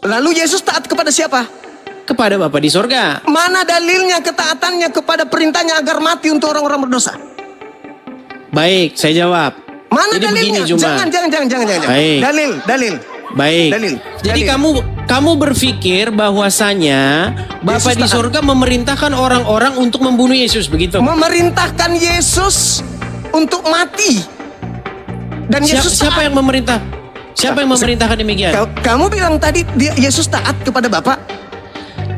Lalu Yesus taat kepada siapa? Kepada Bapa di sorga. Mana dalilnya ketaatannya kepada perintahnya agar mati untuk orang-orang berdosa? Baik, saya jawab. Mana Jadi dalilnya? begini, Juma. Jangan. Baik. Dalil. Baik. Dalil. Jadi kamu berpikir bahwasanya Bapa Yesus di taat. sorga memerintahkan orang-orang untuk membunuh Yesus, begitu? Memerintahkan Yesus untuk mati. Dan Yesus Siapa yang memerintah? Siapa yang memerintahkan demikian? Kamu bilang tadi Yesus taat kepada Bapa.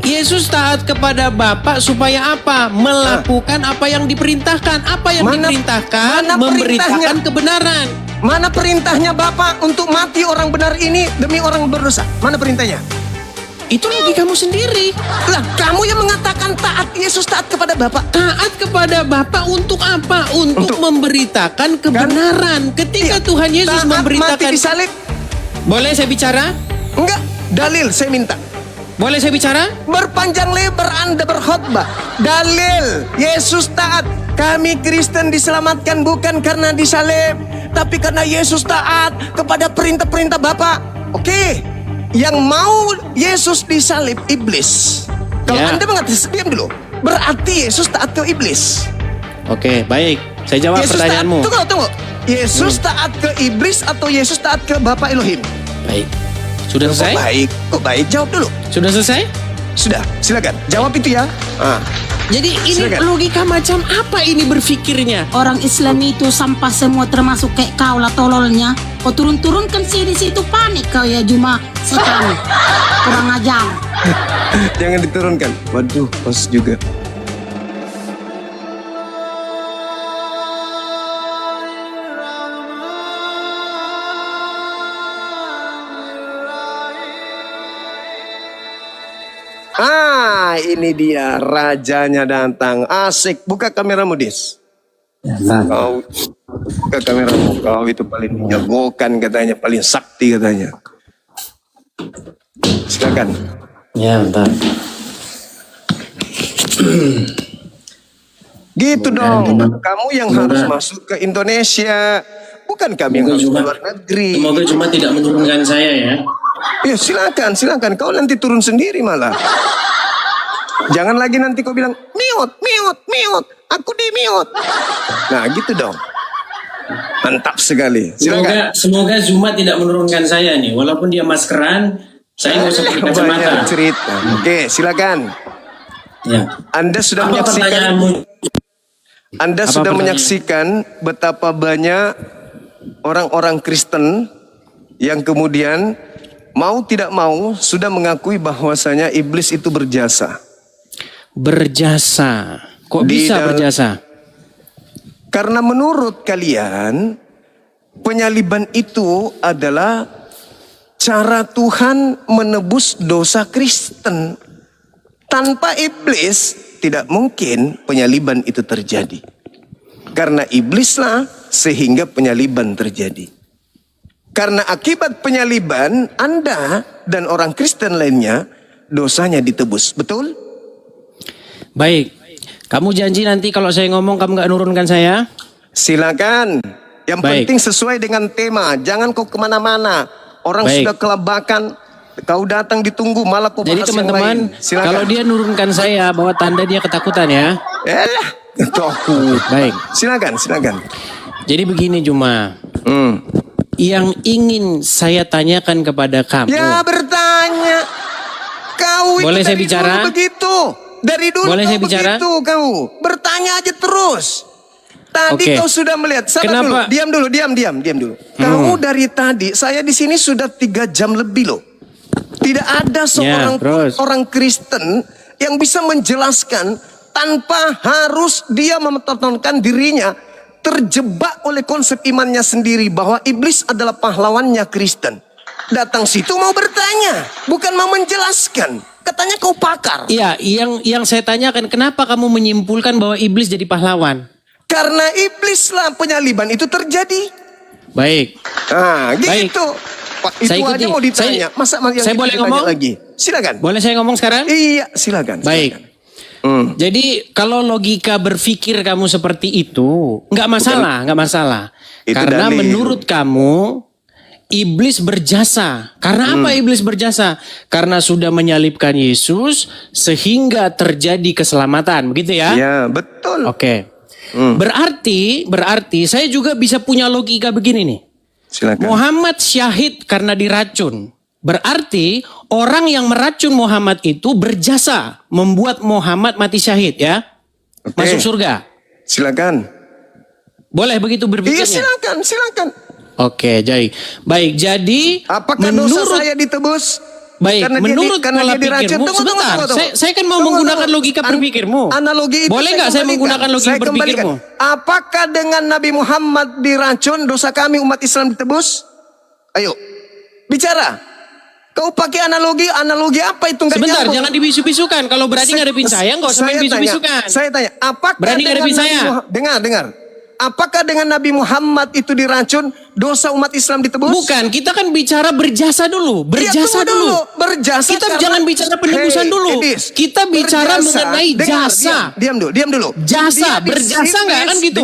Yesus taat kepada Bapa supaya apa? Melakukan apa yang diperintahkan. Apa yang diperintahkan? mana Memberitakan perintahnya? kebenaran. Mana perintahnya Bapa untuk mati orang benar ini demi orang berdosa? Mana perintahnya? Itu lagi kamu sendiri. Lah, kamu yang mengatakan taat, Yesus taat kepada Bapa. Taat kepada Bapa untuk apa? Untuk memberitakan kebenaran. Ketika Iya. Tuhan Yesus Taat mati memberitakan. disalib. Boleh saya bicara? Enggak, dalil saya minta. Boleh saya bicara? Berpanjang lebar Anda berkhotbah. Dalil Yesus taat. Kami Kristen diselamatkan bukan karena disalib, tapi karena Yesus taat kepada perintah-perintah Bapa. Oke. Yang mau Yesus disalib iblis. Kalau Ya. Anda mengatakan, diam dulu. Berarti Yesus taat ke iblis. Oke, baik. Saya jawab Yesus pertanyaanmu. taat, tunggu. Yesus taat ke iblis atau Yesus taat ke Bapa Elohim? Baik. Sudah selesai? Kok baik, jawab dulu. Sudah selesai? Sudah, silakan. Jawab itu ya. Jadi ini Silakan. logika macam apa ini berpikirnya? Orang Islam itu sampah semua termasuk kayak kau lah tololnya. Kau turun-turunkan sih di situ panik kau ya Juma setan. Kurang ajar. Jangan diturunkan. Waduh, pas juga. Ini dia rajanya datang. Asik, buka kameramu, Dis. Kau buka kameramu. Kau itu paling menjagokan katanya, paling sakti katanya. Silakan. Ya, bentar. Gitu dong. Kamu yang harus masuk ke Indonesia, bukan kami yang harus ke luar negeri. Semoga cuma tidak menurunkan saya ya. Ya silakan. Kau nanti turun sendiri malah. Jangan lagi nanti kau bilang miot. Aku di miot. Nah gitu dong. Mantap sekali. Silakan. Semoga Zuma tidak menurunkan saya nih. Walaupun dia maskeran, saya nggak usah pakai kacamata. Banyak cerita. Oke, silakan. Ya. Anda sudah Apa menyaksikan. pertanyaanmu? Anda Apa sudah pertanyaan? menyaksikan betapa banyak orang-orang Kristen yang kemudian mau tidak mau sudah mengakui bahwasanya iblis itu berjasa. Berjasa. Kok bisa berjasa? Karena menurut kalian penyaliban itu adalah cara Tuhan menebus dosa Kristen. Tanpa iblis tidak mungkin penyaliban itu terjadi. Karena iblislah sehingga penyaliban terjadi. Karena akibat penyaliban Anda dan orang Kristen lainnya dosanya ditebus. Betul? Baik. Kamu janji nanti kalau saya ngomong kamu nggak nurunkan saya? Silakan. Yang Baik. penting sesuai dengan tema. Jangan kau kemana-mana. Orang Baik. sudah kelabakan. Kau datang ditunggu malah kau Jadi bahas yang teman-teman, lain. Silakan. kalau dia nurunkan saya, bahwa tanda dia ketakutan ya. Elah, takut. Baik. Silakan. Jadi begini Juma. Yang ingin saya tanyakan kepada kamu. Ya bertanya. Kau itu Boleh saya dari bicara? dulu begitu. Dari dulu Boleh kau saya bicara? begitu kau. Bertanya aja terus. Tadi Oke. kau sudah melihat. Sabar dulu. Kenapa? Diam dulu. Kau dari tadi, saya di sini sudah 3 jam lebih loh. Tidak ada seorang terus. orang Kristen yang bisa menjelaskan tanpa harus dia mempertontonkan dirinya terjebak oleh konsep imannya sendiri bahwa iblis adalah pahlawannya Kristen. Datang situ mau bertanya, bukan mau menjelaskan. Katanya kau pakar. Iya, yang saya tanyakan, kenapa kamu menyimpulkan bahwa iblis jadi pahlawan? Karena iblislah penyaliban itu terjadi. Baik. Nah, Baik. gitu. Pak, itu Saya ikuti. aja mau ditanya. Masa yang saya itu boleh ditanya ngomong? lagi? Silakan. Boleh saya ngomong sekarang? Iya, silakan. Baik. Jadi kalau logika berpikir kamu seperti itu, nggak masalah. Itu Karena dalil. menurut kamu, iblis berjasa. Karena apa iblis berjasa? Karena sudah menyalibkan Yesus sehingga terjadi keselamatan, begitu ya? Ya, betul. Oke. Berarti saya juga bisa punya logika begini nih. Silakan. Muhammad syahid karena diracun. Berarti orang yang meracun Muhammad itu berjasa membuat Muhammad mati syahid ya. Oke. Masuk surga. Silakan. Boleh begitu Iya, berpikirnya? silakan. Oke, baik. Jadi Apakah dosa saya ditebus? Baik, menurut karena pola dia diracun. pikirmu, sebentar. Saya kan mau Tunggu, menggunakan tunggu. logika berpikirmu. Analogi itu boleh nggak saya kembalikan. menggunakan logika Saya kembalikan. berpikirmu? Apakah dengan Nabi Muhammad diracun, dosa kami umat Islam ditebus? Ayo, bicara. Kau pakai analogi apa itu? Nggak Sebentar, nyambung. jangan dibisu-bisukan. Kalau berani ngadepin saya, nggak usah main bisu-bisukan. Saya tanya, apakah Berani dengan ngadepin saya? Dengar. Apakah dengan Nabi Muhammad itu diracun, dosa umat Islam ditebus? Bukan, kita kan bicara berjasa dulu. Berjasa Ya, tunggu dulu. Berjasa Kita karena- jangan bicara penebusan dulu. Edis, Kita bicara berjasa. mengenai Dengar, jasa. Diam dulu. Jasa, Dia berjasa nggak kan gitu?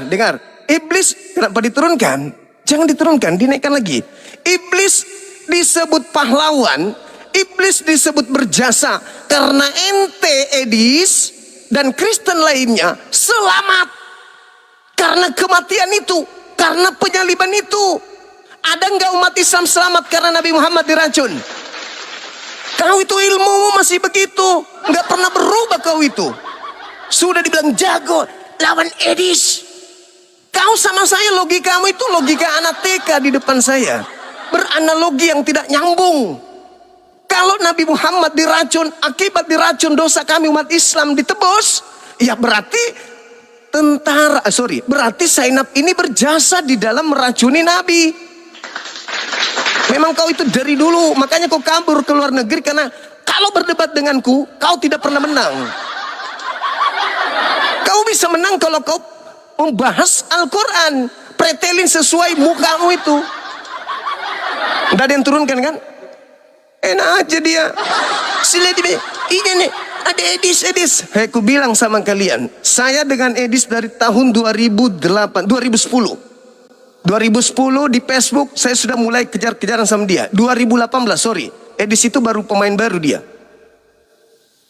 Dengar. Iblis kenapa diturunkan? Jangan diturunkan, dinaikkan lagi. Iblis disebut pahlawan, iblis disebut berjasa karena ente Edis dan Kristen lainnya selamat. Karena kematian itu, karena penyaliban itu. Ada nggak umat Islam selamat karena Nabi Muhammad diracun? Kau itu ilmumu masih begitu, nggak pernah berubah kau itu. Sudah dibilang jago, lawan Edis. Kau sama saya logikamu itu logika anak TK di depan saya. Beranalogi yang tidak nyambung. Kalau Nabi Muhammad diracun, akibat diracun dosa kami umat Islam ditebus, ya berarti berarti Zainab ini berjasa di dalam meracuni Nabi. Memang kau itu dari dulu, makanya kau kabur ke luar negeri karena kalau berdebat denganku, kau tidak pernah menang. Kau bisa menang kalau kau membahas Al-Quran, pretelin sesuai mukamu itu. Nggak ada yang turunkan kan? Enak aja dia. Sila dia, ini nih. Ada Edis. Hei, ku bilang sama kalian, saya dengan Edis dari tahun 2010 di Facebook saya sudah mulai kejar-kejaran sama dia. 2018, Edis itu baru pemain baru dia.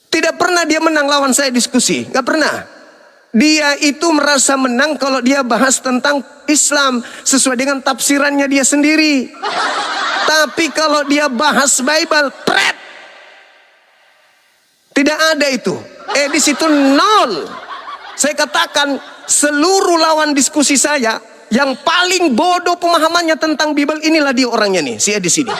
Tidak pernah dia menang lawan saya diskusi, gak pernah. Dia itu merasa menang kalau dia bahas tentang Islam sesuai dengan tafsirannya dia sendiri. Tapi kalau dia bahas Bible, tidak ada itu. Edis itu nol. Saya katakan seluruh lawan diskusi saya yang paling bodoh pemahamannya tentang Bible inilah dia orangnya nih, si Edis ini.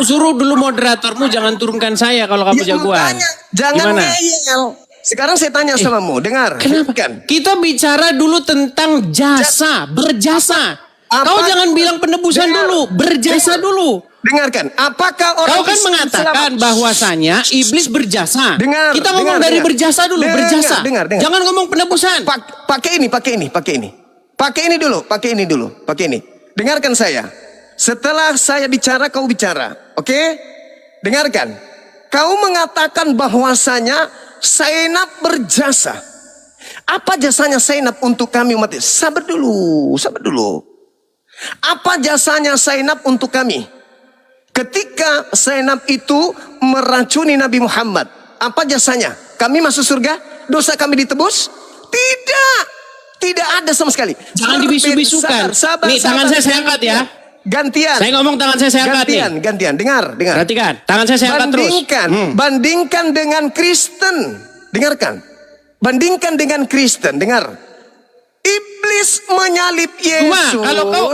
Suruh dulu moderatormu jangan turunkan saya kalau kamu jagoan. Makanya, jangan Gimana? ngeyel. Sekarang saya tanya samamu, dengar. Kenapa? Kan? Kita bicara dulu tentang jasa, berjasa. Kau jangan bilang penebusan dulu, berjasa dulu. Dengarkan, apakah orang Kau kan Islam mengatakan selamat? bahwasanya iblis berjasa. Dengar, Kita ngomong dari berjasa dulu, berjasa. Dengar. Jangan ngomong penebusan. Pakai ini. Pakai ini dulu. Dengarkan saya. Setelah saya bicara, kau bicara. Oke? Dengarkan. Kau mengatakan bahwasanya Zainab berjasa. Apa jasanya Zainab untuk kami umat Islam? Sabar dulu. Apa jasanya Zainab untuk kami? Ketika Zainab itu meracuni Nabi Muhammad, apa jasanya? Kami masuk surga? Dosa kami ditebus? Tidak ada sama sekali. Jangan dibisu-bisukan. Sabar, Nih, tangan saya angkat ya. Gantian. Saya ngomong tangan saya angkat nih. Gantian. Dengar. Perhatikan, tangan saya angkat terus. Bandingkan dengan Kristen. Dengarkan. Bandingkan dengan Kristen. Dengar. Iblis menyalib Yesus.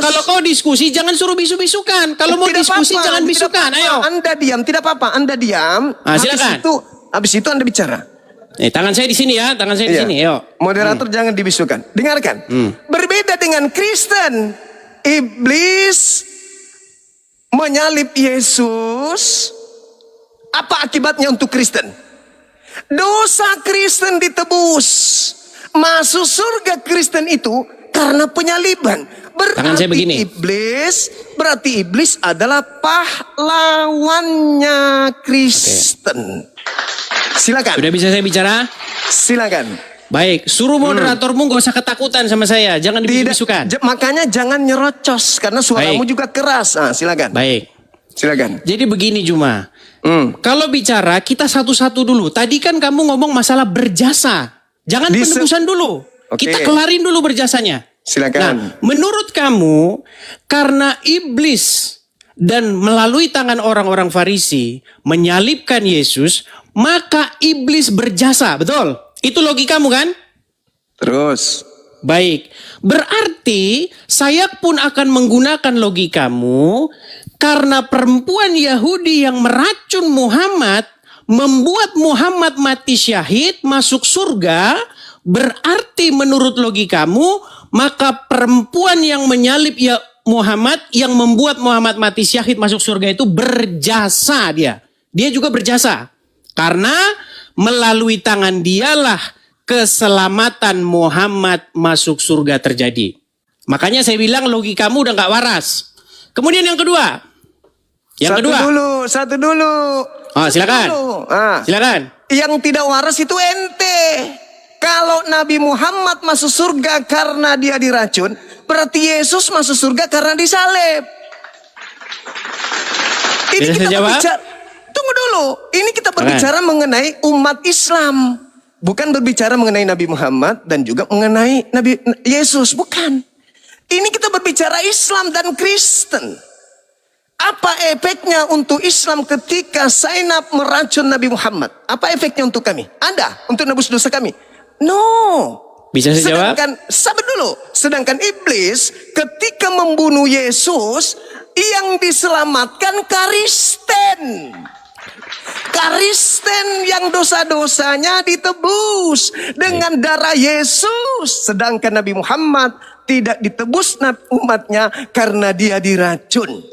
Kalau kau diskusi jangan suruh bisu-bisukan. Kalau mau Tidak diskusi apa-apa, jangan tidak bisukan. apa-apa. Ayo. Anda diam, tidak apa-apa. Anda diam. Silakan. Habis itu Anda bicara. Tangan saya di sini ya, tangan saya di Iya. sini. Yuk. Moderator jangan dibisukan. Dengarkan. Berbeda dengan Kristen. Iblis menyalib Yesus. Apa akibatnya untuk Kristen? Dosa Kristen ditebus. Masuk surga Kristen itu karena penyaliban. Tangan saya begini. Berarti iblis adalah pahlawannya Kristen. Silakan. Sudah bisa saya bicara? Silakan. Baik, suruh moderatormu gak usah ketakutan sama saya. Jangan dibisu-bisukan. Makanya jangan nyerocos karena suaramu Baik. juga keras. Nah, silakan. Baik. Silakan. Jadi begini Juma. Kalau bicara kita satu-satu dulu. Tadi kan kamu ngomong masalah berjasa. Jangan penebusan dulu. Oke. Kita kelarin dulu berjasanya. Silakan. Nah, menurut kamu karena iblis dan melalui tangan orang-orang Farisi menyalibkan Yesus, maka iblis berjasa, betul? Itu logikamu kan? Terus. Baik, berarti saya pun akan menggunakan logikamu karena perempuan Yahudi yang meracun Muhammad membuat Muhammad mati syahid masuk surga, berarti menurut logikamu maka perempuan yang menyalib ya Muhammad yang membuat Muhammad mati syahid masuk surga itu berjasa dia. Dia juga berjasa karena melalui tangan dialah keselamatan Muhammad masuk surga terjadi. Makanya saya bilang logikamu udah gak waras. Kemudian yang kedua. Satu dulu. Oh, silakan. Silakan. Yang tidak waras itu ente. Kalau Nabi Muhammad masuk surga karena dia diracun, berarti Yesus masuk surga karena disalib. Ini Bisa kita saya jawab? berbicara. Tunggu dulu. Ini kita berbicara mengenai umat Islam. Bukan berbicara mengenai Nabi Muhammad dan juga mengenai Nabi Yesus. Bukan. Ini kita berbicara Islam dan Kristen. Apa efeknya untuk Islam ketika Zainab meracun Nabi Muhammad? Apa efeknya untuk kami? Ada untuk nebus dosa kami? No. Bisa saya jawab? Sabar dulu. Sedangkan iblis ketika membunuh Yesus, yang diselamatkan Kristen. Kristen yang dosa-dosanya ditebus dengan darah Yesus. Sedangkan Nabi Muhammad tidak ditebus umatnya karena dia diracun.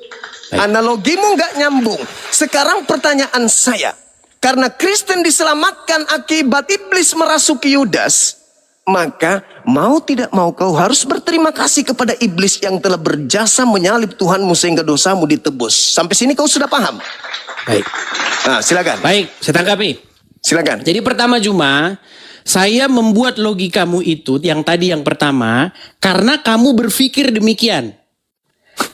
Analogimu nggak nyambung. Sekarang pertanyaan saya. Karena Kristen diselamatkan akibat iblis merasuki Yudas. Maka mau tidak mau kau harus berterima kasih kepada iblis yang telah berjasa menyalib Tuhanmu sehingga dosamu ditebus. Sampai sini kau sudah paham? Baik. Nah, silakan. Baik, saya tanggapi. Silakan. Jadi pertama Juma, saya membuat logikamu itu yang tadi yang pertama karena kamu berpikir demikian.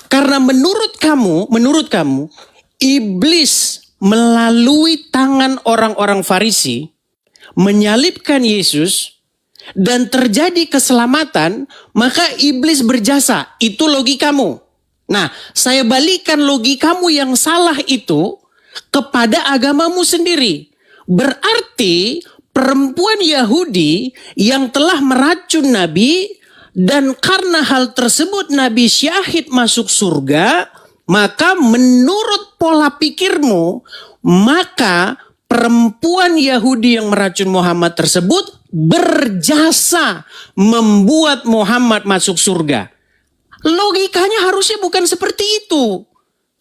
Karena menurut kamu iblis melalui tangan orang-orang Farisi menyalibkan Yesus dan terjadi keselamatan, maka iblis berjasa. Itu logikamu. Nah, saya balikan logikamu yang salah itu kepada agamamu sendiri. Berarti perempuan Yahudi yang telah meracun Nabi dan karena hal tersebut Nabi syahid masuk surga, maka menurut pola pikirmu, maka perempuan Yahudi yang meracun Muhammad tersebut berjasa membuat Muhammad masuk surga. Logikanya harusnya bukan seperti itu.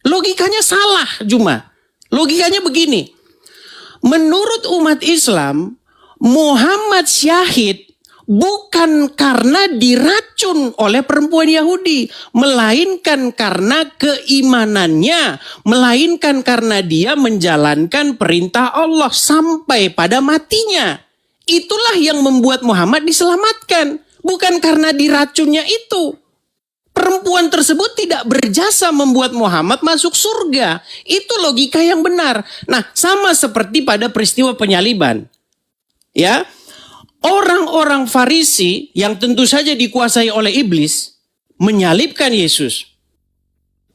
Logikanya salah, Juma. Logikanya begini. Menurut umat Islam, Muhammad syahid bukan karena diracun oleh perempuan Yahudi, melainkan karena keimanannya, melainkan karena dia menjalankan perintah Allah sampai pada matinya. Itulah yang membuat Muhammad diselamatkan, bukan karena diracunnya itu. Perempuan tersebut tidak berjasa membuat Muhammad masuk surga. Itu logika yang benar. Nah, sama seperti pada peristiwa penyaliban. Ya, orang-orang Farisi yang tentu saja dikuasai oleh iblis menyalibkan Yesus.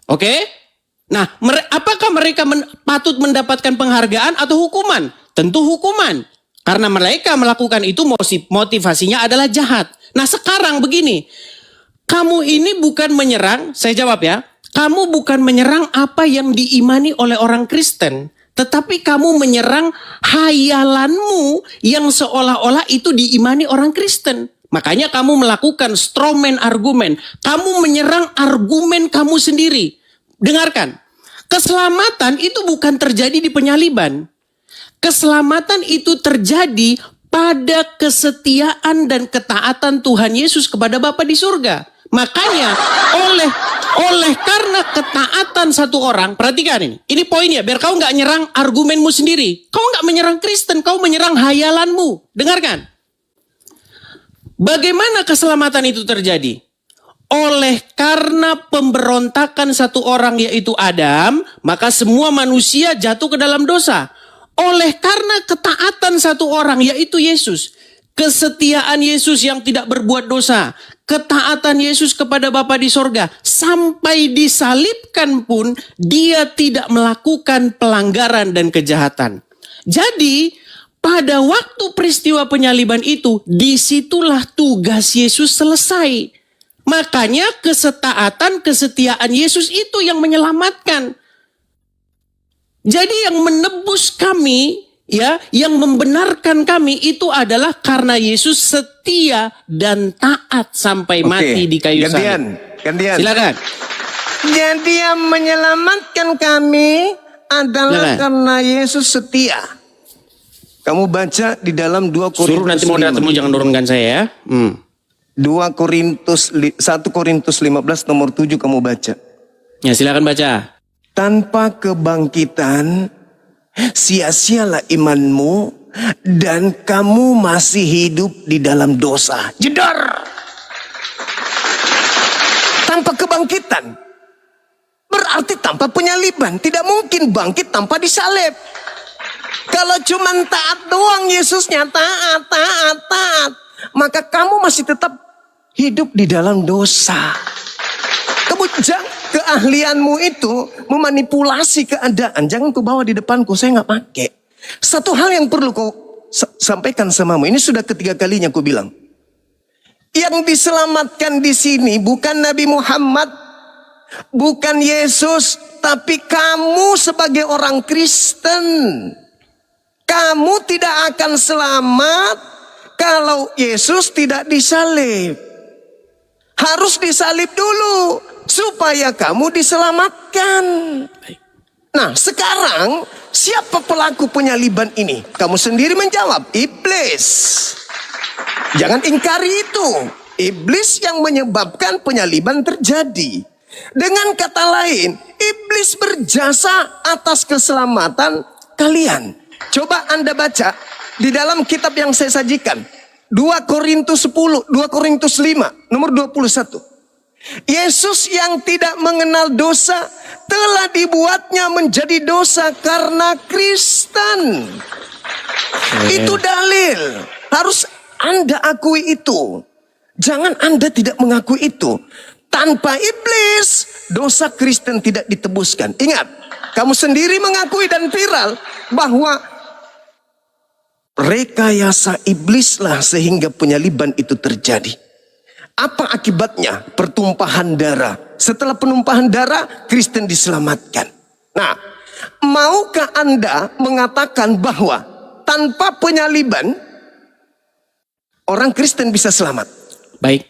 Oke? Nah, apakah mereka patut mendapatkan penghargaan atau hukuman? Tentu hukuman. Karena mereka melakukan itu motivasinya adalah jahat. Nah, sekarang begini. Kamu ini bukan menyerang, saya jawab ya. Kamu bukan menyerang apa yang diimani oleh orang Kristen. Tetapi kamu menyerang hayalanmu yang seolah-olah itu diimani orang Kristen. Makanya kamu melakukan strawman argumen. Kamu menyerang argumen kamu sendiri. Dengarkan. Keselamatan itu bukan terjadi di penyaliban. Keselamatan itu terjadi pada kesetiaan dan ketaatan Tuhan Yesus kepada Bapa di surga. Makanya oleh karena ketaatan satu orang, perhatikan ini poinnya biar kau nggak nyerang argumenmu sendiri. Kau nggak menyerang Kristen, kau menyerang hayalanmu. Dengarkan. Bagaimana keselamatan itu terjadi? Oleh karena pemberontakan satu orang yaitu Adam, maka semua manusia jatuh ke dalam dosa. Oleh karena ketaatan satu orang yaitu Yesus, kesetiaan Yesus yang tidak berbuat dosa, ketaatan Yesus kepada Bapa di sorga, sampai disalibkan pun dia tidak melakukan pelanggaran dan kejahatan. Jadi pada waktu peristiwa penyaliban itu, disitulah tugas Yesus selesai. Makanya kesetiaan Yesus itu yang menyelamatkan. Jadi yang menebus kami, ya, yang membenarkan kami itu adalah karena Yesus setia dan taat sampai mati di kayu salib. Gantian. Silakan. Jadi yang menyelamatkan kami adalah Silakan. karena Yesus setia. Kamu baca di dalam 2 Korintus Suruh nanti moderatormu jangan turunkan saya ya. 1 Korintus 15 nomor 7 kamu baca. Ya silakan baca. Tanpa kebangkitan sia-sialah imanmu dan kamu masih hidup di dalam dosa. Jedar. Tanpa kebangkitan berarti tanpa penyaliban. Tidak mungkin bangkit tanpa disalib. Kalau cuma taat doang Yesusnya, taat, maka kamu masih tetap hidup di dalam dosa. Keahlianmu itu memanipulasi keadaan. Jangan kau bawa di depanku, saya nggak pakai. Satu hal yang perlu kau sampaikan samamu. Ini sudah ketiga kalinya aku bilang. Yang diselamatkan di sini bukan Nabi Muhammad, bukan Yesus, tapi kamu sebagai orang Kristen. Kamu tidak akan selamat kalau Yesus tidak disalib. Harus disalib dulu supaya kamu diselamatkan. Nah, sekarang siapa pelaku penyaliban ini? Kamu sendiri menjawab, iblis. Jangan ingkari itu. Iblis yang menyebabkan penyaliban terjadi. Dengan kata lain, iblis berjasa atas keselamatan kalian. Coba Anda baca di dalam kitab yang saya sajikan. 2 Korintus 10, 2 Korintus 5, nomor 21. Yesus yang tidak mengenal dosa telah dibuatnya menjadi dosa karena Kristen. Itu dalil. Harus Anda akui itu. Jangan Anda tidak mengakui itu. Tanpa iblis, dosa Kristen tidak ditebuskan. Ingat, kamu sendiri mengakui dan viral bahwa rekayasa iblislah sehingga penyaliban itu terjadi. Apa akibatnya? Pertumpahan darah. Setelah penumpahan darah, Kristen diselamatkan. Nah, maukah Anda mengatakan bahwa tanpa penyaliban, orang Kristen bisa selamat? Baik.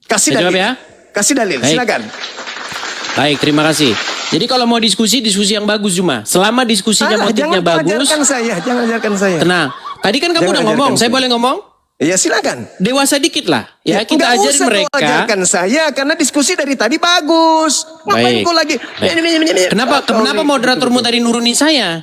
Kasih Saya dalil. jawab ya. Kasih dalil, Baik. silakan. Baik, terima kasih. Jadi kalau mau diskusi yang bagus cuma. Selama diskusinya motifnya Jangan bagus. jangan ajarkan saya. Tenang. Tadi kan kamu Jangan udah ngomong, ajarkan saya saya. boleh ngomong? Ya silakan. Dewasa dikit lah. Ya, kita nggak ajarin usah kau mereka. ajarkan saya karena diskusi dari tadi bagus. Ngapain Baik. kau lagi? Baik. Kenapa moderatormu tadi nurunin saya?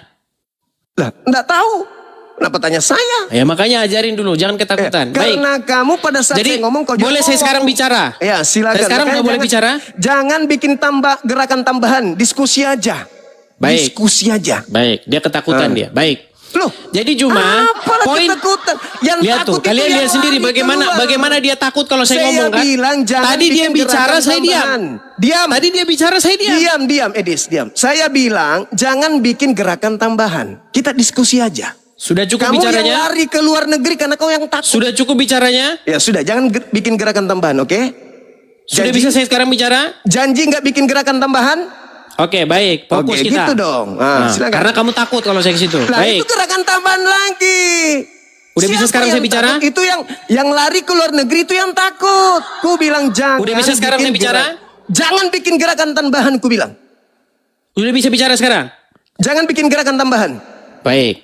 Lah, enggak tahu. Kenapa tanya saya? Ya makanya ajarin dulu, jangan ketakutan. Baik. Karena kamu pada saat Jadi saya ngomong kau boleh saya sekarang bicara? Ya silakan. Saya sekarang Makanya udah boleh bicara? Jangan bikin gerakan tambahan, diskusi aja. Baik. Diskusi aja. Baik, dia ketakutan dia. Baik. Loh, Jadi cuma apalah poin ketakutan? Yang lihat takut tuh, kalian itu lihat yang sendiri lari keluar. bagaimana dia takut kalau saya ngomong kan? bilang jangan Tadi dia bikin bicara gerakan saya diam. tambahan. Diam. Tadi dia bicara saya diam. Diam, Edis, diam. Saya bilang jangan bikin gerakan tambahan. Kita diskusi aja. Sudah cukup Kamu bicaranya? yang lari ke luar negeri karena kau yang takut. Sudah cukup bicaranya? Ya sudah, jangan bikin gerakan tambahan, oke? Sudah Janji? bisa saya sekarang bicara? Janji nggak bikin gerakan tambahan? Oke, baik. Fokus Oke, kita. gitu dong. Nah, silakan. Karena kamu takut kalau saya ke situ. Lah Baik. itu gerakan tambahan lagi. Udah bisa sekarang yang saya bicara? takut? Itu yang lari ke luar negeri itu yang takut. Ku bilang jangan. Udah bisa sekarang bikin saya bicara? Jangan bikin gerakan tambahan, ku bilang. Sudah bisa bicara sekarang? Jangan bikin gerakan tambahan. Baik.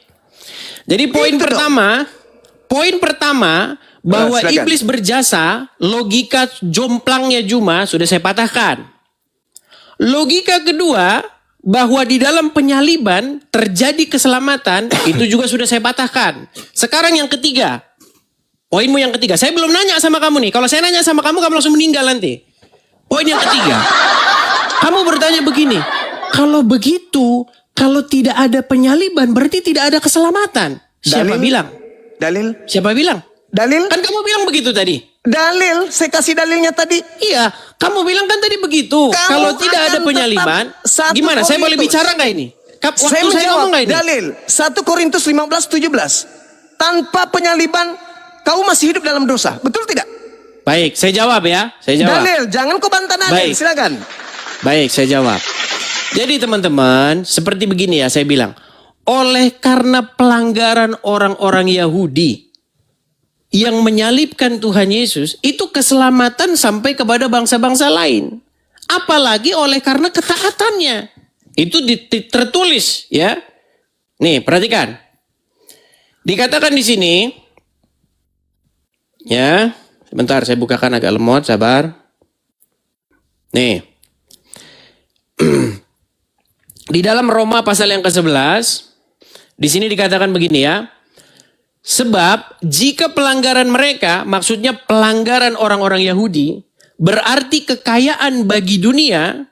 Jadi poin Itu pertama bahwa silakan. iblis berjasa, logika jomplangnya Juma sudah saya patahkan. Logika kedua bahwa di dalam penyaliban terjadi keselamatan itu juga sudah saya patahkan. Sekarang yang ketiga. Poinmu yang ketiga. Saya belum nanya sama kamu nih. Kalau saya nanya sama kamu langsung meninggal nanti. Poin yang ketiga. Kamu bertanya begini. Kalau begitu, kalau tidak ada penyaliban, berarti tidak ada keselamatan. Siapa bilang? Dalil? Siapa bilang? Dalil? Kan kamu bilang begitu tadi. Dalil, saya kasih dalilnya tadi. Iya, kamu bilang kan tadi begitu. Kamu Kalau tidak ada akan penyaliban, tetap 1 gimana? Saya boleh Korintus. bicara nggak ini? Saya Waktu saya menjawab, ngomong nggak ini? dalil 1 Korintus 15:17. Tanpa penyaliban, kau masih hidup dalam dosa. Betul tidak? Baik, saya jawab ya. Saya jawab. Dalil, jangan kau bantah dalil. Baik. Silakan. Baik, saya jawab. Jadi teman-teman, seperti begini ya saya bilang. Oleh karena pelanggaran orang-orang Yahudi yang menyalibkan Tuhan Yesus, itu keselamatan sampai kepada bangsa-bangsa lain. Apalagi oleh karena ketaatannya. Itu tertulis ya. Nih, perhatikan. Dikatakan di sini, ya, sebentar saya bukakan agak lemot, sabar. Nih, di dalam Roma pasal yang ke-11, di sini dikatakan begini ya. Sebab jika pelanggaran mereka, maksudnya pelanggaran orang-orang Yahudi, berarti kekayaan bagi dunia,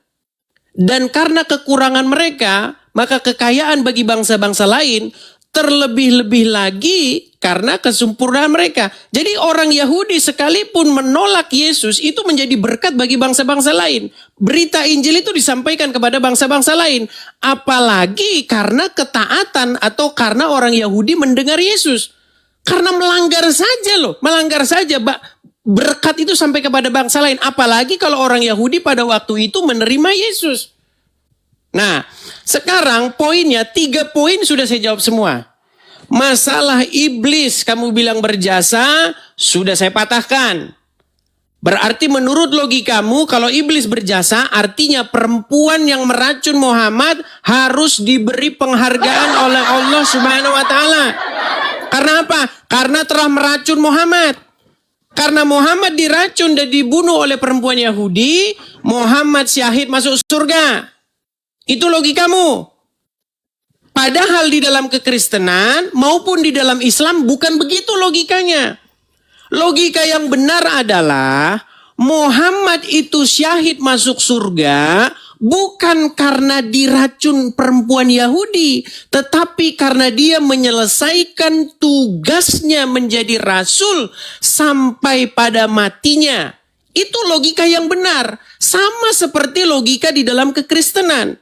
dan karena kekurangan mereka, maka kekayaan bagi bangsa-bangsa lain, terlebih-lebih lagi karena kesempurnaan mereka. Jadi orang Yahudi sekalipun menolak Yesus itu menjadi berkat bagi bangsa-bangsa lain. Berita Injil itu disampaikan kepada bangsa-bangsa lain. Apalagi karena ketaatan atau karena orang Yahudi mendengar Yesus. Karena melanggar saja loh. Melanggar saja berkat itu sampai kepada bangsa lain. Apalagi kalau orang Yahudi pada waktu itu menerima Yesus. Nah, sekarang poinnya 3 poin sudah saya jawab semua. Masalah iblis kamu bilang berjasa, sudah saya patahkan. Berarti menurut logikamu kalau iblis berjasa artinya perempuan yang meracun Muhammad harus diberi penghargaan oleh Allah Subhanahu wa taala. Karena apa? Karena telah meracun Muhammad. Karena Muhammad diracun dan dibunuh oleh perempuan Yahudi, Muhammad syahid masuk surga. Itu logikamu. Padahal di dalam kekristenan maupun di dalam Islam bukan begitu logikanya. Logika yang benar adalah Muhammad itu syahid masuk surga bukan karena diracun perempuan Yahudi, tetapi karena dia menyelesaikan tugasnya menjadi rasul sampai pada matinya. Itu logika yang benar. Sama seperti logika di dalam kekristenan.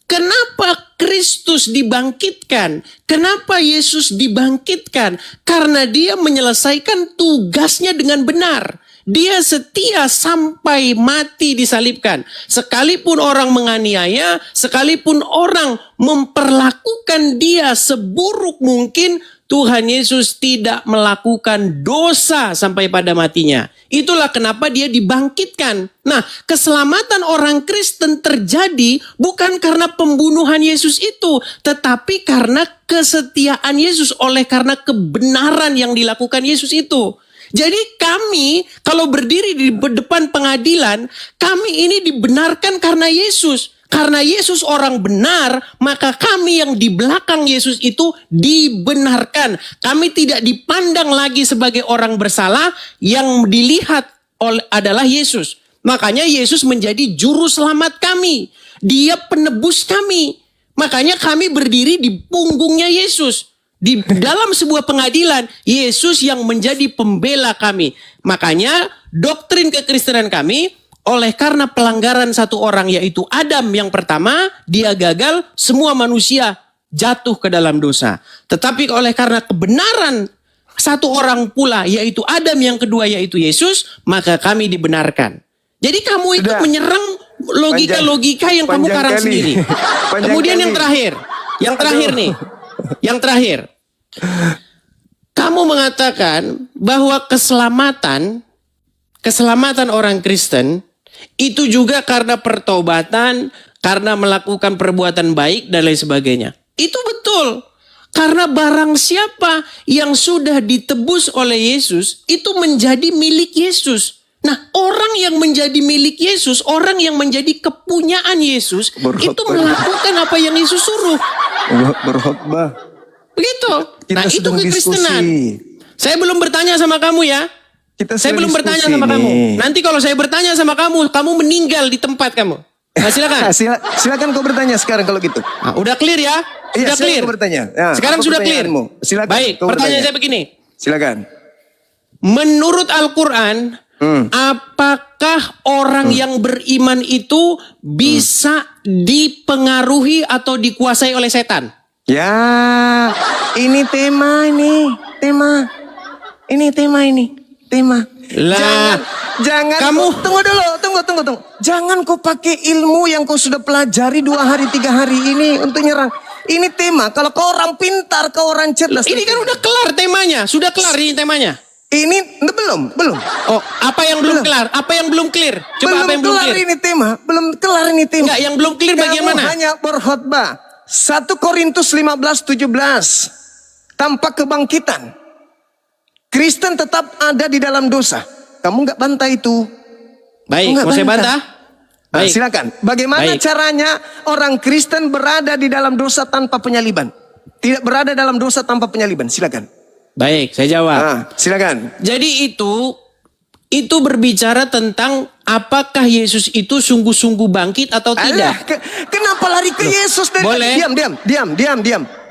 Kenapa Kristus dibangkitkan? Kenapa Yesus dibangkitkan? Karena dia menyelesaikan tugasnya dengan benar. Dia setia sampai mati disalibkan. Sekalipun orang menganiaya, sekalipun orang memperlakukan dia seburuk mungkin, Tuhan Yesus tidak melakukan dosa sampai pada matinya. Itulah kenapa dia dibangkitkan. Nah, keselamatan orang Kristen terjadi bukan karena pembunuhan Yesus itu, tetapi karena kesetiaan Yesus, oleh karena kebenaran yang dilakukan Yesus itu. Jadi kami kalau berdiri di depan pengadilan, kami ini dibenarkan karena Yesus. Karena Yesus orang benar, maka kami yang di belakang Yesus itu dibenarkan. Kami tidak dipandang lagi sebagai orang bersalah, yang dilihat adalah Yesus. Makanya Yesus menjadi juru selamat kami. Dia penebus kami. Makanya kami berdiri di punggungnya Yesus. Di dalam sebuah pengadilan, Yesus yang menjadi pembela kami. Makanya doktrin kekristenan kami, oleh karena pelanggaran satu orang yaitu Adam yang pertama, dia gagal, semua manusia jatuh ke dalam dosa. Tetapi oleh karena kebenaran satu orang pula yaitu Adam yang kedua yaitu Yesus, maka kami dibenarkan. Jadi kamu ikut menyerang logika-logika yang kamu karang sendiri. Kemudian yang terakhir nih. Yang terakhir. Kamu mengatakan bahwa keselamatan orang Kristen itu juga karena pertobatan, karena melakukan perbuatan baik dan lain sebagainya. Itu betul. Karena barang siapa yang sudah ditebus oleh Yesus, itu menjadi milik Yesus. Nah, orang yang menjadi milik Yesus, orang yang menjadi kepunyaan Yesus, itu melakukan apa yang Yesus suruh. Berkhotbah. Begitu. Kita Nah, itu sedang kekristenan. diskusi. Saya belum bertanya sama kamu ya. Saya sudah belum bertanya diskusi sama nih. kamu. Nanti kalau saya bertanya sama kamu, kamu meninggal di tempat kamu. Nah, silakan. Silakan kau bertanya sekarang kalau gitu. Nah, udah clear ya? Iya, Sudah silakan clear. kau bertanya. Ya, Sekarang apa sudah clear. pertanyaanmu? Silakan. Baik, kau pertanyaan bertanya. saya begini. Silakan. Menurut Al-Quran, apakah orang yang beriman itu bisa dipengaruhi atau dikuasai oleh setan? Ya, ini tema ini. Tema. Lah, Jangan kamu- tunggu dulu, tunggu. Jangan kau pakai ilmu yang kau sudah pelajari 2 hari 3 hari ini untuk nyerang. Ini tema. Kalau kau orang pintar, kau orang cerdas. ini kan udah kelar temanya. Sudah kelar ini temanya. Ini belum. Oh, apa yang belum kelar? Apa yang belum clear? Coba apa yang belum kelar clear? ini tema. Belum kelar ini tema. Enggak, yang belum clear bagian Kamu mana? hanya berkhotbah. 1 Korintus 15:17. Tanpa kebangkitan, Kristen tetap ada di dalam dosa. Kamu nggak bantah itu. Baik, Enggak mau saya bantah. bantah? Nah, Baik. silakan. Bagaimana Baik. caranya orang Kristen berada di dalam dosa tanpa penyaliban? Tidak berada dalam dosa tanpa penyaliban. Silakan. Baik, saya jawab. Silakan. Jadi itu berbicara tentang apakah Yesus itu sungguh-sungguh bangkit atau Alah, tidak. kenapa lari ke Yesus dari boleh.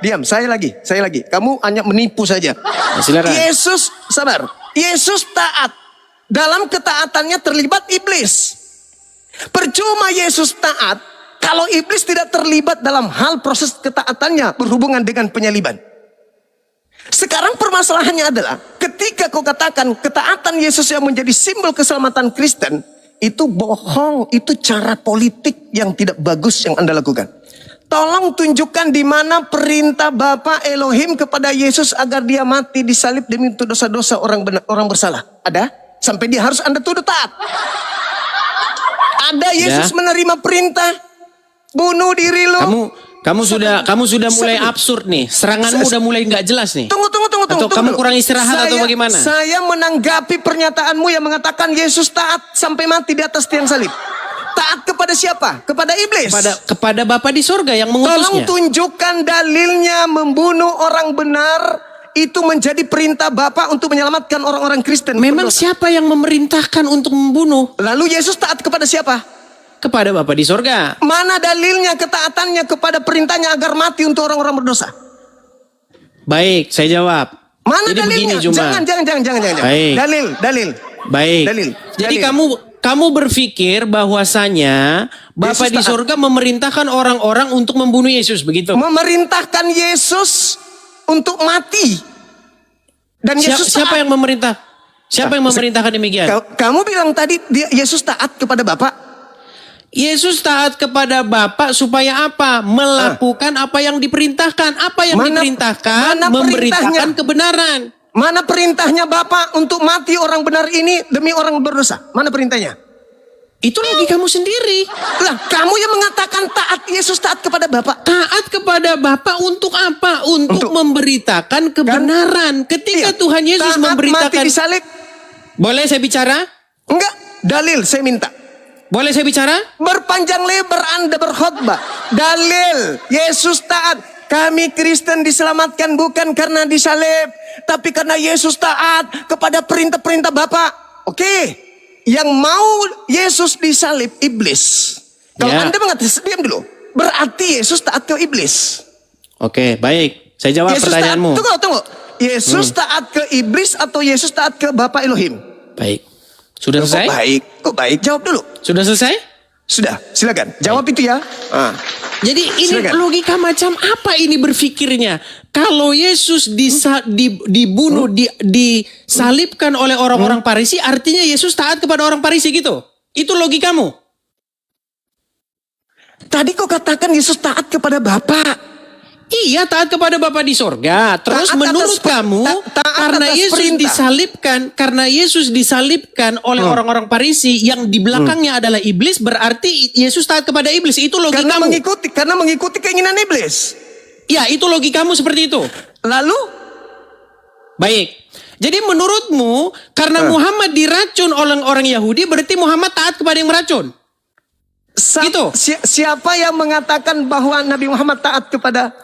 Diam. Saya lagi. Kamu hanya menipu saja. Nah, silakan. Yesus sabar. Yesus taat. Dalam ketaatannya terlibat iblis. Percuma Yesus taat kalau iblis tidak terlibat dalam hal proses ketaatannya berhubungan dengan penyaliban. Sekarang permasalahannya adalah ketika kau katakan ketaatan Yesus yang menjadi simbol keselamatan Kristen, itu bohong, itu cara politik yang tidak bagus yang Anda lakukan. Tolong tunjukkan di mana perintah Bapa Elohim kepada Yesus agar dia mati disalib demi untuk dosa-dosa orang bersalah. Ada? Sampai dia harus Anda tuduh taat. Ada Yesus menerima perintah bunuh diri lu. Kamu sudah mulai absurd nih. Seranganmu udah mulai nggak jelas nih. Tunggu. Atau kamu kurang istirahat atau bagaimana? Saya menanggapi pernyataanmu yang mengatakan Yesus taat sampai mati di atas tiang salib. Taat kepada siapa? Kepada iblis. Kepada Bapa di sorga yang mengutusnya. Tolong tunjukkan dalilnya membunuh orang benar itu menjadi perintah Bapa untuk menyelamatkan orang-orang Kristen. Memang berdosa. siapa yang memerintahkan untuk membunuh? Lalu Yesus taat kepada siapa? Kepada Bapa di sorga. Mana dalilnya ketaatannya kepada perintahnya agar mati untuk orang-orang berdosa? Baik, saya jawab. Mana Jadi dalilnya? begini cuma. Jangan. Baik. Dalil. Baik. Dalil. Jadi kamu berpikir bahwasanya Bapa Yesus di taat. sorga memerintahkan orang-orang untuk membunuh Yesus, begitu? Memerintahkan Yesus untuk mati. Dan Yesus Siapa taat. yang memerintah? Siapa yang memerintahkan demikian? Kamu bilang tadi Yesus taat kepada Bapa. Yesus taat kepada Bapa supaya apa? Melakukan apa yang diperintahkan. Apa yang diperintahkan? mana Memberitakan perintahnya? kebenaran. Mana perintahnya Bapa untuk mati orang benar ini demi orang berdosa? Mana perintahnya? Itu logikamu sendiri. Lah, kamu yang mengatakan taat Yesus taat kepada Bapa. Taat kepada Bapa untuk apa? Untuk memberitakan kebenaran. Ketika Iya. Tuhan Yesus Taat mati memberitakan. disalib. Boleh saya bicara? Enggak, dalil saya minta. Boleh saya bicara? Berpanjang lebar Anda berkhotbah. Dalil Yesus taat. Kami Kristen diselamatkan bukan karena disalib, tapi karena Yesus taat kepada perintah-perintah Bapa. Oke. Yang mau Yesus disalib iblis. Kalau Ya. Anda mengatakan diam dulu. Berarti Yesus taat ke iblis. Oke, baik. Saya jawab Yesus pertanyaanmu. Taat, tunggu. Yesus taat ke iblis atau Yesus taat ke Bapa Elohim? Baik. Sudah selesai? Kok baik? Jawab dulu. Sudah selesai? Sudah, silakan. Jawab itu ya. Jadi ini Silakan. logika macam apa ini berpikirnya? Kalau Yesus dibunuh, disalibkan oleh orang-orang Farisi, artinya Yesus taat kepada orang Farisi gitu? Itu logikamu? Tadi kau katakan Yesus taat kepada Bapa. Iya, taat kepada Bapa di sorga. Terus Taat menurut atas kamu, taat karena atas Yesus perintah. disalibkan oleh orang-orang Farisi yang di belakangnya adalah iblis, berarti Yesus taat kepada iblis. Itu Karena logikamu. mengikuti keinginan iblis. Ya, itu logikamu seperti itu. Lalu Baik. Jadi menurutmu, karena Muhammad diracun oleh orang Yahudi, berarti Muhammad taat kepada yang meracun. Gitu. siapa yang mengatakan bahwa Nabi Muhammad taat kepada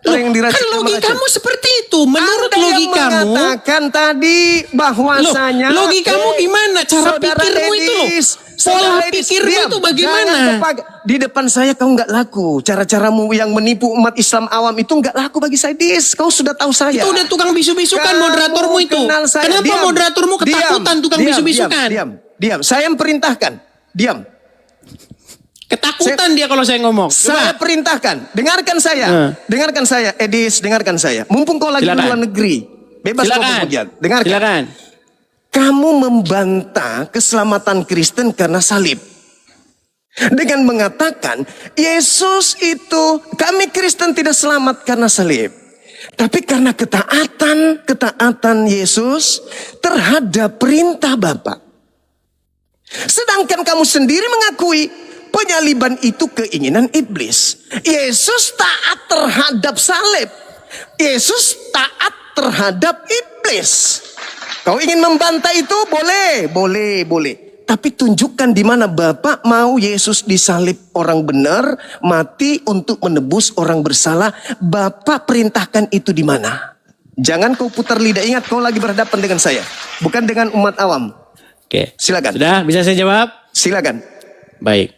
Orang yang Kan diracun sama logikamu racun. seperti itu. Menurut Anda yang logikamu, mengatakan tadi bahwasanya logikamu gimana? Cara Saudara pikirmu itu loh. ladies, Pola saudara ladies, pikirmu diam. itu bagaimana? Jangan di depan saya kau nggak laku. Cara-caramu yang menipu umat Islam awam itu nggak laku bagi saya. Kau sudah tahu saya. Itu udah tukang bisu-bisukan Kamu moderatormu itu. kenal saya. Kenapa Diam. moderatormu ketakutan tukang Diam, bisu-bisukan? Diam. Saya yang perintahkan. Diam. Ketakutan dia kalau saya ngomong. Saya Coba. perintahkan. Dengarkan saya. Dengarkan saya. Edis, dengarkan saya. Mumpung kau lagi di Silakan. luar negeri. Bebas kau Silakan. berpergian. Dengarkan. Silakan. Kamu membantah keselamatan Kristen karena salib. Dengan mengatakan, Yesus itu, kami Kristen tidak selamat karena salib. Tapi karena ketaatan Yesus terhadap perintah Bapa. Sedangkan kamu sendiri mengakui penyaliban itu keinginan iblis. Yesus taat terhadap salib. Yesus taat terhadap iblis. Kau ingin membantah itu? Boleh. Tapi tunjukkan di mana Bapak mau Yesus disalib orang benar, mati untuk menebus orang bersalah. Bapak perintahkan itu di mana? Jangan kau putar lidah. Ingat kau lagi berhadapan dengan saya, bukan dengan umat awam. Oke. Silakan. Sudah, bisa saya jawab? Silakan. Baik.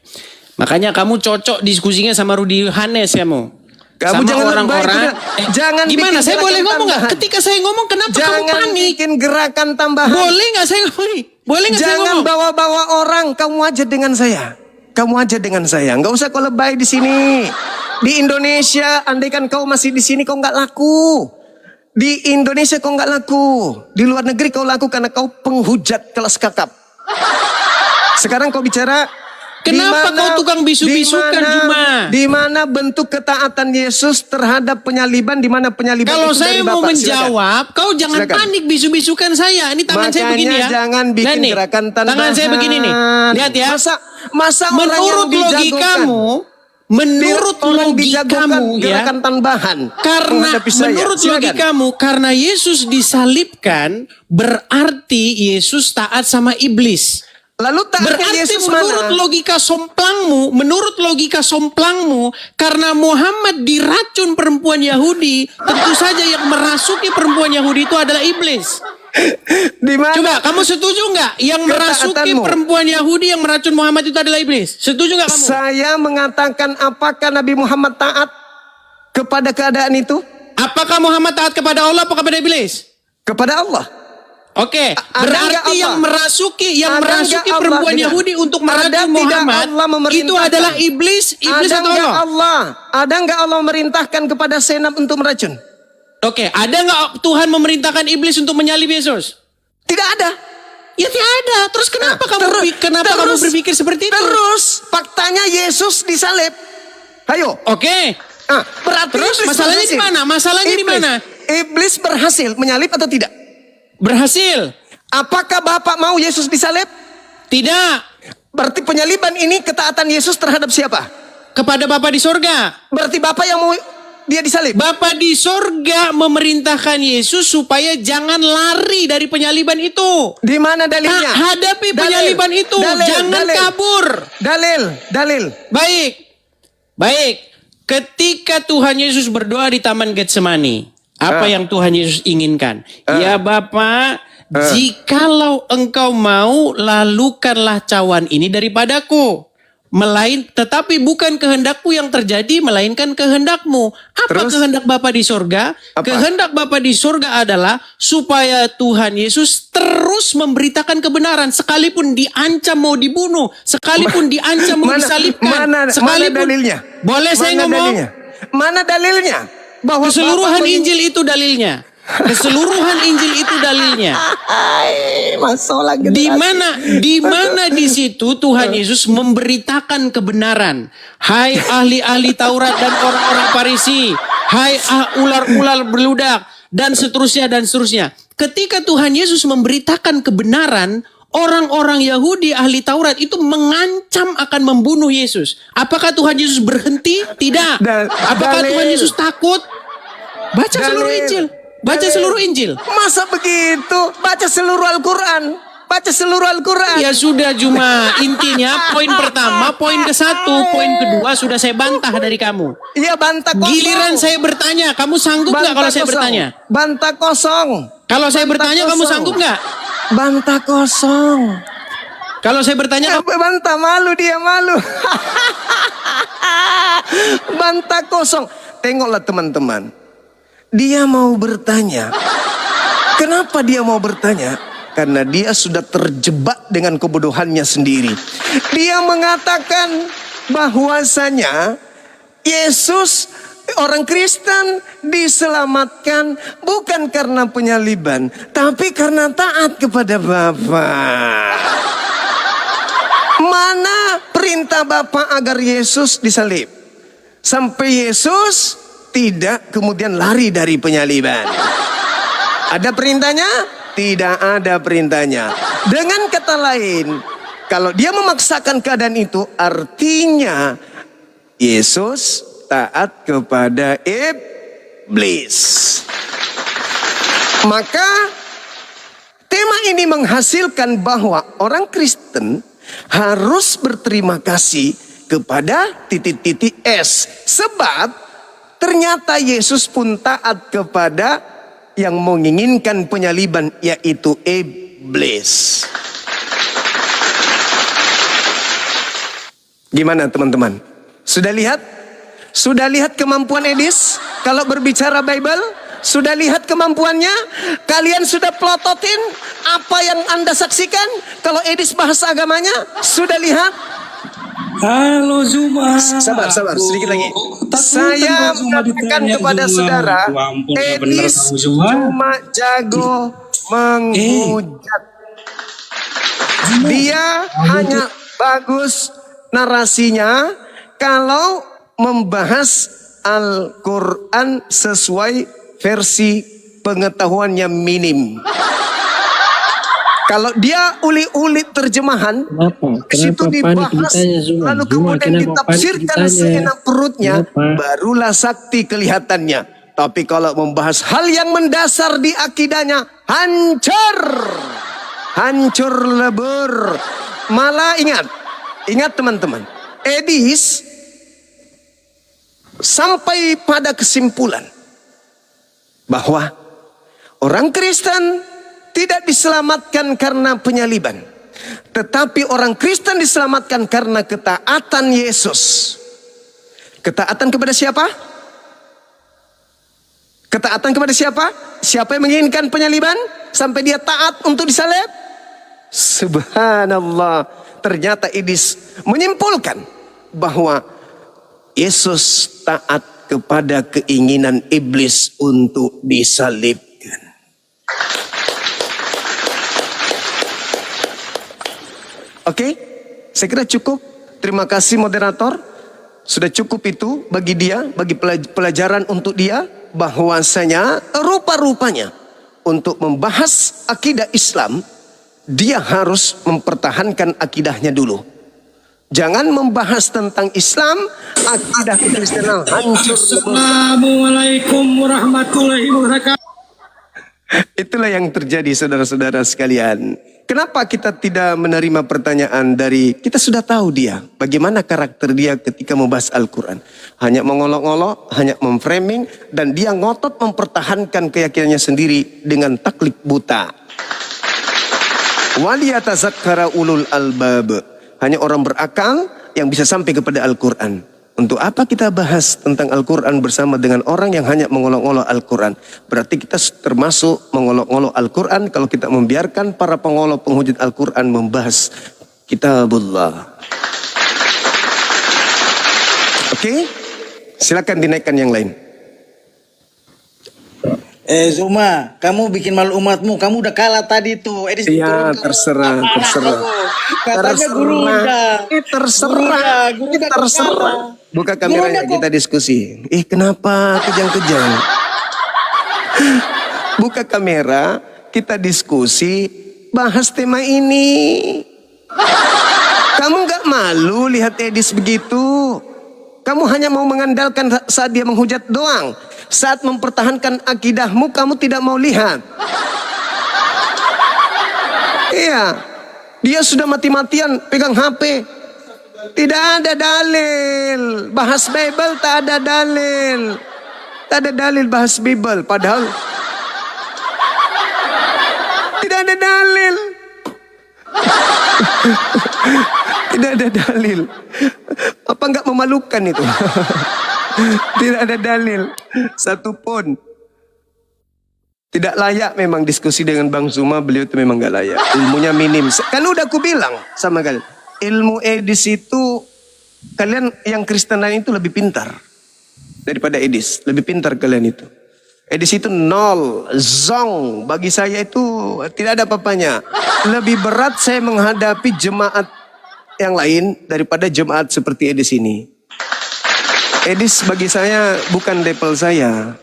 Makanya kamu cocok diskusinya sama Rudi Hanes kamu. Kamu Sama jangan orang-orang. lebay, jangan Gimana? bikin Saya boleh gerakan ngomong nggak? tambahan. Ketika saya ngomong, kenapa kamu Jangan panik? bikin gerakan tambahan. Boleh nggak saya ngomong? Boleh nggak saya Jangan ngomong? bawa-bawa orang. Kamu aja dengan saya. Nggak usah kau lebay di sini. Di Indonesia, andaikan kau masih di sini, kau nggak laku. Di Indonesia kau nggak laku. Di luar negeri kau laku karena kau penghujat kelas kakap. Sekarang kau bicara. Kenapa kau tukang bisu-bisukan, Juma? Di mana bentuk ketaatan Yesus terhadap penyaliban? Di mana penyaliban Kalau itu saya dari mau Bapak? menjawab, kau jangan Silakan. panik bisu-bisukan saya. Ini tangan saya Makanya begini ya. jangan bikin Lihat nih, gerakan tambahan. tangan saya begini nih. Lihat ya. Masa orang yang Menurut logikamu, menurut orang dijagokan logikamu ya. gerakan tambahan Karena menghadapi saya. menurut Silakan. logikamu, karena Yesus disalibkan, berarti Yesus taat sama iblis. Lalu taatnya Berarti Yesus menurut logika somplangmu, karena Muhammad diracun perempuan Yahudi, tentu saja yang merasuki perempuan Yahudi itu adalah iblis. Di mana? Coba kamu setuju nggak? Yang merasuki Ketaatanmu. perempuan Yahudi yang meracun Muhammad itu adalah iblis? Setuju nggak kamu? Saya mengatakan apakah Nabi Muhammad taat kepada keadaan itu? Apakah Muhammad taat kepada Allah atau kepada iblis? Kepada Allah. Oke, Ada nggak berarti yang Allah? merasuki Ada merasuki nggak Allah? perempuan Dengar. Yahudi untuk Ada meracun tidak Muhammad Allah itu memerintahkan? adalah iblis Ada atau nggak Allah? Allah? Ada nggak Allah merintahkan kepada Senap untuk meracun? Oke, ada nggak Tuhan memerintahkan iblis untuk menyalib Yesus? Tidak ada. Ya tidak ada. Terus kenapa kamu berpikir seperti itu? Terus faktanya Yesus disalib. Ayo. Oke. Berarti Terus iblis masalahnya berhasil. di mana? Masalahnya di mana? Iblis berhasil menyalib atau tidak? Berhasil? Apakah Bapak mau Yesus disalib? Tidak. Berarti penyaliban ini ketaatan Yesus terhadap siapa? Kepada Bapa di sorga. Berarti Bapak yang mau dia disalib. Bapa di sorga memerintahkan Yesus supaya jangan lari dari penyaliban itu. Di mana dalilnya? Hadapi penyaliban itu. Jangan kabur. Dalil. Baik. Ketika Tuhan Yesus berdoa di Taman Getsemani, apa yang Tuhan Yesus inginkan? Ya Bapa, jikalau engkau mau, lalukanlah cawan ini daripadaku. Tetapi bukan kehendakku yang terjadi, melainkan kehendakmu. Apa Terus? kehendak Bapa di sorga? Apa? Kehendak Bapa di sorga adalah supaya Tuhan Yesus terus memberitakan kebenaran, sekalipun diancam mau dibunuh, sekalipun diancam mau disalibkan, sekalipun. Mana dalilnya? Boleh saya Mana ngomong? dalilnya? Mana dalilnya? Bahwa Keseluruhan Bapak Injil itu dalilnya. Keseluruhan Injil itu dalilnya. masalah Di mana di situ Tuhan Yesus memberitakan kebenaran. Hai ahli-ahli Taurat dan orang-orang Farisi, hai ular-ular berludak dan seterusnya dan seterusnya. Ketika Tuhan Yesus memberitakan kebenaran, orang-orang Yahudi ahli Taurat itu mengancam akan membunuh Yesus. Apakah Tuhan Yesus berhenti? Tidak. Apakah Tuhan Yesus takut? Baca seluruh Injil. Baca seluruh Injil. Masa begitu? Baca seluruh Al-Quran. Baca seluruh Al-Quran. Ya sudah Juma, intinya poin pertama, poin ke-1, poin kedua sudah saya bantah dari kamu. Iya, bantah kosong. Giliran saya bertanya, kamu sanggup nggak kalau saya bertanya? Bantah kosong. Kalau saya bertanya kamu sanggup nggak? Bantah kosong. Kalau saya bertanya kamu Bantah, malu dia, malu. Bantah kosong. Tengoklah teman-teman. Dia mau bertanya. Kenapa dia mau bertanya? Karena dia sudah terjebak dengan kebodohannya sendiri. Dia mengatakan bahwasanya Yesus, orang Kristen, diselamatkan bukan karena penyaliban, tapi karena taat kepada Bapa. Mana perintah Bapa agar Yesus disalib? Sampai Yesus tidak kemudian lari dari penyaliban. Ada perintahnya? Tidak ada perintahnya. Dengan kata lain, kalau dia memaksakan keadaan itu, artinya Yesus taat kepada iblis. Maka tema ini menghasilkan bahwa orang Kristen harus berterima kasih kepada titik-titik S. Sebab ternyata Yesus pun taat kepada yang menginginkan penyaliban, yaitu iblis. Gimana teman-teman? Sudah lihat? Sudah lihat kemampuan Edis kalau berbicara Bible? Sudah lihat kemampuannya? Kalian sudah pelototin apa yang Anda saksikan kalau Edis bahas agamanya? Sudah lihat? Halo Zuma. Sabar, sedikit lagi. Saya mengatakan kepada saudara, Edis cuma jago menghujat. Dia hanya bagus narasinya kalau membahas Al-Quran sesuai versi pengetahuannya minim. Kalau dia uli-uli terjemahan, situ dibahas, lalu kemudian ditafsirkan seenak perutnya, barulah sakti kelihatannya. Tapi kalau membahas hal yang mendasar di akidahnya, hancur lebur. Malah ingat teman-teman, Edis sampai pada kesimpulan bahwa orang Kristen tidak diselamatkan karena penyaliban, tetapi orang Kristen diselamatkan karena ketaatan Yesus. Ketaatan kepada siapa? Ketaatan kepada siapa? Siapa yang menginginkan penyaliban sampai dia taat untuk disalib? Subhanallah. Ternyata Edis menyimpulkan bahwa Yesus taat kepada keinginan iblis untuk disalibkan. Oke, saya kira cukup. Terima kasih moderator. Sudah cukup itu bagi dia, bagi pelajaran untuk dia, bahwasanya rupa-rupanya untuk membahas akidah Islam, dia harus mempertahankan akidahnya dulu. Jangan membahas tentang Islam, akidah Kristen hancur. Assalamualaikum warahmatullahi wabarakatuh. Itulah yang terjadi saudara-saudara sekalian. Kenapa kita tidak menerima pertanyaan dari, kita sudah tahu dia, bagaimana karakter dia ketika membahas Al-Quran. Hanya mengolok-olok, hanya memframing, dan dia ngotot mempertahankan keyakinannya sendiri dengan taklid buta. Waliyatazakkara ulul albab. Hanya orang berakal yang bisa sampai kepada Al-Quran. Untuk apa kita bahas tentang Al-Quran bersama dengan orang yang hanya mengolok-olok Al-Quran? Berarti kita termasuk mengolok-olok Al-Quran kalau kita membiarkan para pengolok penghujat Al-Quran membahas Kitabullah. Oke? Silakan dinaikkan yang lain. Zuma, kamu bikin malu umatmu. Kamu udah kalah tadi tuh. Iya, terserah. Katanya guru udah. Terserah. Buka kameranya, kita diskusi. Kenapa kejang-kejang? Buka kamera, kita diskusi, bahas tema ini. Kamu gak malu lihat Edis begitu? Kamu hanya mau mengandalkan saat dia menghujat doang. Saat mempertahankan akidahmu, kamu tidak mau lihat. Iya. Dia sudah mati-matian pegang HP. Tidak ada dalil. Bahas Bible tak ada dalil. Tak ada dalil bahas Bible. Padahal tidak ada dalil. Tidak ada dalil. Apa enggak memalukan itu? Tidak ada dalil satupun. Tidak layak memang diskusi dengan Bang Zuma. Beliau itu memang gak layak. Ilmunya minim. Kan udah aku bilang sama kalian. Ilmu Edis itu, kalian yang Kristen lain itu lebih pintar daripada Edis. Lebih pintar kalian itu. Edis itu nol, zong. Bagi saya itu tidak ada apa-apanya. Lebih berat saya menghadapi jemaat yang lain daripada jemaat seperti Edis ini. Edis bagi saya bukan level saya.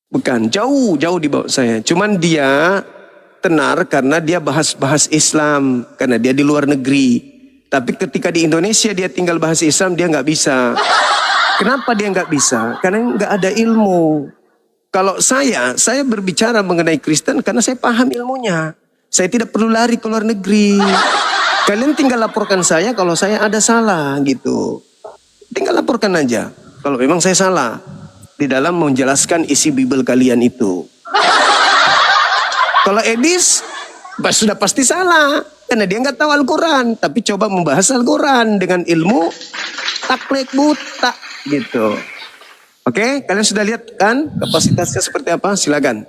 Bukan, jauh di bawah saya. Cuman dia tenar karena dia bahas Islam. Karena dia di luar negeri. Tapi ketika di Indonesia dia tinggal bahas Islam, dia nggak bisa. Kenapa dia nggak bisa? Karena nggak ada ilmu. Kalau saya berbicara mengenai Kristen karena saya paham ilmunya. Saya tidak perlu lari ke luar negeri. Kalian tinggal laporkan saya kalau saya ada salah gitu. Tinggal laporkan aja. Kalau memang saya salah di dalam menjelaskan isi Bible kalian itu. Kalau Edis, sudah pasti salah. Karena dia nggak tahu Al-Quran. Tapi coba membahas Al-Quran dengan ilmu taklek buta gitu. Oke, kalian sudah lihat kan kapasitasnya seperti apa? Silakan.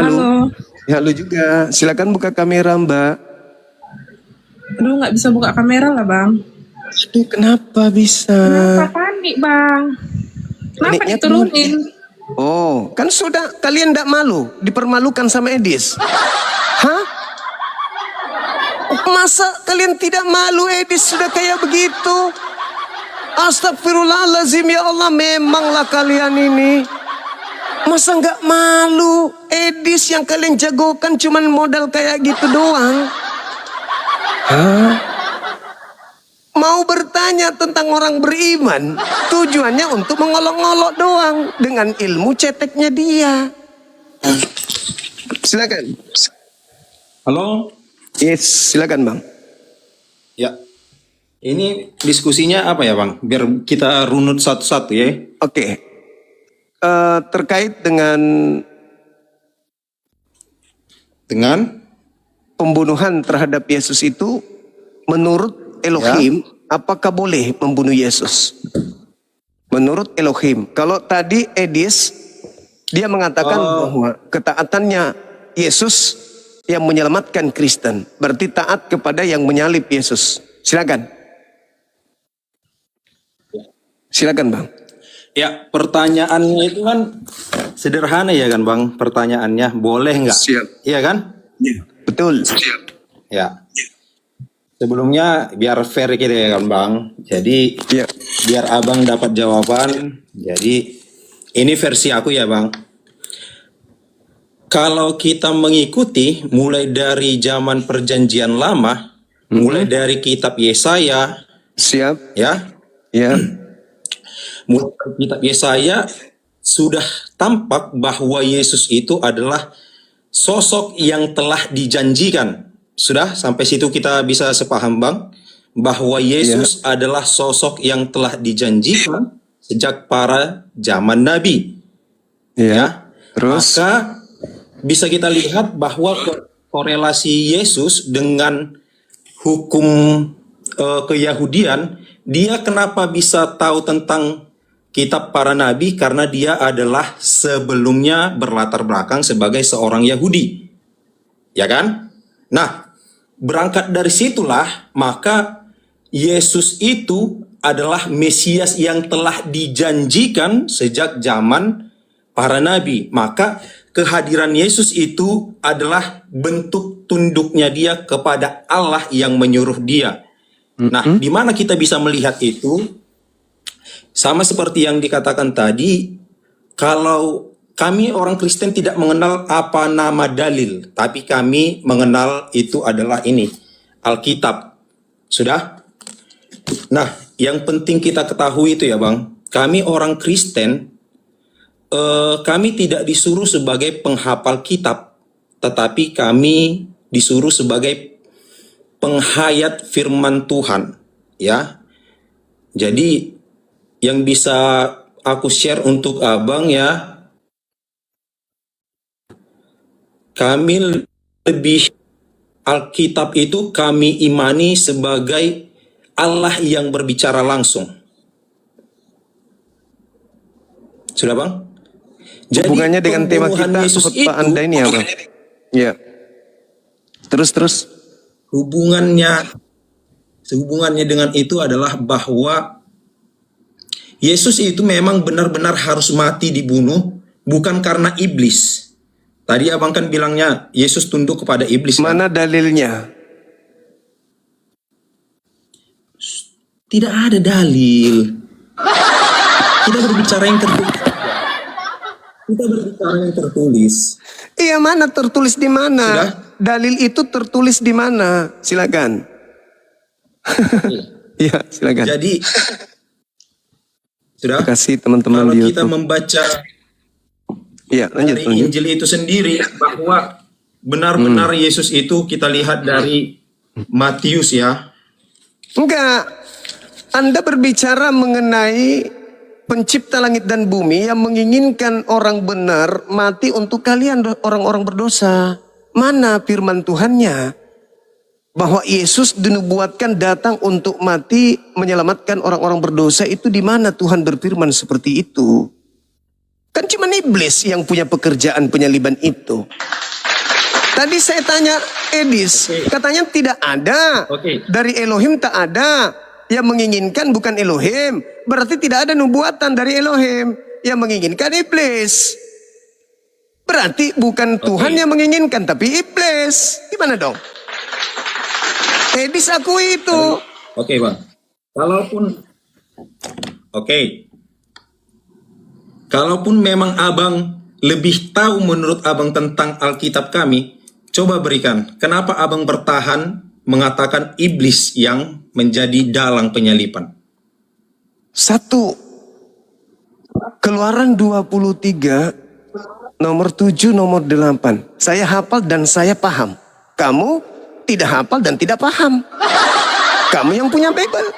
Halo. Ya, halo juga. Silakan buka kamera, Mbak. Aduh, nggak bisa buka kamera lah, Bang. Aduh, kenapa bisa? Kenapa panik, Bang? Kenapa Paniknya diturunin? Oh, kan sudah kalian tidak malu dipermalukan sama Edis. Hah? Masa kalian tidak malu Edis sudah kayak begitu? Astagfirullahaladzim, ya Allah, memanglah kalian ini. Masa nggak malu? Edis yang kalian jagokan cuman modal kayak gitu doang. Hah? Mau bertanya tentang orang beriman, tujuannya untuk mengolok-olok doang dengan ilmu ceteknya dia. Silakan. Halo. Yes, silakan Bang. Ya. Ini diskusinya apa ya, Bang? Biar kita runut satu-satu ya. Oke. Terkait dengan pembunuhan terhadap Yesus itu, menurut Elohim, apakah boleh membunuh Yesus? Menurut Elohim. Kalau tadi Edis, dia mengatakan bahwa ketaatannya Yesus yang menyelamatkan Kristen. Berarti taat kepada yang menyalib Yesus. Silakan. Silakan Bang. Ya, pertanyaannya itu kan sederhana ya kan, Bang? Pertanyaannya, boleh nggak? Siap. Iya kan? Ya, betul. Siap. Ya. Sebelumnya biar fair kita ya kan, Bang. Jadi Ya. biar Abang dapat jawaban. Jadi ini versi aku ya, Bang. Kalau kita mengikuti mulai dari zaman Perjanjian Lama, mulai dari kitab Yesaya, Siap. ya. Ya. Mulai dari kitab Yesaya sudah tampak bahwa Yesus itu adalah sosok yang telah dijanjikan. Sudah sampai situ kita bisa sepaham, Bang, bahwa Yesus adalah sosok yang telah dijanjikan sejak para zaman Nabi. Ya. Terus Maka bisa kita lihat bahwa korelasi Yesus dengan hukum keyahudian, dia kenapa bisa tahu tentang kitab para nabi? Karena dia adalah sebelumnya berlatar belakang sebagai seorang Yahudi. Ya kan? Nah, berangkat dari situlah, maka Yesus itu adalah Mesias yang telah dijanjikan sejak zaman para nabi. Maka kehadiran Yesus itu adalah bentuk tunduknya dia kepada Allah yang menyuruh dia. Nah, di mana kita bisa melihat itu? Sama seperti yang dikatakan tadi, kalau kami orang Kristen tidak mengenal apa nama dalil, tapi kami mengenal itu adalah ini, Alkitab. Sudah? Nah, yang penting kita ketahui itu ya, Bang, kami orang Kristen, kami tidak disuruh sebagai penghafal kitab, tetapi kami disuruh sebagai penghayat firman Tuhan, ya. Jadi yang bisa aku share untuk abang ya, kami lebih Alkitab itu kami imani sebagai Allah yang berbicara langsung. Sudah bang? Jadi Hubungannya dengan tema pembunuhan kita Yesus khotbah itu, Anda ini apa? Ya. Terus. hubungannya dengan itu adalah bahwa Yesus itu memang benar-benar harus mati dibunuh, bukan karena iblis. Tadi abang kan bilangnya Yesus tunduk kepada iblis. Kan? Mana dalilnya? Tidak ada dalil. Kita berbicara yang tertulis. Iya, mana tertulis di mana? Sudah? Dalil itu tertulis di mana? Silakan. Iya, silakan. Jadi, sudah. Terima kasih teman-teman Kalau di kita YouTube. membaca Iya, lanjut. dari Injil itu sendiri, bahwa benar-benar Yesus itu kita lihat dari Matius ya. Enggak. Anda berbicara mengenai pencipta langit dan bumi yang menginginkan orang benar mati untuk kalian orang-orang berdosa. Mana firman Tuhannya? Bahwa Yesus dinubuatkan datang untuk mati menyelamatkan orang-orang berdosa, itu di mana Tuhan berfirman seperti itu? Kan cuma iblis yang punya pekerjaan penyaliban itu. Tadi saya tanya Edis, katanya tidak ada. Oke. Dari Elohim tak ada. Yang menginginkan bukan Elohim. Berarti tidak ada nubuatan dari Elohim. Yang menginginkan iblis. Berarti bukan Tuhan yang menginginkan, tapi iblis. Gimana dong? Edis akui itu. Oke bang. Kalaupun memang abang lebih tahu menurut abang tentang Alkitab kami, coba berikan. Kenapa abang bertahan mengatakan iblis yang menjadi dalang penyalipan? 1. Keluaran 23 nomor 7 nomor 8. Saya hafal dan saya paham. Kamu tidak hafal dan tidak paham. Kamu yang punya Bible.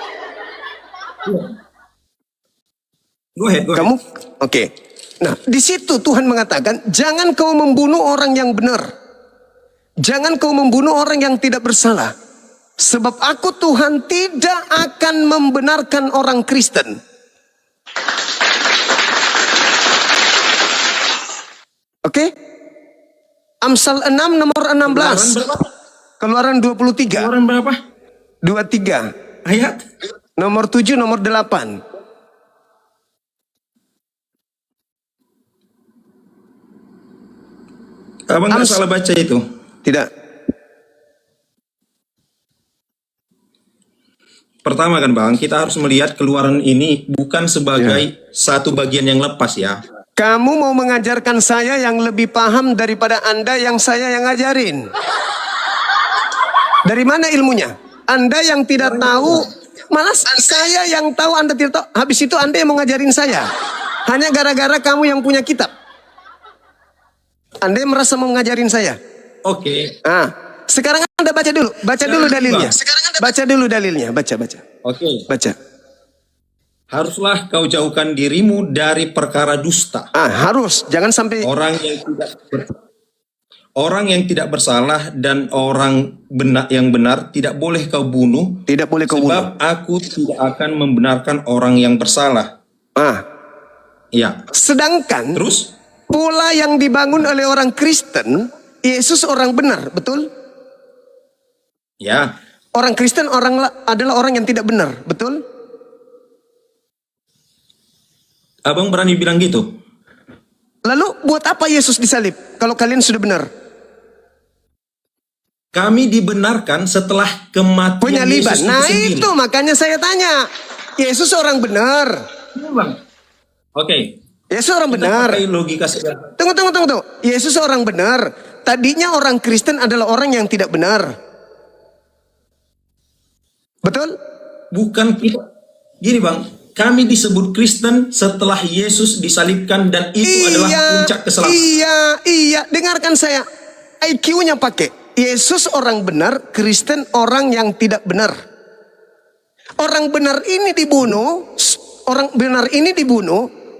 Go ahead. Kamu oke. Nah, di situ Tuhan mengatakan, jangan kau membunuh orang yang benar. Jangan kau membunuh orang yang tidak bersalah. Sebab aku Tuhan tidak akan membenarkan orang Kristen. Oke? Amsal 6 nomor 16. Keluaran 23. Keluaran berapa? 23. Ayat? Nomor 7 nomor 8. Abang nggak salah baca itu. Tidak. Pertama kan bang, kita harus melihat keluaran ini bukan sebagai satu bagian yang lepas ya. Kamu mau mengajarkan saya yang lebih paham daripada Anda yang saya yang ngajarin. Dari mana ilmunya? Anda yang tidak tahu, malah saya yang tahu Anda tidak tahu. Habis itu Anda yang mau ngajarin saya. Hanya gara-gara kamu yang punya kitab. Anda yang merasa mau ngajarin saya. Oke. Ah, sekarang Anda baca dulu. Baca dulu dalilnya. Baca dulu dalilnya. Baca. Oke. Baca. Haruslah kau jauhkan dirimu dari perkara dusta. Harus. Jangan sampai... Orang yang tidak bersalah dan orang yang benar tidak boleh kau bunuh. Tidak boleh kau bunuh. Sebab aku tidak akan membenarkan orang yang bersalah. Ya. Sedangkan... Terus? Pola yang dibangun oleh orang Kristen, Yesus orang benar, betul? Ya. Orang Kristen adalah orang yang tidak benar, betul? Abang berani bilang gitu? Lalu buat apa Yesus disalib kalau kalian sudah benar? Kami dibenarkan setelah kematian Penyaliban. Yesus Nah sendiri. itu makanya saya tanya. Yesus orang benar. Iya, Bang. Oke. Yesus orang Kita benar. pakai logika sederhana. Tunggu. Yesus orang benar. Tadinya orang Kristen adalah orang yang tidak benar. Betul? Bukan kita. Gini bang, kami disebut Kristen setelah Yesus disalibkan dan itu adalah puncak keselamatan. Iya. Dengarkan saya. IQ-nya pakai. Yesus orang benar, Kristen orang yang tidak benar. Orang benar ini dibunuh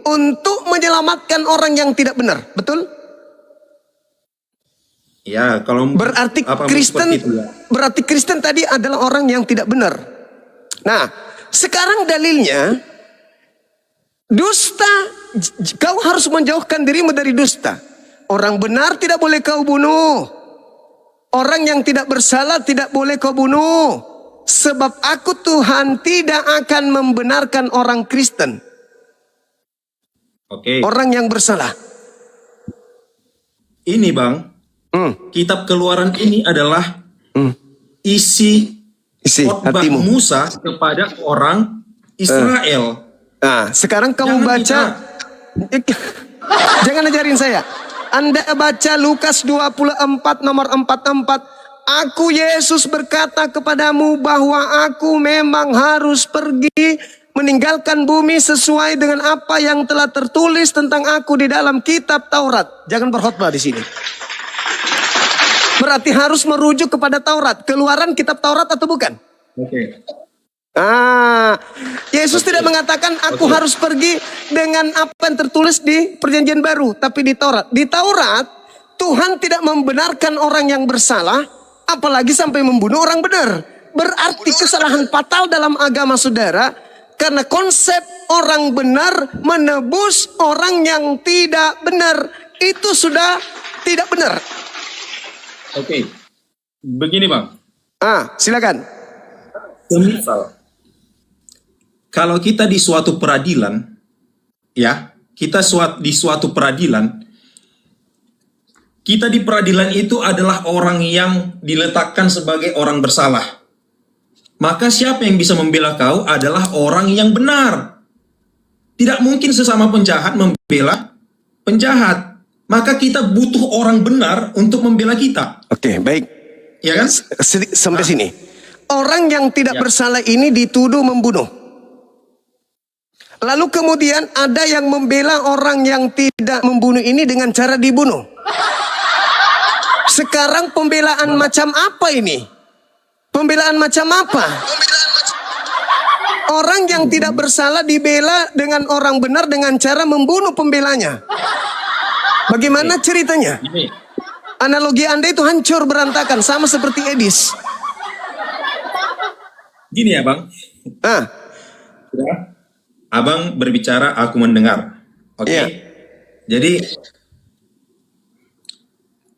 untuk menyelamatkan orang yang tidak benar. Betul? Ya, kalau Berarti apa Kristen seperti itu, ya. berarti Kristen tadi adalah orang yang tidak benar. Nah, sekarang dalilnya dusta, kau harus menjauhkan dirimu dari dusta. Orang benar tidak boleh kau bunuh. Orang yang tidak bersalah tidak boleh kau bunuh. Sebab aku Tuhan tidak akan membenarkan orang Kristen. Oke. Orang yang bersalah. Ini Bang, kitab Keluaran ini adalah isi Isi khotbah hatimu. Musa kepada orang Israel. Nah, sekarang kamu Jangan baca. Jangan ajarin saya. Anda baca Lukas 24 nomor 44. Aku Yesus berkata kepadamu bahwa aku memang harus pergi meninggalkan bumi sesuai dengan apa yang telah tertulis tentang aku di dalam kitab Taurat. Jangan berkhotbah di sini. Berarti harus merujuk kepada Taurat. Keluaran kitab Taurat atau bukan? Oke. Yesus tidak mengatakan aku harus pergi dengan apa yang tertulis di Perjanjian Baru, tapi di Taurat. Di Taurat, Tuhan tidak membenarkan orang yang bersalah, apalagi sampai membunuh orang benar. Berarti kesalahan fatal dalam agama saudara, karena konsep orang benar menebus orang yang tidak benar. Itu sudah tidak benar. Oke. Begini Bang. Silakan. Semisal kalau kita di suatu peradilan, ya, di suatu peradilan, kita di peradilan itu adalah orang yang diletakkan sebagai orang bersalah. Maka siapa yang bisa membela kau adalah orang yang benar. Tidak mungkin sesama penjahat membela penjahat. Maka kita butuh orang benar untuk membela kita. Oke, baik. Ya kan? Sampai sini. Orang yang tidak bersalah ini dituduh membunuh. Lalu kemudian ada yang membela orang yang tidak membunuh ini dengan cara dibunuh. Sekarang pembelaan macam apa ini? Pembelaan macam apa? Orang yang tidak bersalah dibela dengan orang benar dengan cara membunuh pembelanya. Bagaimana ceritanya? Analogi Anda itu hancur berantakan, sama seperti Edis. Gini ya Bang. Ya. Abang berbicara, aku mendengar. Oke. Iya. Jadi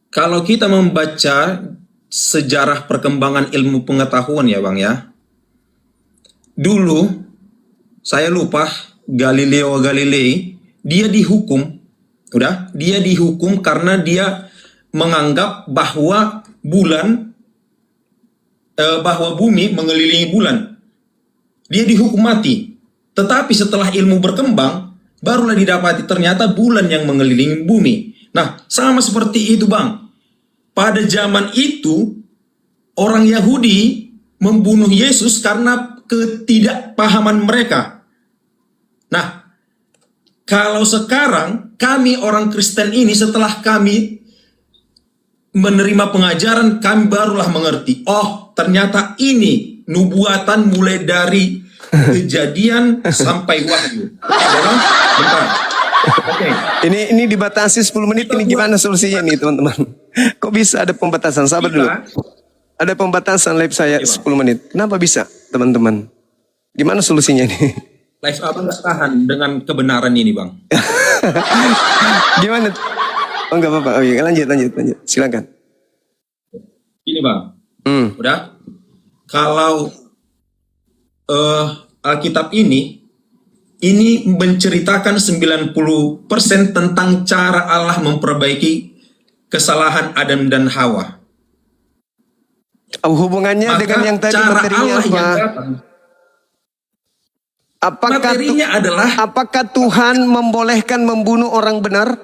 kalau kita membaca sejarah perkembangan ilmu pengetahuan ya Bang ya. Dulu saya lupa Galileo Galilei, dia dihukum. Dia dihukum karena dia menganggap bahwa bumi mengelilingi bulan. Dia dihukum mati. Tetapi setelah ilmu berkembang, barulah didapati ternyata bulan yang mengelilingi bumi. Nah, sama seperti itu Bang. Pada zaman itu, orang Yahudi membunuh Yesus karena ketidakpahaman mereka. Nah, kalau sekarang kami orang Kristen ini setelah kami menerima pengajaran, kami barulah mengerti. Oh, ternyata ini nubuatan mulai dari Kejadian sampai Wahyu. Bentar. Oke. Ini dibatasi 10 menit. Ini gimana solusinya nih teman-teman? Kok bisa ada pembatasan? Sabar dulu. Ada pembatasan live saya 10 menit. Kenapa bisa teman-teman? Gimana solusinya nih? Live abang nggak tahan dengan kebenaran ini Bang. Gimana? Oh enggak apa-apa. Oh, iya. Lanjut. Silakan. Ini Bang. Udah. Kalau Alkitab ini menceritakan 90% tentang cara Allah memperbaiki kesalahan Adam dan Hawa. Hubungannya Maka dengan yang tadi cara materinya Allah yang apa? datang, Apakah adalah apakah Tuhan membolehkan membunuh orang benar?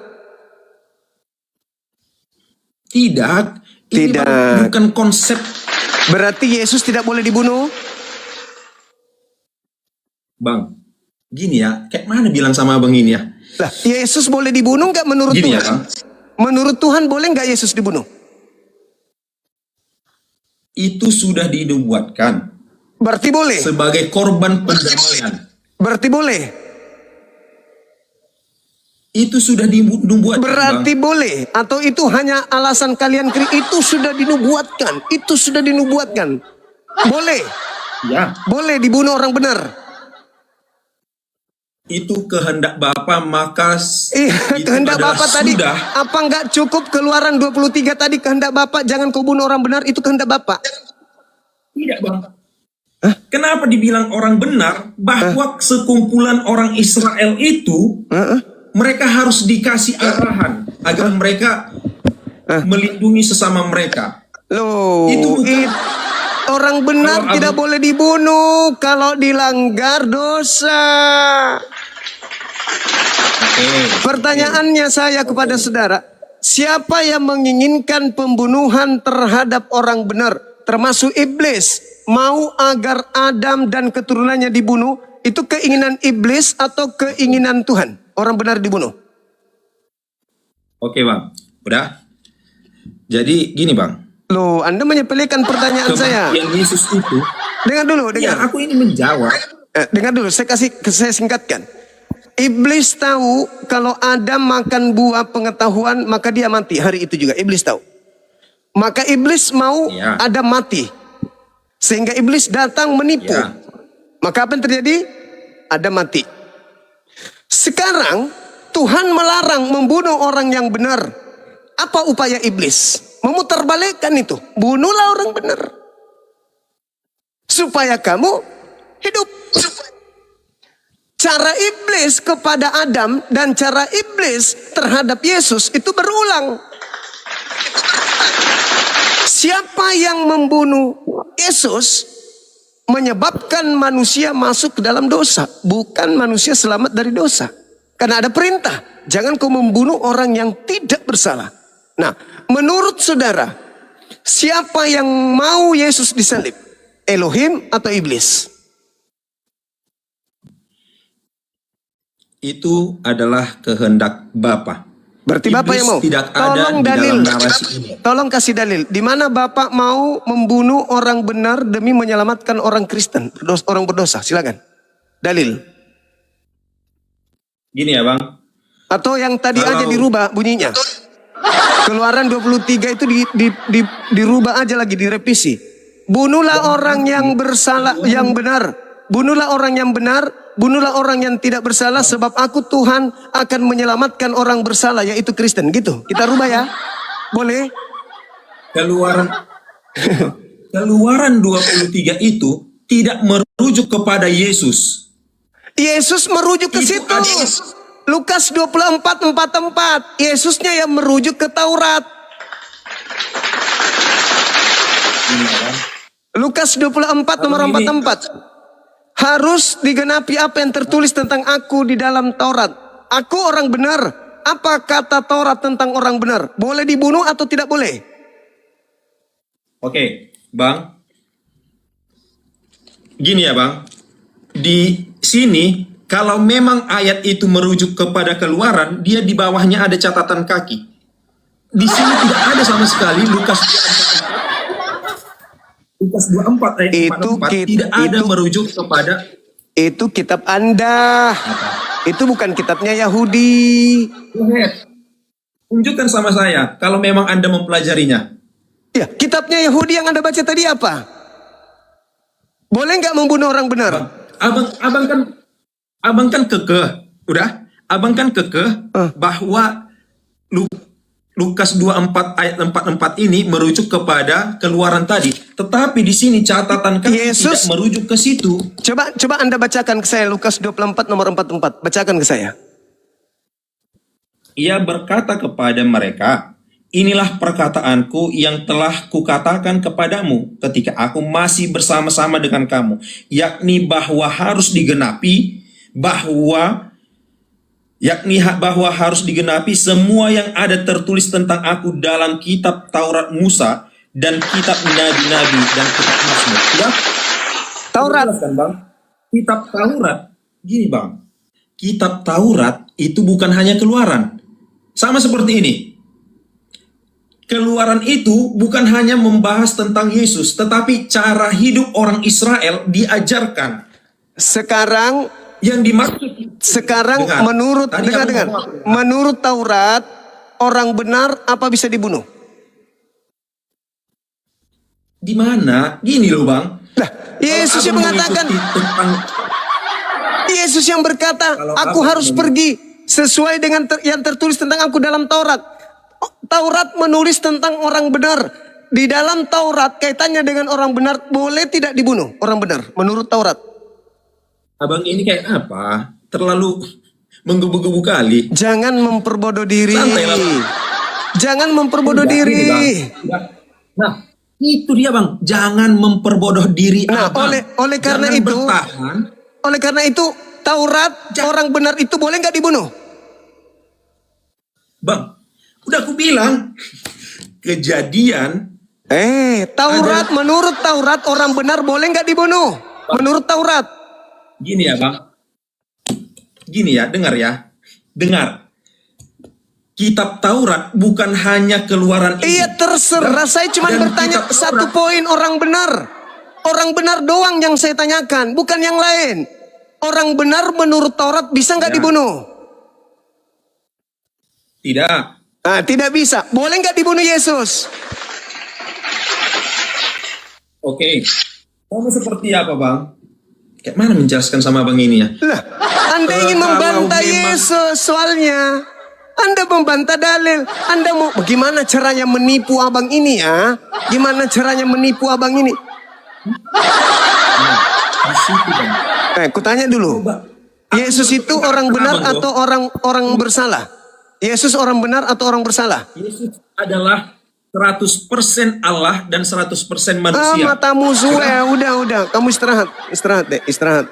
Tidak. Ini Tidak. bukan konsep. Berarti Yesus tidak boleh dibunuh? Bang, gini ya, kayak mana bilang sama abang ini ya? Lah, Yesus boleh dibunuh nggak menurut Gini ya Tuhan? Bang. Menurut Tuhan boleh nggak Yesus dibunuh? itu sudah dinubuatkan Berarti boleh. sebagai korban pendamaian. Berarti boleh. Itu sudah dinubuatkan. Berarti Bang. boleh. Atau itu hanya alasan kalian itu sudah dinubuatkan. Itu sudah dinubuatkan. Boleh. Ya, Boleh dibunuh orang benar. itu kehendak Bapa, maka itu Kehendak adalah Bapak tadi. sudah. Apa enggak cukup Keluaran 23 tadi kehendak Bapak jangan kau bunuh orang benar, itu kehendak Bapak. Tidak, Bang. Kenapa dibilang orang benar? Bahwa sekumpulan orang Israel itu mereka harus dikasih arahan agar mereka melindungi sesama mereka. Loh, Itu bukan. orang benar Kalau tidak boleh dibunuh kalau dilanggar dosa. Pertanyaannya saya kepada saudara, siapa yang menginginkan pembunuhan terhadap orang benar, termasuk iblis, mau agar Adam dan keturunannya dibunuh? Itu keinginan iblis atau keinginan Tuhan? Orang benar dibunuh. Oke, Bang. Udah. Jadi gini, Bang. Loh, Anda menyepelekan pertanyaan saya. Kematian Yesus itu. Dengar dulu, Ya, dengar. aku ini menjawab. Dengar dulu, saya singkatkan. Iblis tahu kalau Adam makan buah pengetahuan maka dia mati. Hari itu juga Iblis tahu. Maka Iblis mau Ya. Adam mati. Sehingga Iblis datang menipu. Ya. Maka apa yang terjadi? Adam mati. Sekarang Tuhan melarang membunuh orang yang benar. Apa upaya Iblis? Memutarbalikkan itu. Bunuhlah orang benar. Supaya kamu hidup. Cara iblis kepada Adam dan cara iblis terhadap Yesus itu berulang. Siapa yang membunuh Yesus menyebabkan manusia masuk ke dalam dosa, bukan manusia selamat dari dosa. Karena ada perintah, jangan kau membunuh orang yang tidak bersalah. Nah, menurut saudara, siapa yang mau Yesus disalib? Elohim atau iblis? Itu adalah kehendak Bapa. Berarti Bapak Iblis yang mau. tidak ada Tolong di dalil. dalam narasi ini. Tolong kasih dalil. Di mana Bapak mau membunuh orang benar demi menyelamatkan orang Kristen, orang berdosa? Silakan. Dalil. Gini ya, Bang. Atau yang tadi Kalau- aja dirubah bunyinya. Keluaran 23 itu dirubah aja lagi, direvisi. Bunuhlah orang yang bersalah, yang benar. Bunuhlah orang yang benar, bunuhlah orang yang tidak bersalah, sebab aku Tuhan akan menyelamatkan orang bersalah, yaitu Kristen. Gitu. Kita rubah ya. Boleh? Keluaran 23 itu tidak merujuk kepada Yesus. Yesus merujuk ke Itu situ. ada- Lukas 24:44. Yesusnya yang merujuk ke Taurat. Lukas 24 nomor 44. Harus digenapi apa yang tertulis tentang aku di dalam Taurat. Aku orang benar. Apa kata Taurat tentang orang benar? Boleh dibunuh atau tidak boleh? Oke, Bang. Gini ya, Bang. Di sini, kalau memang ayat itu merujuk kepada Keluaran, dia di bawahnya ada catatan kaki. Di sini tidak ada sama sekali Lukas 24 ayat Itu 44 tidak ada merujuk kepada Itu kitab Anda. Itu bukan kitabnya Yahudi. tunjukkan sama saya kalau memang Anda mempelajarinya. Ya, kitabnya Yahudi yang Anda baca tadi apa? Boleh nggak membunuh orang benar? Abang kan kekeh, udah? Abang kan kekeh bahwa Lukas 24 ayat 44 ini merujuk kepada Keluaran tadi. Tetapi di sini catatan kaki Yesus- tidak merujuk ke situ. Coba Anda bacakan ke saya Lukas 24 nomor 44. Bacakan ke saya. Ia berkata kepada mereka, inilah perkataanku yang telah kukatakan kepadamu ketika aku masih bersama-sama dengan kamu, yakni bahwa harus digenapi, bahwa harus digenapi semua yang ada tertulis tentang aku dalam kitab Taurat Musa dan kitab Nabi-Nabi dan kitab Mazmur. Ya? Taurat. Jelas kan, Bang? Kitab Taurat. Gini, Bang. Kitab Taurat itu bukan hanya Keluaran. Sama seperti ini. Keluaran itu bukan hanya membahas tentang Yesus, tetapi cara hidup orang Israel diajarkan. Sekarang Yang dimaksud Dengar. menurut Tadi aku dengar. ngomong apa? Menurut Taurat, orang benar apa bisa dibunuh? Di mana? Gini loh Bang. Nah, Yesus yang Kalau abang mengatakan, mengikuti tentang Yesus yang berkata, Kalau aku abang harus pergi sesuai dengan yang tertulis tentang aku dalam Taurat. Taurat menulis tentang orang benar. Di dalam Taurat kaitannya dengan orang benar boleh tidak dibunuh orang benar menurut Taurat. abang ini kayak apa? Terlalu menggebu-gebu kali. Jangan memperbodoh diri. Santai lah, Bang. Jangan memperbodoh Udah, diri. ini, Bang. Nah, itu dia Bang. Jangan memperbodoh diri Nah, abang. oleh karena Jangan itu, bertahan. oleh karena itu Taurat orang benar itu boleh nggak dibunuh? Bang, udah aku bilang. Kejadian Taurat menurut Taurat orang benar boleh nggak dibunuh? Menurut Taurat. gini ya Bang. Gini ya, dengar ya. Dengar. Kitab Taurat bukan hanya keluaran ini. Iya terserah, saya cuma Dan bertanya kitab satu Taurat- poin orang benar. Orang benar doang yang saya tanyakan, bukan yang lain. Orang benar menurut Taurat bisa nggak Ya. dibunuh? Tidak. Nah, tidak bisa. Boleh nggak dibunuh Yesus? Oke. Kamu seperti apa Bang? Kayak mana menjelaskan sama Bang ini ya? Lah, Anda ingin Kalau membantah memang- Yesus soalnya. Anda membantah dalil. Anda mau bagaimana caranya menipu abang ini ya? Gimana caranya menipu abang ini? Di situ Bang. Aku tanya dulu. Coba. Yesus itu orang benar Abang, atau orang bersalah? Yesus orang benar atau orang bersalah? Yesus adalah 100% Allah dan 100% Ah, manusia. matamu suwe. Udah. Kamu istirahat deh, istirahat.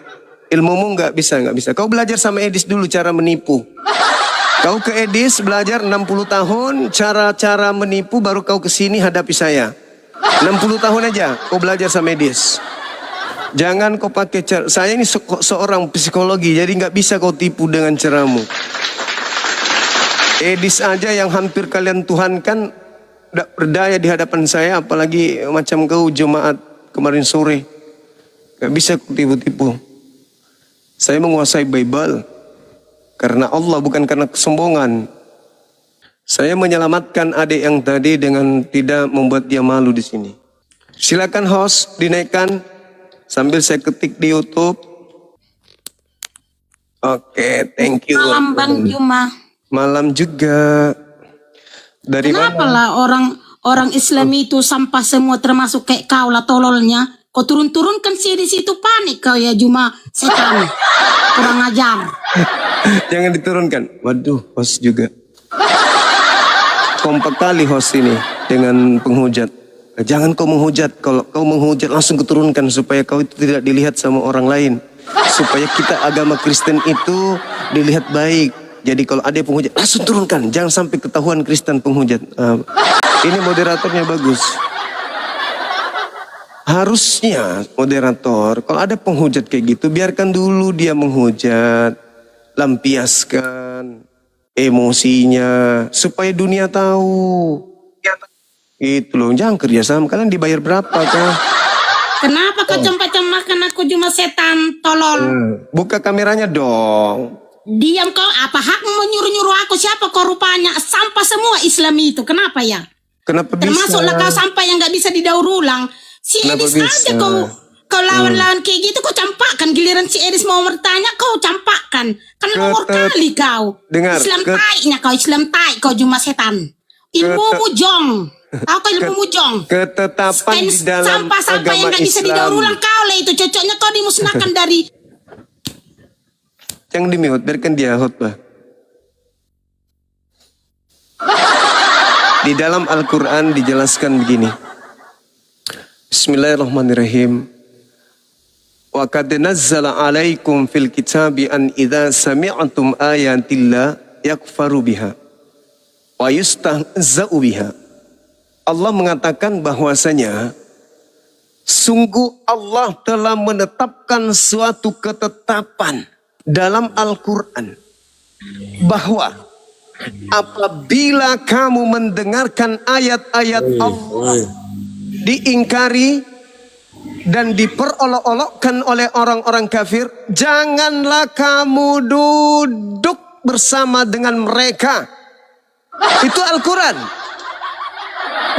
Ilmumu nggak bisa. Kau belajar sama Edis dulu cara menipu. Kau ke Edis belajar 60 tahun cara-cara menipu, baru kau ke sini hadapi saya. 60 tahun aja kau belajar sama Edis. Jangan kau pakai cara. Saya ini seorang psikologi, jadi nggak bisa kau tipu dengan caramu. Edis aja yang hampir kalian tuhankan tidak berdaya di hadapan saya, apalagi macam kau jemaat kemarin sore. Gak bisa tipu-tipu. Saya menguasai Bible karena Allah, bukan karena kesombongan. Saya menyelamatkan adik yang tadi dengan tidak membuat dia malu di sini. Silakan host dinaikkan sambil saya ketik di YouTube. Oke, thank you. Malam Bang Juma. Malam juga. Dari Kenapa mana? lah orang Islam itu sampah semua termasuk kayak kau lah tololnya. Kau turun-turunkan sih di situ panik kau ya Juma setan. Kurang ajar. Jangan diturunkan. Waduh, host juga. Kompak kali host ini dengan penghujat. Jangan kau menghujat. Kalau kau menghujat langsung keturunkan supaya kau itu tidak dilihat sama orang lain. Supaya kita agama Kristen itu dilihat baik. Jadi kalau ada penghujat langsung turunkan. Jangan sampai ketahuan Kristen penghujat. Ini moderatornya bagus. Harusnya moderator kalau ada penghujat kayak gitu biarkan dulu dia menghujat. Lampiaskan emosinya supaya dunia tahu. Itu loh, jangan kerjasama. Kalian dibayar berapa kah? Kenapa kau campak-campakan aku Juma setan tolol? Buka kameranya dong. Diam kau, apa hakmu menyuruh-nyuruh aku? Siapa kau rupanya? Sampah semua Islam itu, kenapa ya? Kenapa bisa? Termasuklah kau sampah yang gak bisa didaur ulang. Si Kenapa Edis bisa? aja kau lawan-lawan kayak gitu, kau campakkan. Giliran si Edis mau bertanya, kau campakkan. Kan nomor kali kau. Dengar, Islam taiknya kau, Islam taik kau Juma setan. Ilmu mujong. Tahu kau ilmu mujong? Ketetapan di dalam Sampah-sampah yang agama gak bisa didaur Islam. ulang kau lah itu. Cocoknya kau dimusnahkan dari... Jangan di-mute, biarkan dia khotbah. Di dalam Al-Quran dijelaskan begini. Bismillahirrahmanirrahim. Wa qad nazzala alaikum fil kitabi an idza sami'tum ayatillah yakfaru biha wa yustahza'u biha. Allah mengatakan bahwasanya sungguh Allah telah menetapkan suatu ketetapan dalam Al-Quran bahwa apabila kamu mendengarkan ayat-ayat Allah diingkari dan diperolok-olokkan oleh orang-orang kafir, janganlah kamu duduk bersama dengan mereka. Itu Al-Quran.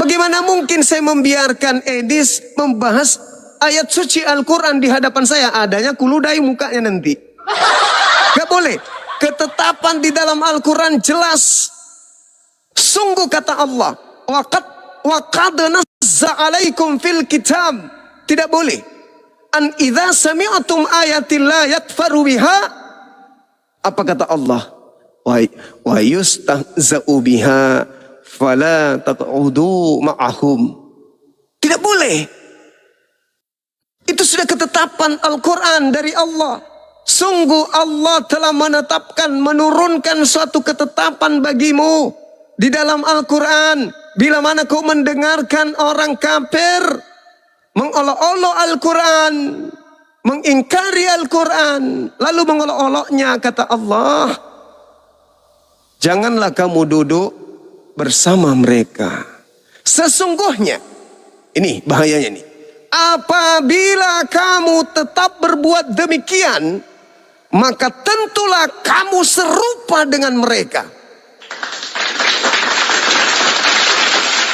Bagaimana mungkin saya membiarkan Edis membahas ayat suci Al-Quran di hadapan saya? Adanya kuludai mukanya nanti. Gak boleh. Ketetapan di dalam Al-Quran jelas. Sungguh kata Allah, wa qad nazza alaikum fil kitab. Tidak boleh. An idza sami'tum ayatillah yakfaru biha. Apa kata Allah? Wa yustahza'u biha fala taq'udu ma'ahum. Tidak boleh. Itu sudah ketetapan Al-Quran dari Allah. Sungguh Allah telah menurunkan suatu ketetapan bagimu di dalam Al-Quran. Bila mana kau mendengarkan orang kafir mengolok-olok Al-Quran, mengingkari Al-Quran, lalu mengolok-oloknya, kata Allah, janganlah kamu duduk bersama mereka. Sesungguhnya, ini bahayanya nih, apabila kamu tetap berbuat demikian, maka tentulah kamu serupa dengan mereka.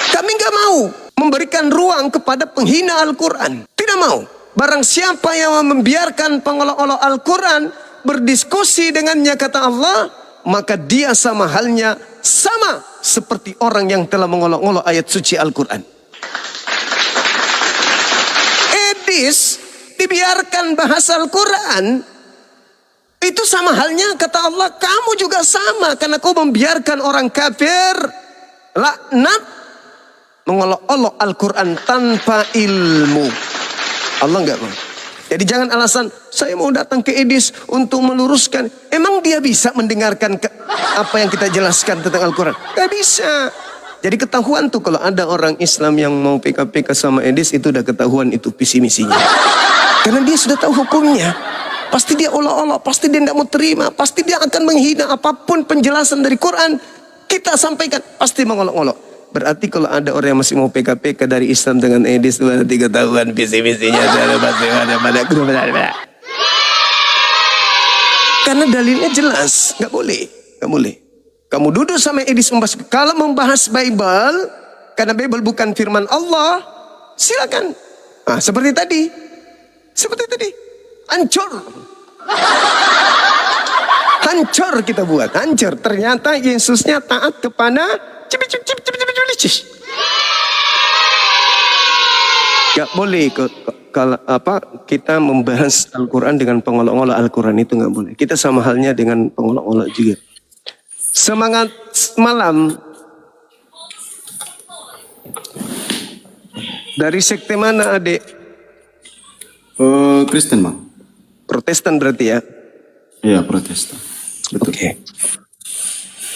Kami gak mau memberikan ruang kepada penghina Al-Quran. Tidak mau. Barang siapa yang membiarkan pengolok-olok Al-Quran berdiskusi dengannya, kata Allah, maka dia sama halnya sama seperti orang yang telah mengolok-olok ayat suci Al-Quran. Edis dibiarkan bahasa Al-Quran, itu sama halnya kata Allah, kamu juga sama, karena kau membiarkan orang kafir laknat mengolok-olok Al-Quran tanpa ilmu. Allah enggak mau. Jadi jangan alasan, saya mau datang ke Edis untuk meluruskan. Emang dia bisa mendengarkan apa yang kita jelaskan tentang Al-Quran? Gak bisa. Jadi ketahuan tuh kalau ada orang Islam yang mau PKP sama Edis, itu udah ketahuan itu visi misinya. Karena dia sudah tahu hukumnya. Pasti dia olok-olok, pasti dia tidak mau terima, pasti dia akan menghina apapun penjelasan dari Quran kita sampaikan, pasti mengolok-olok. Berarti kalau ada orang yang masih mau PKP dari Islam dengan Edis, berarti ketahuan visi-misinya. Karena dalilnya jelas, nggak boleh, nggak boleh. Kamu duduk sama Edis membahas, kalau membahas Bible, karena Bible bukan firman Allah, silakan. Nah, seperti tadi, hancur. Hancur kita buat, hancur. Ternyata Yesusnya taat kepada gak boleh kalau kita membahas Al-Quran dengan pengolok-olok Al-Quran, itu gak boleh. Kita sama halnya dengan pengolok-olok juga. Semangat malam. Dari sekte mana, adik? Kristen, Bang. Protestan berarti ya? Iya, Protestan. Betul. Oke.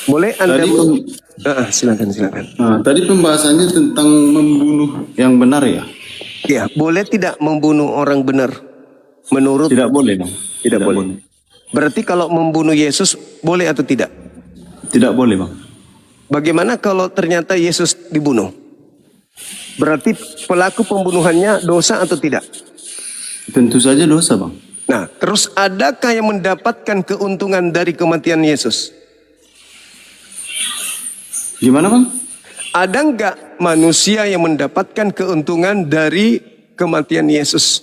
Boleh Anda silakan. Nah, tadi pembahasannya tentang membunuh yang benar ya? Ya, boleh tidak membunuh orang benar? Menurut Tidak boleh, Bang. Tidak boleh. Berarti kalau membunuh Yesus boleh atau tidak? Tidak boleh, Bang. Bagaimana kalau ternyata Yesus dibunuh? Berarti pelaku pembunuhannya dosa atau tidak? Tentu saja dosa, Bang. Nah, terus adakah yang mendapatkan keuntungan dari kematian Yesus? Gimana, Bang? Ada enggak manusia yang mendapatkan keuntungan dari kematian Yesus?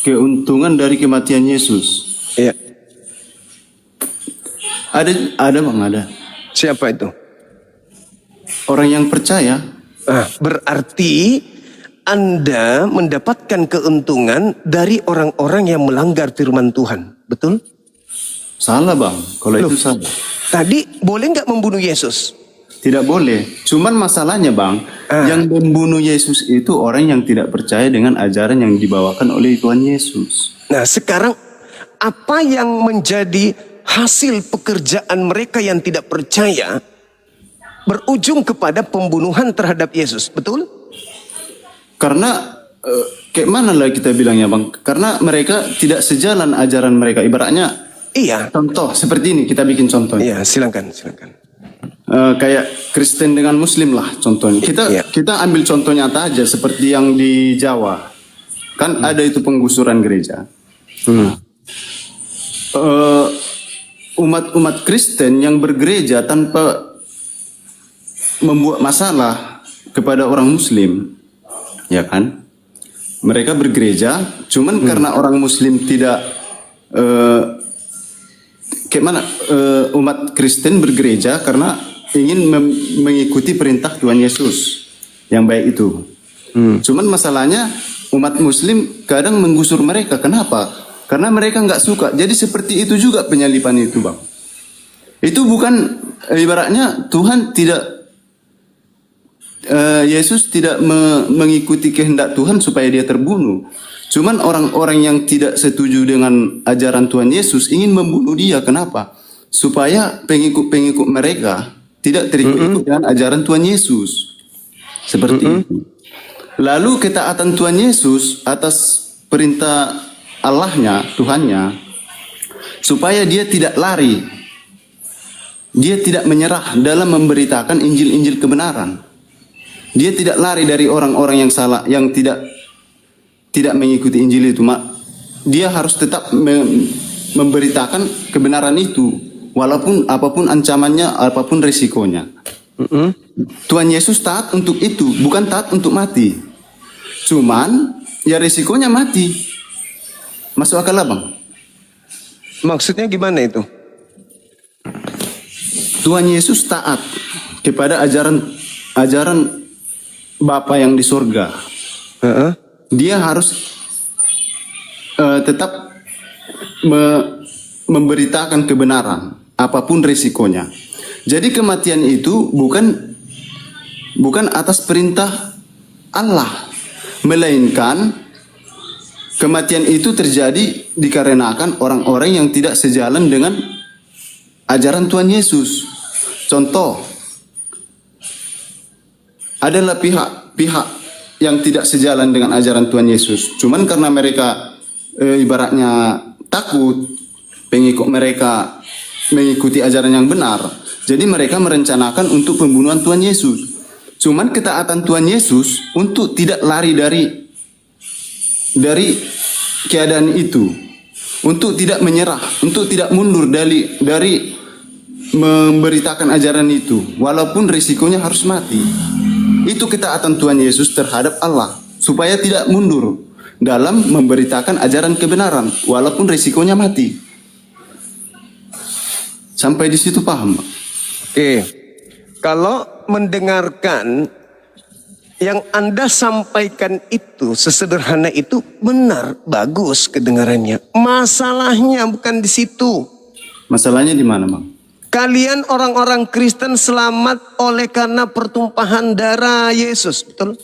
Keuntungan dari kematian Yesus. Iya. Ada, Bang, ada. Siapa itu? Orang yang percaya. Berarti Anda mendapatkan keuntungan dari orang-orang yang melanggar firman Tuhan. Betul? Salah, Bang. Kalau itu salah. Tadi boleh nggak membunuh Yesus? Tidak boleh. Cuman masalahnya, Bang, yang membunuh Yesus itu orang yang tidak percaya dengan ajaran yang dibawakan oleh Tuhan Yesus. Nah, sekarang apa yang menjadi hasil pekerjaan mereka yang tidak percaya berujung kepada pembunuhan terhadap Yesus, betul? Karena kayak mana lah kita bilangnya, Bang? Karena mereka tidak sejalan ajaran mereka. Ibaratnya, Iya. contoh seperti ini, kita bikin contoh. Iya, silakan. kayak Kristen dengan Muslim lah contohnya. Kita ambil contoh nyata aja seperti yang di Jawa. Kan ada itu penggusuran gereja. Umat Kristen yang bergereja tanpa membuat masalah kepada orang Muslim, ya kan? Mereka bergereja, cuman karena orang Muslim tidak umat Kristen bergereja karena ingin mengikuti perintah Tuhan Yesus yang baik itu. Cuman masalahnya umat Muslim kadang menggusur mereka. Kenapa? Karena mereka nggak suka. Jadi seperti itu juga penyaliban itu, Bang. Itu bukan ibaratnya Tuhan tidak Yesus tidak mengikuti kehendak Tuhan supaya dia terbunuh. Cuman orang-orang yang tidak setuju dengan ajaran Tuhan Yesus ingin membunuh dia. Kenapa? Supaya pengikut-pengikut mereka tidak terikut dengan ajaran Tuhan Yesus. Seperti itu. Lalu ketaatan Tuhan Yesus atas perintah Allahnya, Tuhannya, supaya dia tidak lari. Dia tidak menyerah dalam memberitakan Injil-Injil kebenaran. Dia tidak lari dari orang-orang yang salah, yang tidak mengikuti Injil itu. Dia harus tetap memberitakan kebenaran itu, walaupun apapun ancamannya, apapun risikonya. Tuhan Yesus taat untuk itu, bukan taat untuk mati. Cuman ya risikonya mati. Masuk akal lah, Bang? Maksudnya gimana itu? Tuhan Yesus taat kepada ajaran Bapa yang di surga. Dia harus tetap memberitakan kebenaran, apapun risikonya. Jadi kematian itu bukan atas perintah Allah, melainkan kematian itu terjadi dikarenakan orang-orang yang tidak sejalan dengan ajaran Tuhan Yesus. Contoh, adalah pihak yang tidak sejalan dengan ajaran Tuhan Yesus. Cuman karena mereka ibaratnya takut pengikut mereka mengikuti ajaran yang benar, jadi mereka merencanakan untuk pembunuhan Tuhan Yesus. Cuman ketaatan Tuhan Yesus untuk tidak lari dari keadaan itu, untuk tidak menyerah, untuk tidak mundur dari memberitakan ajaran itu, walaupun risikonya harus mati. Itu ketaatan Tuhan Yesus terhadap Allah, supaya tidak mundur dalam memberitakan ajaran kebenaran, walaupun risikonya mati. Sampai di situ paham? Oke, kalau mendengarkan yang Anda sampaikan itu, sesederhana itu, benar, bagus kedengarannya. Masalahnya bukan di situ. Masalahnya di mana, Bang? Kalian orang-orang Kristen selamat oleh karena pertumpahan darah Yesus, betul?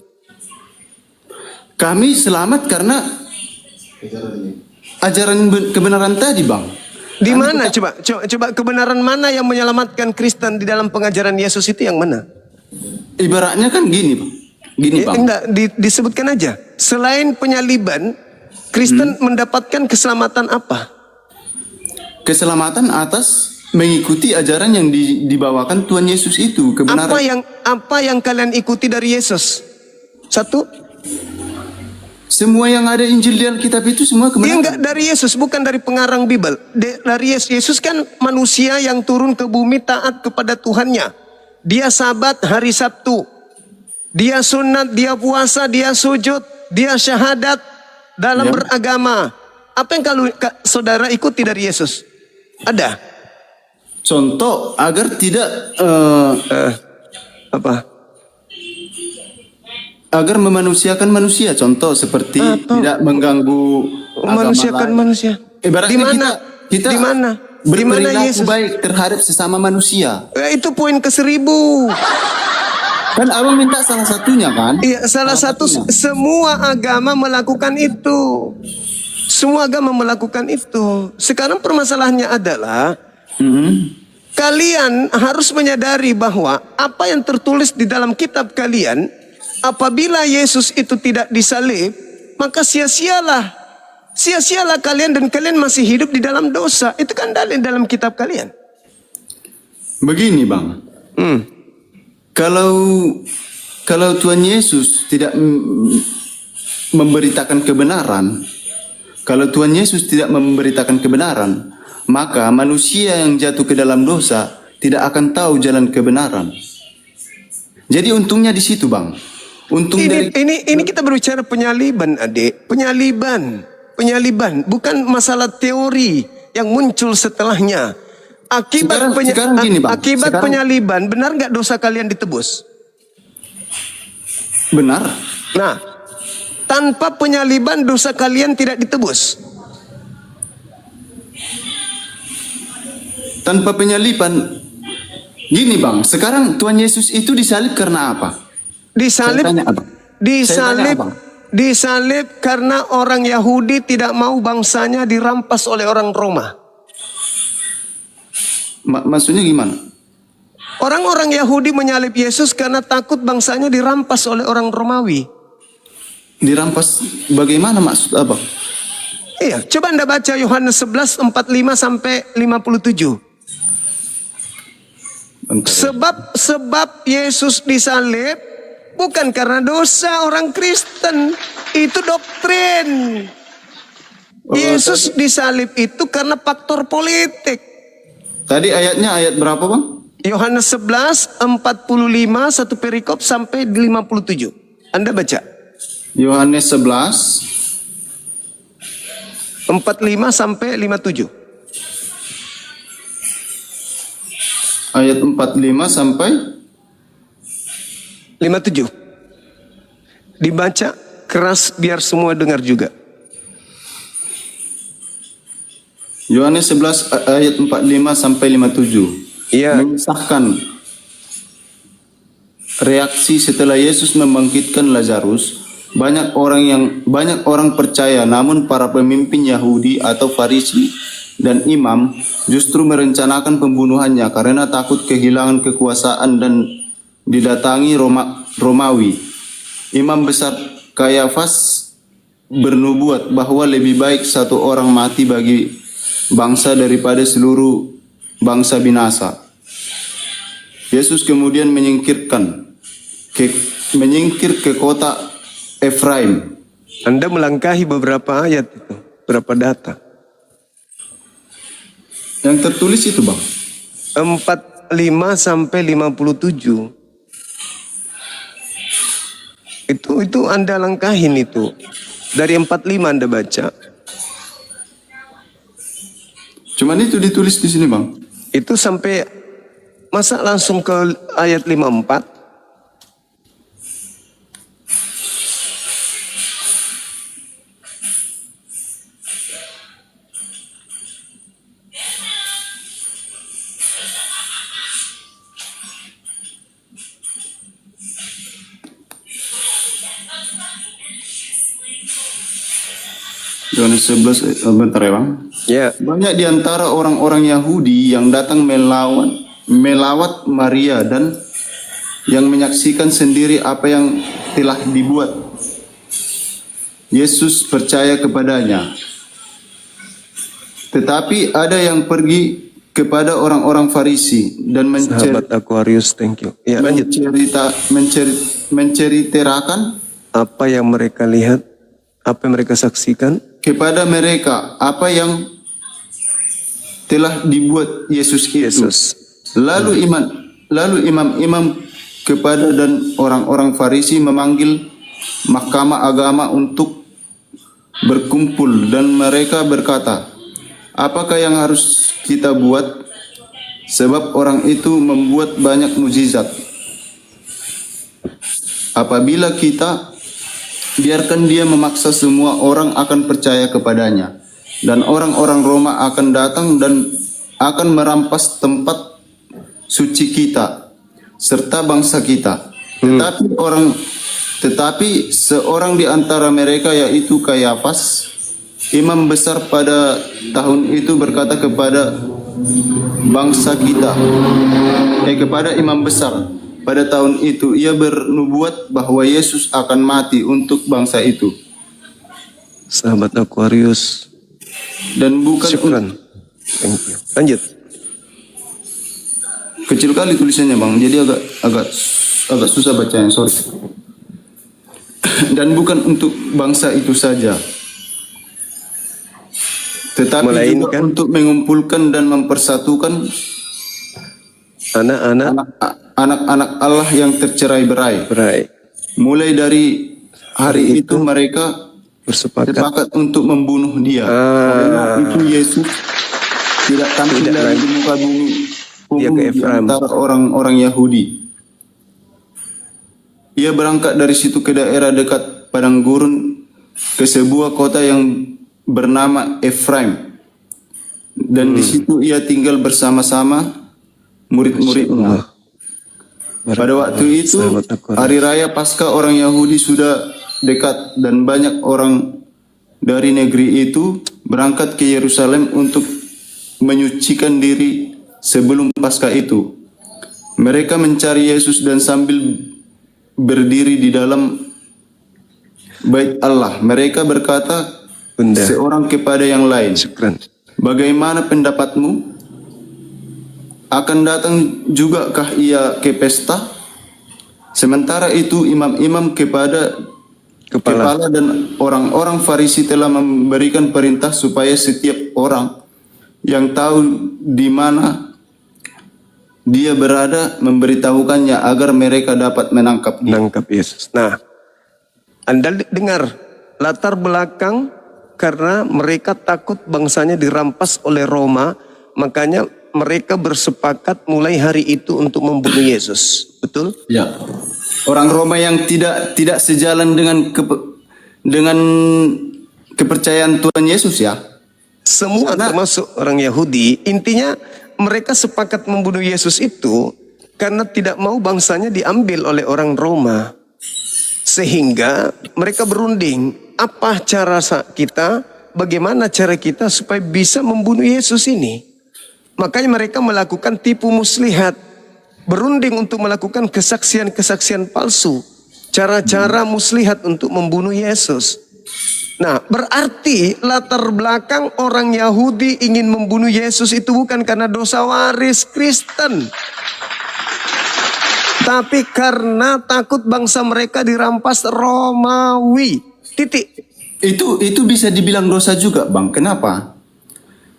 Kami selamat karena ajaran kebenaran tadi, Bang. Di mana coba kebenaran mana yang menyelamatkan Kristen di dalam pengajaran Yesus itu yang mana? Ibaratnya kan gini, Bang. Bang. Enggak, disebutkan aja. Selain penyaliban, Kristen mendapatkan keselamatan apa? Keselamatan atas mengikuti ajaran yang dibawakan Tuhan Yesus itu, kebenaran. Apa yang kalian ikuti dari Yesus? Satu? Semua yang ada Injil di Alkitab itu semua kebenaran. Enggak dari Yesus, bukan dari pengarang Bible. Dari Yesus. Yesus kan manusia yang turun ke bumi taat kepada Tuhannya. Dia sabat hari Sabtu. Dia sunat, dia puasa, dia sujud, dia syahadat dalam beragama. Apa yang saudara ikuti dari Yesus? Ada? Contoh agar tidak agar memanusiakan manusia. Contoh seperti tidak mengganggu memanusiakan manusia. Ibaratnya kita di mana? Berperilaku baik terhadap sesama manusia. Itu poin ke-1000. Kan abang minta salah satunya kan? Iya, salah satu. Semua agama melakukan itu. Semua agama melakukan itu. Sekarang permasalahannya adalah kalian harus menyadari bahwa apa yang tertulis di dalam kitab kalian, apabila Yesus itu tidak disalib, maka sia-sialah kalian dan kalian masih hidup di dalam dosa. Itu kan dalil dalam kitab kalian. Begini, Bang. Kalau Tuhan Yesus tidak memberitakan kebenaran, kalau Tuhan Yesus tidak memberitakan kebenaran, maka manusia yang jatuh ke dalam dosa tidak akan tahu jalan kebenaran. Jadi untungnya di situ, Bang. Untung dari Ini kita berbicara penyaliban, adik. Penyaliban, bukan masalah teori yang muncul setelahnya. Akibat Sekarang gini, Bang. Sekarang- penyaliban, benar nggak dosa kalian ditebus? benar. Nah, tanpa penyaliban dosa kalian tidak ditebus. Tanpa penyaliban, gini Bang, sekarang Tuhan Yesus itu disalib karena apa? Disalib, Saya tanya, Abang. Saya tanya, Abang. disalib karena orang Yahudi tidak mau bangsanya dirampas oleh orang Roma. Maksudnya gimana? Orang-orang Yahudi menyalib Yesus karena takut bangsanya dirampas oleh orang Romawi. Dirampas bagaimana maksud Abang? Iya, coba Anda baca Yohanes 11 45 sampai 57. Bentar. Sebab Yesus disalib bukan karena dosa orang Kristen, itu doktrin. Yesus disalib itu karena faktor politik. Tadi ayatnya ayat berapa Bang? Yohanes 11 45 satu perikop sampai 57. Anda baca. Yohanes 11 45 sampai 57. ayat 45 sampai 57. Dibaca keras biar semua dengar juga. Yohanes 11 ayat 45 sampai 57. Iya. Mengisahkan reaksi setelah Yesus membangkitkan Lazarus. Banyak orang percaya, namun para pemimpin Yahudi atau Farisi dan imam justru merencanakan pembunuhannya karena takut kehilangan kekuasaan dan didatangi Romawi. Imam besar Kayafas bernubuat bahwa lebih baik satu orang mati bagi bangsa daripada seluruh bangsa binasa. Yesus kemudian menyingkir ke kota Efraim. Anda melangkahi beberapa ayat itu, berapa data. Yang tertulis itu Bang. 45 sampai 57. Itu Anda langkahin itu. Dari 45 Anda baca. Cuman itu ditulis di sini Bang. Itu sampai masa langsung ke ayat 54. Yohanes 11 bentar ya Bang. Ya. Banyak di antara orang-orang Yahudi yang datang melawat Maria dan yang menyaksikan sendiri apa yang telah dibuat. Yesus percaya kepadanya. Tetapi ada yang pergi kepada orang-orang Farisi dan Sahabat Aquarius, thank you. Ya, lanjut. menceritakan Apa yang mereka lihat, apa yang mereka saksikan, kepada mereka apa yang telah dibuat Yesus itu. Lalu imam-imam kepada dan orang-orang Farisi memanggil mahkamah agama untuk berkumpul dan mereka berkata, apakah yang harus kita buat? Sebab orang itu membuat banyak mukjizat. Apabila kita biarkan dia memaksa, semua orang akan percaya kepadanya. Dan orang-orang Roma akan datang dan akan merampas tempat suci kita serta bangsa kita. Tetapi seorang di antara mereka, yaitu Kayafas, imam besar pada tahun itu, berkata kepada bangsa kita, kepada imam besar pada tahun itu, ia bernubuat bahwa Yesus akan mati untuk bangsa itu. sahabat Aquarius. Dan bukan Syukran. Thank you. Lanjut. Kecil kali tulisannya bang, jadi agak susah bacanya, sorry. Dan bukan untuk bangsa itu saja, tetapi juga Melainkan untuk mengumpulkan dan mempersatukan anak-anak Allah yang tercerai-berai. Berai. Mulai dari hari itu mereka Bersepakat. sepakat untuk membunuh dia. Karena itu Yesus tidak tampil lagi di muka bumi Dia ke di Efraim. antara orang-orang Yahudi. Ia berangkat dari situ ke daerah dekat padang gurun ke sebuah kota yang bernama Efraim. Dan di situ ia tinggal bersama-sama murid-muridnya. Pada waktu itu hari raya Paskah orang Yahudi sudah dekat dan banyak orang dari negeri itu berangkat ke Yerusalem untuk menyucikan diri sebelum Paskah itu. Mereka mencari Yesus dan sambil berdiri di dalam bait Allah, mereka berkata Bunda. seorang kepada yang lain, Syukran. "Bagaimana pendapatmu? Akan datang jugakah ia ke pesta?" Sementara itu imam-imam kepala dan orang-orang Farisi telah memberikan perintah supaya setiap orang yang tahu di mana dia berada memberitahukannya agar mereka dapat menangkap dia. Menangkap Yesus. Nah, Anda dengar latar belakang karena mereka takut bangsanya dirampas oleh Roma, makanya mereka bersepakat mulai hari itu untuk membunuh Yesus. Betul? Ya. Orang Roma yang tidak sejalan dengan kepercayaan Tuhan Yesus ya. Semua termasuk orang Yahudi, intinya mereka sepakat membunuh Yesus itu karena tidak mau bangsanya diambil oleh orang Roma. Sehingga mereka berunding, apa cara kita, bagaimana cara kita supaya bisa membunuh Yesus ini. Makanya mereka melakukan tipu muslihat, berunding untuk melakukan kesaksian-kesaksian palsu, cara-cara muslihat untuk membunuh Yesus. Nah, berarti latar belakang orang Yahudi ingin membunuh Yesus itu bukan karena dosa waris Kristen, tapi karena takut bangsa mereka dirampas Romawi. Titik. Itu bisa dibilang dosa juga, Bang. Kenapa?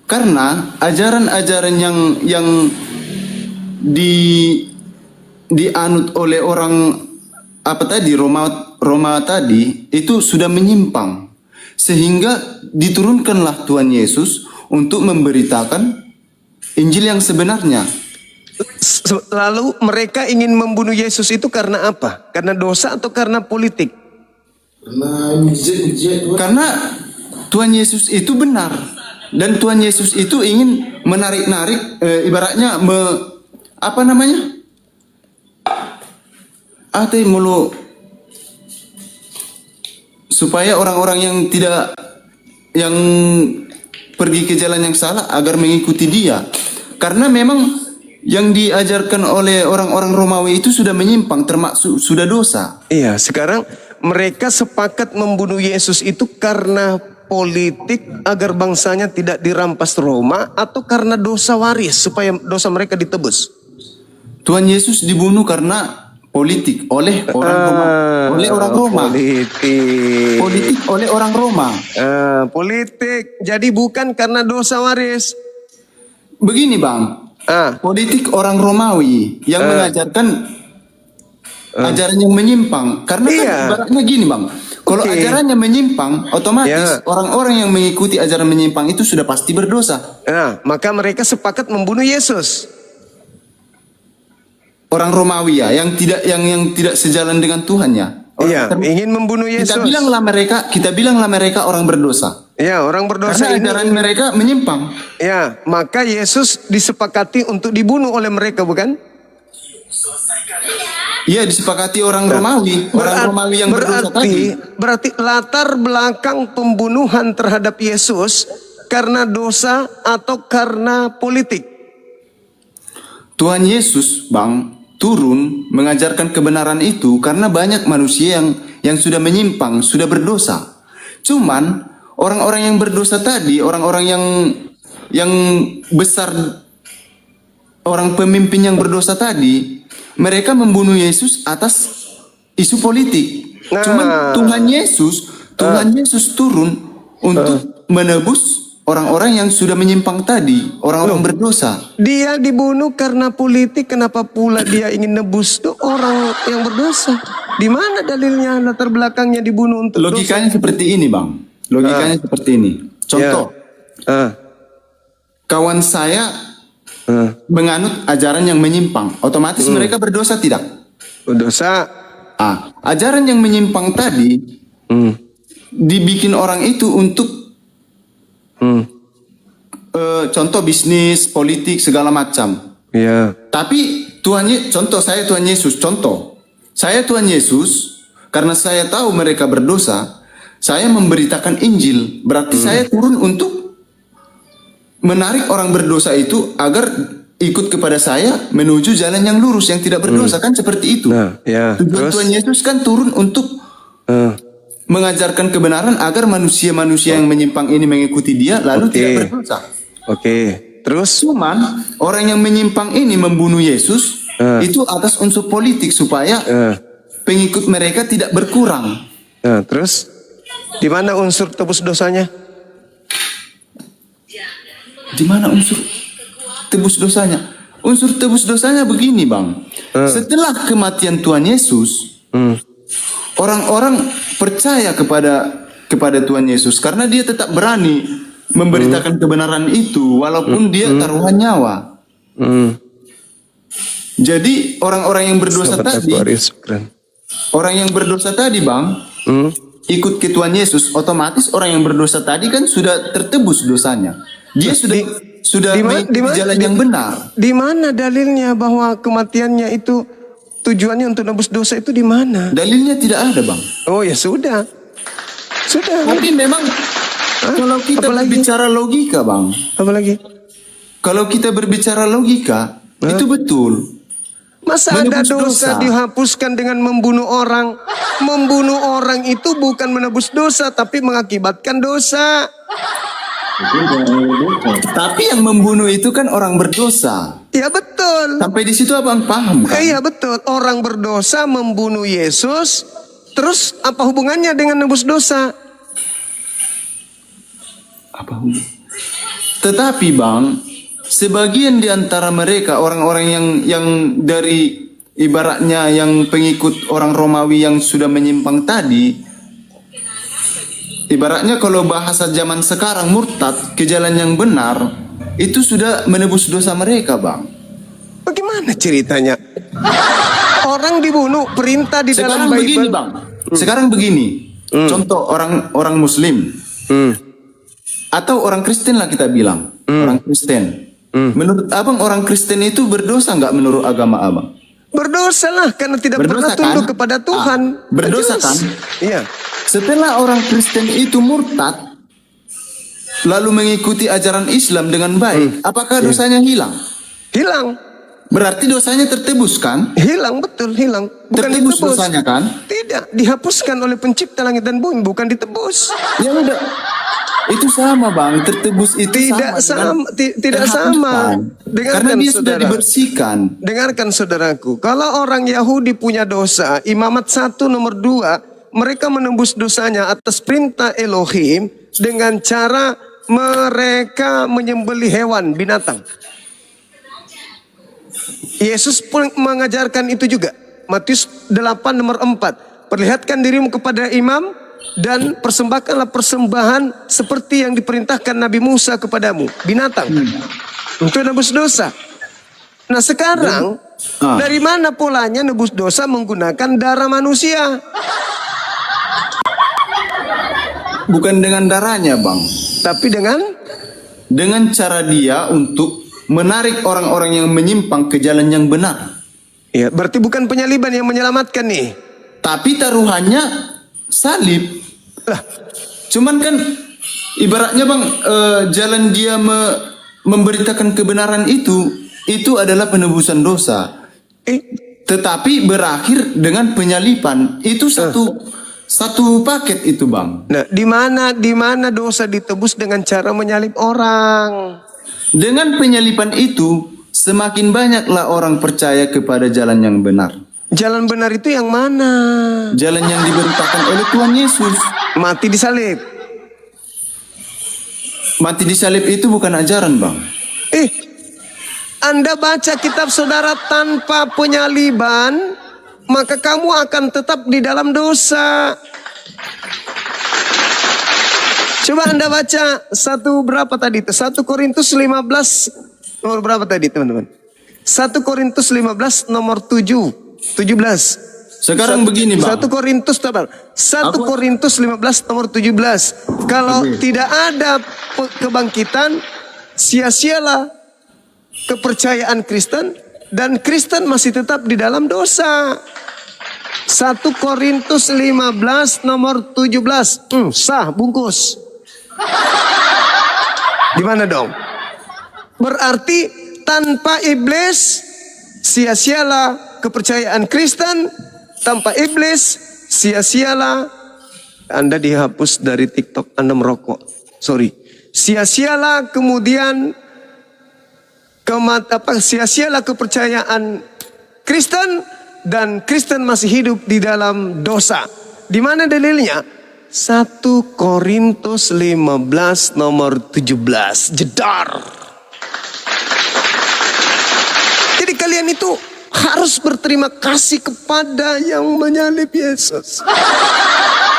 Karena ajaran-ajaran yang dianut oleh orang Roma tadi itu sudah menyimpang. Sehingga diturunkanlah Tuhan Yesus untuk memberitakan Injil yang sebenarnya. Lalu mereka ingin membunuh Yesus itu karena apa? Karena dosa atau karena politik? Karena Tuhan Yesus itu benar. Dan Tuhan Yesus itu ingin menarik-narik, ibaratnya supaya orang-orang yang pergi ke jalan yang salah agar mengikuti dia. Karena memang yang diajarkan oleh orang-orang Romawi itu sudah menyimpang, termasuk sudah dosa. Iya, sekarang mereka sepakat membunuh Yesus itu karena politik agar bangsanya tidak dirampas Roma atau karena dosa waris supaya dosa mereka ditebus. Tuhan Yesus dibunuh karena politik oleh orang Roma. Politik oleh orang Roma. Politik. Jadi bukan karena dosa waris. Begini Bang, politik orang Romawi yang mengajarkan ajaran yang menyimpang. Karena kan ibaratnya gini Bang, kalau ajarannya menyimpang, otomatis orang-orang yang mengikuti ajaran menyimpang itu sudah pasti berdosa. Nah, maka mereka sepakat membunuh Yesus. Orang Romawi ya, yang tidak sejalan dengan Tuhan ya. Ingin membunuh Yesus. Kita bilanglah mereka orang berdosa. Ya, orang berdosa. Karena ajaran mereka menyimpang. Ya, maka Yesus disepakati untuk dibunuh oleh mereka, bukan? Iya, disepakati orang Romawi, Romawi yang berdosa tadi. Berarti latar belakang pembunuhan terhadap Yesus karena dosa atau karena politik? Tuhan Yesus, Bang, turun mengajarkan kebenaran itu karena banyak manusia yang sudah menyimpang, sudah berdosa. Cuman orang-orang yang berdosa tadi, orang-orang yang besar, orang pemimpin yang berdosa tadi, mereka membunuh Yesus atas isu politik. Nah. Cuman Tuhan Yesus turun untuk menebus orang-orang yang sudah menyimpang tadi, orang-orang berdosa. Dia dibunuh karena politik, kenapa pula dia ingin nebus tuh orang yang berdosa? Di mana dalilnya, latar belakangnya dibunuh untuk Logikanya seperti ini, Bang. Logikanya seperti ini. Contoh, kawan saya menganut ajaran yang menyimpang, otomatis mereka berdosa tidak? berdosa? Ajaran yang menyimpang tadi dibikin orang itu untuk contoh bisnis, politik, segala macam. Iya. Tapi contoh saya Tuhan Yesus, karena saya tahu mereka berdosa, saya memberitakan Injil. Berarti saya turun untuk menarik orang berdosa itu agar ikut kepada saya menuju jalan yang lurus, yang tidak berdosa, kan seperti itu. Nah, ya. Tujuan Terus? Tuhan Yesus kan turun untuk mengajarkan kebenaran agar manusia-manusia yang menyimpang ini mengikuti dia lalu tidak berdosa. Oke. Terus? Cuman orang yang menyimpang ini membunuh Yesus itu atas unsur politik supaya pengikut mereka tidak berkurang. Nah, terus? Di mana unsur tebus dosanya? Di mana unsur tebus dosanya? Unsur tebus dosanya begini, Bang. Setelah kematian Tuhan Yesus, orang-orang percaya kepada Tuhan Yesus karena dia tetap berani memberitakan kebenaran itu walaupun dia taruhan nyawa. Jadi orang-orang yang berdosa tadi, Bang, ikut ke Tuhan Yesus, otomatis orang yang berdosa tadi kan sudah tertebus dosanya. Dia sudah mengikuti jalan yang benar. Di mana dalilnya bahwa kematiannya itu tujuannya untuk nebus dosa itu di mana? Dalilnya tidak ada, Bang. Oh ya sudah. Sudah. Tapi memang kalau kita berbicara logika, Bang. Apalagi? Kalau kita berbicara logika, itu betul. Masa ada Menebus dosa dosa. dihapuskan dengan membunuh orang? Membunuh orang itu bukan menebus dosa, tapi mengakibatkan dosa. Tapi yang membunuh itu kan orang berdosa. Ya betul. Sampai di situ Abang paham kan? Iya betul. Orang berdosa membunuh Yesus. Terus apa hubungannya dengan nebus dosa? Apa hubungan? Tetapi Bang, sebagian di antara mereka orang-orang yang dari ibaratnya yang pengikut orang Romawi yang sudah menyimpang tadi, ibaratnya kalau bahasa zaman sekarang murtad ke jalan yang benar, itu sudah menebus dosa mereka, Bang. Bagaimana ceritanya? Orang dibunuh, perintah di dalam Sekarang Bible. begini, Bang. Sekarang begini. Contoh orang Muslim atau orang Kristen lah kita bilang, orang Kristen. Menurut Abang orang Kristen itu berdosa nggak menurut agama Abang? Berdosa lah karena tidak Berdosa pernah tunduk kan? kepada Tuhan. Berdosa Jelas. kan? Iya. Setelah orang Kristen itu murtad, lalu mengikuti ajaran Islam dengan baik, apakah dosanya hilang? Hilang. Berarti dosanya tertebus kan? Hilang, betul, hilang. Bukan Tertebus ditebus. dosanya kan? Tidak, dihapuskan oleh pencipta langit dan bumi, bukan ditebus. Ya udah. Itu sama, Bang. Tertebus itu Tidak sama. tidak sama. Karena dia sudah dibersihkan. Dengarkan saudaraku, kalau orang Yahudi punya dosa, Imamat 1 nomor 2, mereka menembus dosanya atas perintah Elohim dengan cara mereka menyembelih hewan, binatang. Yesus pun mengajarkan itu juga. Matius 8 nomor 4. Perlihatkan dirimu kepada imam dan persembahkanlah persembahan seperti yang diperintahkan Nabi Musa kepadamu. Binatang. Untuk nebus dosa. Nah sekarang, dari mana polanya nebus dosa menggunakan darah manusia? Bukan dengan darahnya, Bang. Tapi Dengan cara dia untuk menarik orang-orang yang menyimpang ke jalan yang benar. ya, berarti bukan penyaliban yang menyelamatkan nih. Tapi taruhannya salib. Lah, Cuman kan ibaratnya, Bang, jalan dia memberitakan kebenaran itu adalah penebusan dosa. Tetapi berakhir dengan penyalipan. Itu satu paket itu, Bang. nah di mana dosa ditebus dengan cara menyalib orang? Dengan penyalipan itu semakin banyaklah orang percaya kepada jalan yang benar. Jalan benar itu yang mana? Jalan yang diberitakan oleh Tuhan Yesus. Mati disalib. Mati di salib itu bukan ajaran, Bang. Anda baca kitab saudara tanpa penyaliban, maka kamu akan tetap di dalam dosa. Coba Anda baca berapa tadi itu? 1 Korintus 15 nomor berapa tadi, teman-teman? 1 Korintus 15 nomor 17. Sekarang begini, Bang. 1 Korintus 15 nomor 17. Kalau tidak ada kebangkitan, sia-sialah kepercayaan Kristen, dan Kristen masih tetap di dalam dosa. 1 Korintus 15 nomor 17. Sah, bungkus. Gimana dong? Berarti tanpa iblis sia-sialah kepercayaan Kristen, tanpa iblis sia-sialah Anda dihapus dari TikTok, Anda merokok. Sorry. Sia-sialah kemudian sia-sialah kepercayaan Kristen, dan Kristen masih hidup di dalam dosa. Di mana dalilnya? 1 Korintus 15 nomor 17. Jedar. Jadi kalian itu harus berterima kasih kepada yang menyalib Yesus.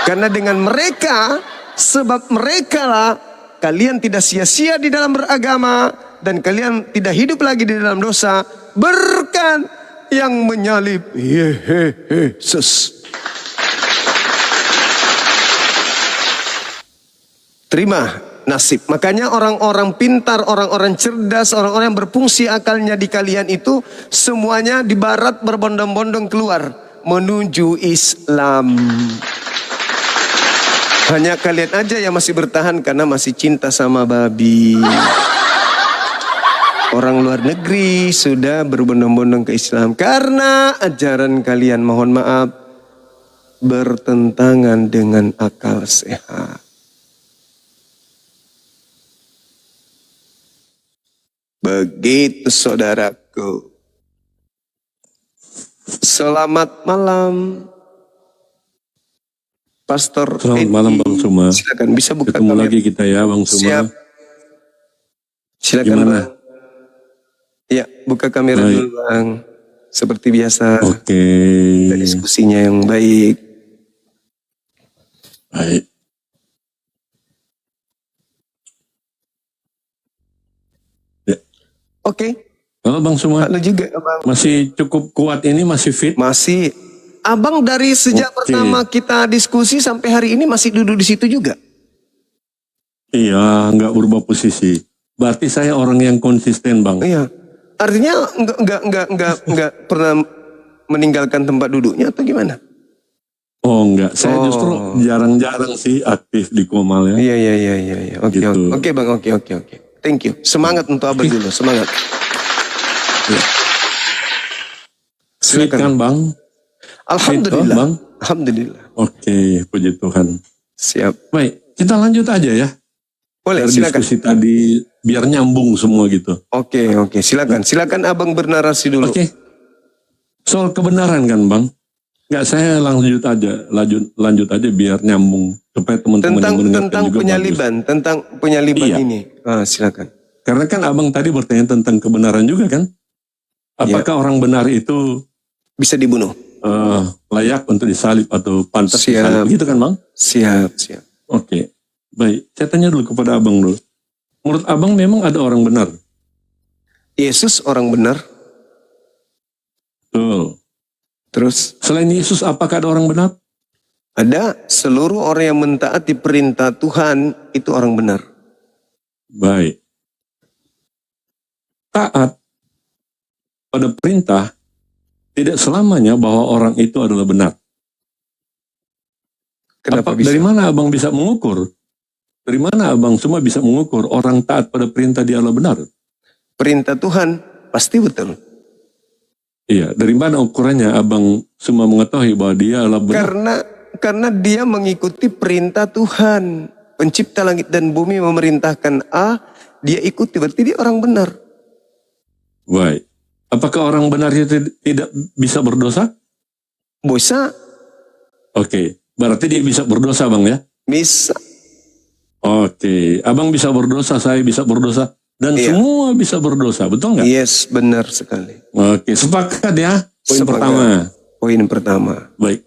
Karena dengan mereka, sebab mereka lah kalian tidak sia-sia di dalam beragama, dan kalian tidak hidup lagi di dalam dosa berkat yang menyalib Yesus. Terima nasib. Makanya orang-orang pintar, orang-orang cerdas, orang-orang yang berfungsi akalnya di kalian itu semuanya di barat berbondong-bondong keluar menuju Islam. Hanya kalian aja yang masih bertahan karena masih cinta sama babi. Orang luar negeri sudah berbondong-bondong ke Islam karena ajaran kalian, mohon maaf, bertentangan dengan akal sehat. Begitu saudaraku. Selamat malam, Pastor. Selamat malam Bang Suma. Silakan, bisa buka Ketemu kamera. lagi kita ya Bang Suma. Siap. Silakan Gimana? Bang. Ya, buka kamera Baik. dulu Bang. Seperti biasa. Oke. Ada diskusinya yang baik. Baik. Oke. Halo Bang Suma. Halo juga Bang. Masih cukup kuat ini, masih fit? Masih. Abang dari sejak Oke. pertama kita diskusi sampai hari ini masih duduk di situ juga? Iya, nggak berubah posisi. Berarti saya orang yang konsisten Bang. Iya. Artinya enggak pernah meninggalkan tempat duduknya atau gimana? Oh enggak, saya Oh. justru jarang-jarang sih aktif di Komal ya. Iya. Oke, Gitu. oke Bang, oke. Thank you. Semangat untuk Abang dulu, semangat. Fit kan Bang? Alhamdulillah. Fit, Bang? Alhamdulillah. Oke, puji Tuhan. Siap. Baik, kita lanjut aja ya. Boleh, Biar silakan. diskusi tadi biar nyambung semua gitu. Oke, silakan. Silakan Abang bernarasi dulu. Oke. Soal kebenaran kan Bang? Enggak, saya lanjut aja biar nyambung supaya teman-teman yang mendengarkan Tentang juga penyaliban, tentang penyaliban Iya. ini. Silakan. bagus. Karena kan Abang tadi bertanya tentang kebenaran juga kan? Apakah orang benar itu Bisa dibunuh. layak untuk disalib atau pantas Siap. disalib? Begitu kan Bang? Siap. Oke. Baik, saya tanya dulu kepada Abang dulu. Menurut Abang memang ada orang benar? Yesus orang benar. Betul. Terus Selain Yesus, apakah ada orang benar? ada seluruh orang yang mentaati perintah Tuhan itu orang benar. Baik. Taat pada perintah tidak selamanya bahwa orang itu adalah benar. Kenapa bisa? Dari mana Abang bisa mengukur? Dari mana Abang semua bisa mengukur orang taat pada perintah dia adalah benar? Perintah Tuhan pasti betul. Iya, dari mana ukurannya Abang semua mengetahui bahwa dia adalah benar? Karena dia mengikuti perintah Tuhan. Pencipta langit dan bumi memerintahkan A, dia ikuti, berarti dia orang benar. Baik. Apakah orang benar itu tidak bisa berdosa? Bisa, Oke. Berarti dia bisa berdosa, Bang, ya? bisa. Oke. Abang bisa berdosa, saya bisa berdosa. Dan Iya. semua bisa berdosa. Betul nggak? Yes, benar sekali. Oke. Sepakat ya? Poin Sepakat. pertama. Poin pertama. Baik.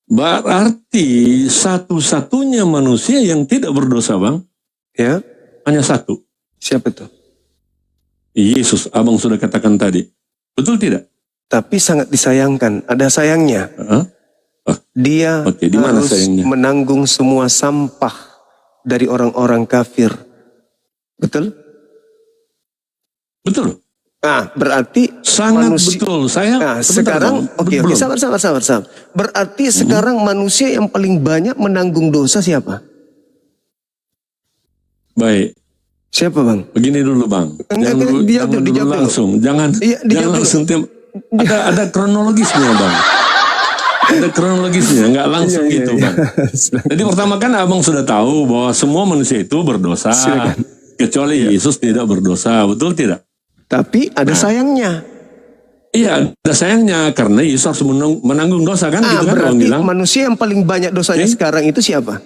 Berarti satu-satunya manusia yang tidak berdosa, Bang, Ya, hanya satu. siapa itu? Yesus, Abang sudah katakan tadi. Betul tidak? Tapi sangat disayangkan, ada sayangnya. Hah? Dia Oke, di mana harus sayangnya? menanggung semua sampah dari orang-orang kafir. Betul? Betul. Ah, berarti Sangat manusia. betul. Saya Nah, sebentar, sekarang Bang. oke, Belum. sabar. Berarti sekarang manusia yang paling banyak menanggung dosa siapa? Baik. Siapa, Bang? Begini dulu, Bang. Enggak, Jangan dijawab dulu. langsung. Jangan Iya, dijawab jangan dulu. langsung. Ada kronologisnya, Bang. Ada kronologisnya, nggak langsung Iya, gitu, iya. Bang. Jadi pertama kan Abang sudah tahu bahwa semua manusia itu berdosa. Silakan. Kecuali Yesus tidak berdosa. Betul tidak? Tapi ada sayangnya. Iya, ada sayangnya karena Yesus harus menanggung dosa kan, gitu kan Abang Berarti bilang. manusia yang paling banyak dosanya Oke. sekarang itu siapa?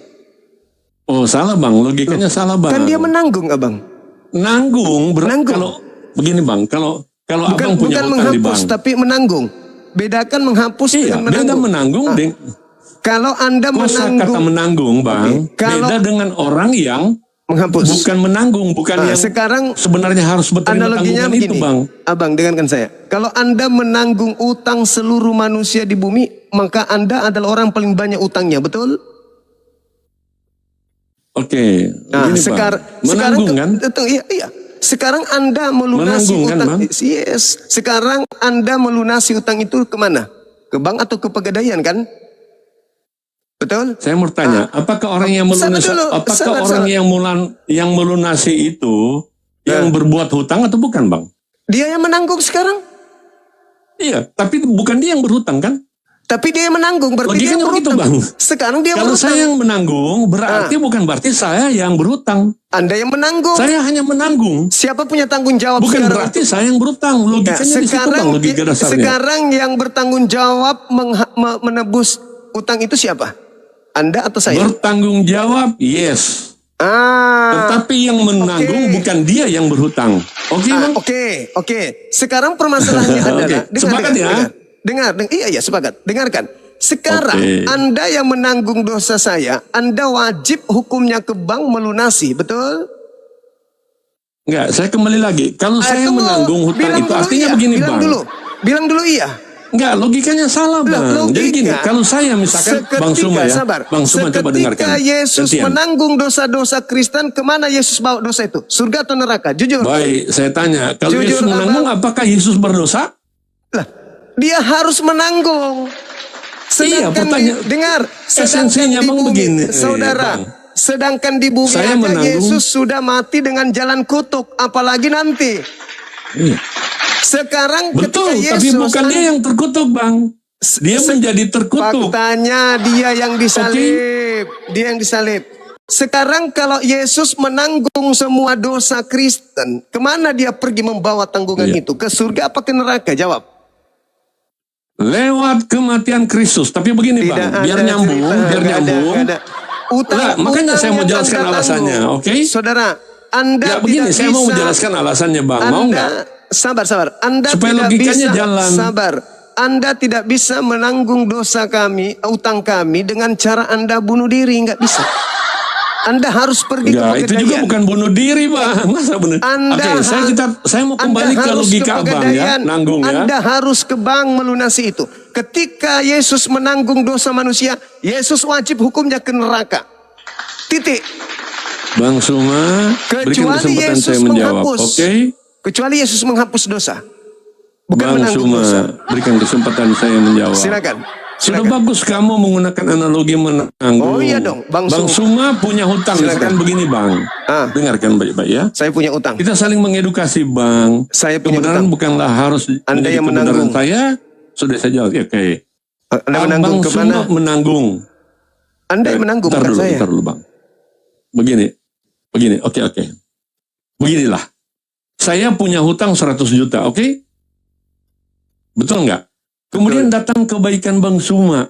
Oh, salah, Bang. Logikanya salah, Bang. Kan dia menanggung, Abang. Nanggung, Nanggung. kalau begini, Bang, kalau Abang punya Bukan hutang di menghapus, bank. tapi menanggung. Bedakan menghapus Iya, dengan beda menanggung. menanggung. Kalau Anda Kosa kata menanggung, menanggung, Bang, Oke, kalau- beda dengan orang yang menghapus. bukan menanggung, bukan Nah, yang sekarang sebenarnya harus berterima analoginya tanggungan itu, begini, Bang. Abang, dengarkan saya. Kalau Anda menanggung utang seluruh manusia di bumi, maka Anda adalah orang paling banyak utangnya, betul? Oke, Nah, begini, sekarang Bang. Menanggung kan? Iya. Sekarang Anda melunasi Menanggung kan, utang. Bang? Yes. Sekarang Anda melunasi utang itu kemana? Ke bank atau ke pegadaian kan? Betul? Saya mau tanya, apakah orang yang Sabar melunasi, dulu, apakah sabar. orang yang melunasi itu yang berbuat hutang atau bukan, Bang? Dia yang menanggung sekarang. Iya, tapi bukan dia yang berhutang kan? Tapi dia yang menanggung, berarti dia Logikanya yang begitu, berhutang. Bang. Sekarang dia Kalau berhutang. saya yang menanggung, berarti bukan berarti saya yang berhutang. Anda yang menanggung. Saya hanya menanggung. Siapa punya tanggung jawab Bukan sekarang? berarti saya yang berhutang. Ya, Logikanya di situ, Bang, logika dasarnya. sekarang yang bertanggung jawab menebus utang itu siapa? Anda atau saya? Bertanggung jawab, yes. Ah, Tetapi yang menanggung Oke. bukan dia yang berhutang. Oke, Bang? Oke. Sekarang permasalahannya adalah, Oke, sepakat ya? dengar, iya sepakat. Dengarkan. Sekarang Oke. Anda yang menanggung dosa saya, Anda wajib hukumnya ke bank melunasi, betul? Enggak, saya kembali lagi. Kalau saya Tunggu, menanggung hutang bilang itu dulu artinya iya, begini, bilang Bang. Bilang dulu iya. Enggak, logikanya salah, Bang. Logika. Jadi gini, kalau saya misalkan Bang Suma ya. Bang Suma coba dengarkan. Ketika Yesus Gantian. menanggung dosa-dosa Kristen, kemana Yesus bawa dosa itu? Surga atau neraka? Jujur. Baik, saya tanya. Kalau Jujur, Yesus menanggung, apakah Yesus berdosa? Lah, dia harus menanggung. Iya, pertanyaan- dengar, esensinya, di Bang, bumi, begini, saudara. Bang. Sedangkan di bumi Saya aja menanggung. Yesus sudah mati dengan jalan kutuk, apalagi nanti. Iya. Sekarang Betul, ketika tapi Yesus bukan dia yang terkutuk, Bang. Dia menjadi terkutuk. faktanya dia yang disalib, dia yang disalib. Sekarang kalau Yesus menanggung semua dosa Kristen, kemana dia pergi membawa tanggungan Iya. itu? Ke surga apa ke neraka? Jawab. Lewat kematian Kristus. Tapi begini, Bang, biar nyambung, biar nyambung. Nggak ada. Nah, makanya saya mau yang jelaskan Anda alasannya, tanggung. oke? Saudara, Anda Ya begini, tidak saya mau bisa- menjelaskan alasannya, Bang. Mau nggak? Sabar. Anda Supaya tidak logikanya bisa jalan. sabar. Anda tidak bisa menanggung dosa kami, utang kami dengan cara Anda bunuh diri, nggak bisa. Anda harus pergi ke Enggak, itu juga pegadaian. bukan bunuh diri, Bang. Masa bunuh? Anda Oke, saya mau Anda kembali ke harus logika Abang ya, pegadaian. nanggung ya. Anda harus ke bank melunasi itu. Ketika Yesus menanggung dosa manusia, Yesus wajib hukumnya ke neraka. Titik. Bang Suma, berikan Kecuali kesempatan Yesus saya menjawab, menghapus. oke? Kecuali Yesus menghapus dosa. Bukan Bang menanggung Suma, dosa. berikan kesempatan saya menjawab. Silakan. Sudah bagus kamu menggunakan analogi menanggung. Oh iya dong, Bang Suma punya hutang. Silakan. Misalkan begini, Bang. Ah. Dengarkan baik-baik ya. Saya punya utang. Kita saling mengedukasi, Bang. Saya punya Kebenaran utang. bukanlah harus Anda menjadi yang kebenaran menanggung. saya. Sudah saya jawab, oke. Anda menanggung Bang kemana? Suma menanggung. Anda yang menanggung, Bentar bukan dulu, saya. bentar dulu, Bang. Begini, oke. Beginilah. saya punya hutang 100 juta, oke? Betul nggak? Kemudian datang kebaikan Bang Suma.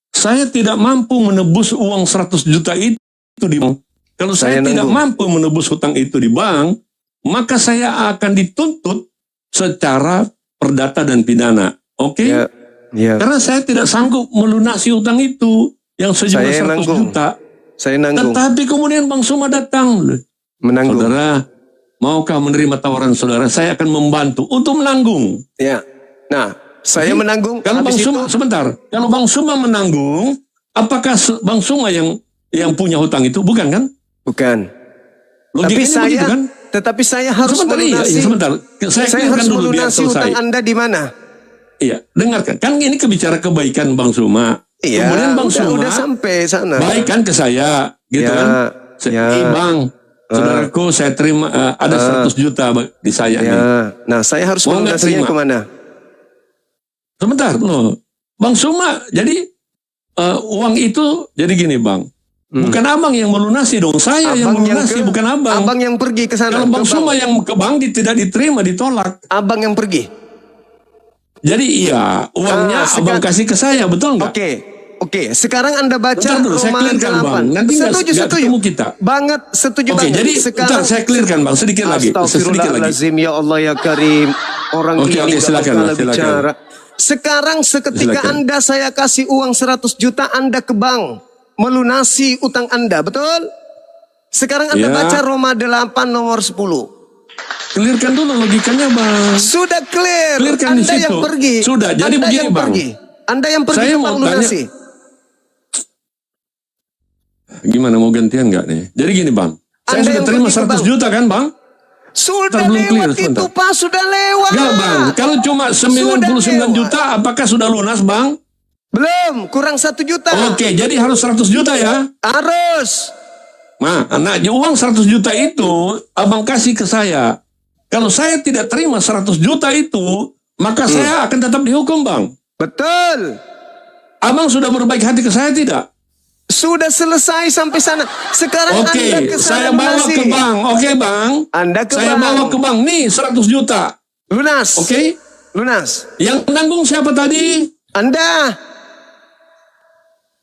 Saya tidak mampu menebus uang 100 juta itu di bank. Kalau saya tidak mampu menebus hutang itu di bank, maka saya akan dituntut secara perdata dan pidana. Oke? Ya. Karena saya tidak sanggup melunasi hutang itu yang sejumlah 100 juta. Saya nanggung. Tetapi kemudian Bang Suma datang. Menanggung. Saudara, maukah menerima tawaran saudara? Saya akan membantu untuk menanggung. Ya. Nah, saya menanggung. Kalau Bang habis Suma, itu, sebentar. Kalau Bang Suma menanggung, apakah Bang Suma yang punya hutang itu? Bukan kan? bukan. Logikanya Tapi saya, begitu kan? tetapi saya harus Sebentar, melunasi. sebentar. Saya harus dulu biar melunasi selesai. hutang Anda di mana? Iya, dengarkan. Kan ini kebicara kebaikan Bang Suma. Iya, Kemudian Bang Suma udah sampai sana. baik kan ke saya, gitu Ya, kan? ya. Bang, saudaraku saya terima ada 100 juta di saya nih. Ya. Nah, saya harus Mau nggak melunasinya terima? kemana? Sebentar loh. Bang Suma, jadi uang itu jadi gini Bang. Bukan abang yang melunasi dong. Saya yang melunasi, bukan abang. Abang yang pergi ke sana. Kalau Bang Suma yang ke bank tidak diterima, ditolak. Abang yang pergi. Jadi iya, uangnya abang kasih ke saya, betul nggak? Oke. Sekarang Anda baca Bentar dulu, saya Roma clearkan, Bang. 8. Nanti nggak setuju. ketemu kita. Banget, setuju Oke, banget. jadi bentar, saya clearkan Bang, sedikit lagi. Sedikit lagi. Astagfirullahaladzim, ya Allah ya Karim. Orang Oke, ini silakan. bicara. Sekarang seketika Silakan. Anda saya kasih uang 100 juta Anda ke bank. Melunasi utang Anda, betul? Sekarang Anda Ya. baca Roma 8 nomor 10. Clearkan dulu logikanya Bang. Sudah clear. Clearkan di Anda yang situ. pergi. Sudah, jadi Anda begini, yang Bang. pergi. Anda yang pergi Saya ke mau bank tanya- lunasi. Gimana, mau gantian nggak nih? Jadi gini Bang, saya Anda sudah yang terima pergi ke 100 bank. juta kan Bang? Sudah Belum clear, lewat itu sebentar. Pak, sudah lewat. Enggak Bang, kalau cuma 99 lewat. juta apakah sudah lunas Bang? Belum, kurang 1 juta. Oke, jadi harus 100 juta ya? Harus. Nah, uang 100 juta itu abang kasih ke saya. Kalau saya tidak terima 100 juta itu, maka saya akan tetap dihukum Bang. Betul. Abang sudah berbaik hati ke saya tidak? Sudah selesai sampai sana. Sekarang Oke, Anda ke sana saya bawa lunasi. ke bank. Oke Bang, Anda ke saya bank. bawa ke bank. Nih 100 juta. Lunas. Oke, Lunas. yang menanggung siapa tadi? Anda.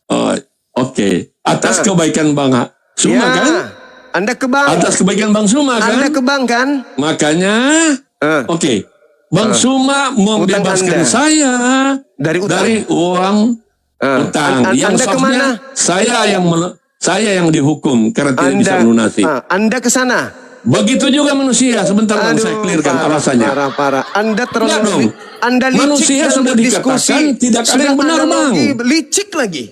Oh, oke. Atas kebaikan Bang Suma Ya. kan? Anda ke bank. Atas kebaikan Bang Suma kan? Anda ke bank kan? Makanya, oke. Bang Suma membebaskan Anda. saya Dari utang. dari uang utang. Yang Anda soalnya kemana? saya yang dihukum karena tidak bisa melunasi. Anda ke sana. Begitu juga manusia. Sebentar Bang, saya clearkan alasannya. Parah. Anda Enggak terlalu dong. Anda licik Manusia dalam sudah berdiskusi. dikatakan tidak ada yang benar, Bang. Licik lagi.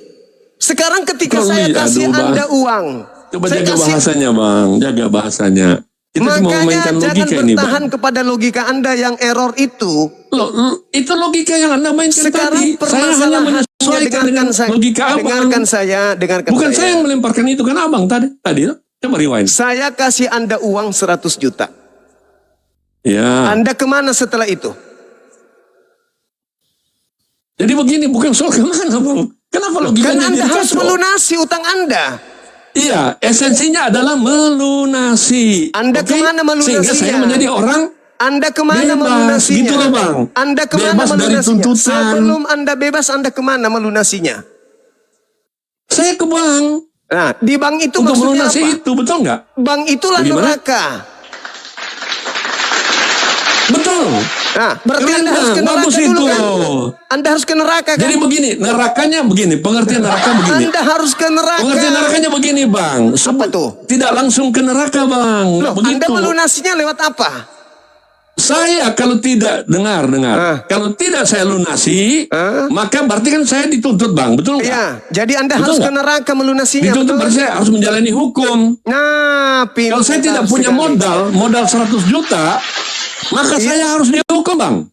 Sekarang ketika Aduh, saya kasih Bang. Anda uang. Coba saya jaga bahasanya Bang, jaga bahasanya. Kita cuma Makanya memainkan jangan logika ini Bang. bertahan kepada logika Anda yang error itu. Loh, itu logika yang Anda mainkan Sekarang tadi. Saya hanya permasalahannya, menyesuaikan dengan logika Abang. dengarkan saya. Bukan saya yang melemparkan itu, kan Abang tadi. Coba rewind. Saya kasih Anda uang 100 juta. Ya. Anda kemana setelah itu? Jadi begini, bukan soal kemana Bang. Kenapa Kan logikanya Anda jadi harus kacau? melunasi utang Anda. Iya, esensinya adalah melunasi. Anda Oke? kemana melunasinya? Sehingga saya menjadi orang Anda kemana bebas, melunasinya? gitu loh, Bang. Anda kemana Bebas dari melunasinya? tuntutan. Sebelum Anda bebas, Anda kemana melunasinya? saya ke bank Nah, di bank itu untuk maksudnya melunasi apa? itu, betul nggak? Bank itulah Bagaimana? neraka. Betul. Nah, berarti Keren, Anda harus ke Bang. neraka Bagus dulu itu. kan? Anda harus ke neraka kan? Jadi begini, nerakanya begini, pengertian neraka begini. Anda harus ke neraka. Pengertian nerakanya begini, Bang. Apa tuh? Tidak langsung ke neraka, Bang. Loh, Begitu. Anda melunasinya lewat apa? Saya kalau tidak dengar. Kalau tidak saya lunasi, maka berarti kan saya dituntut, Bang. Betul nggak? Iya, jadi Anda Betul harus nggak? ke neraka melunasinya. Dituntut betul? berarti saya harus menjalani hukum. Nah, Kalau saya tidak punya modal 100 juta, maka saya harus dihukum, Bang.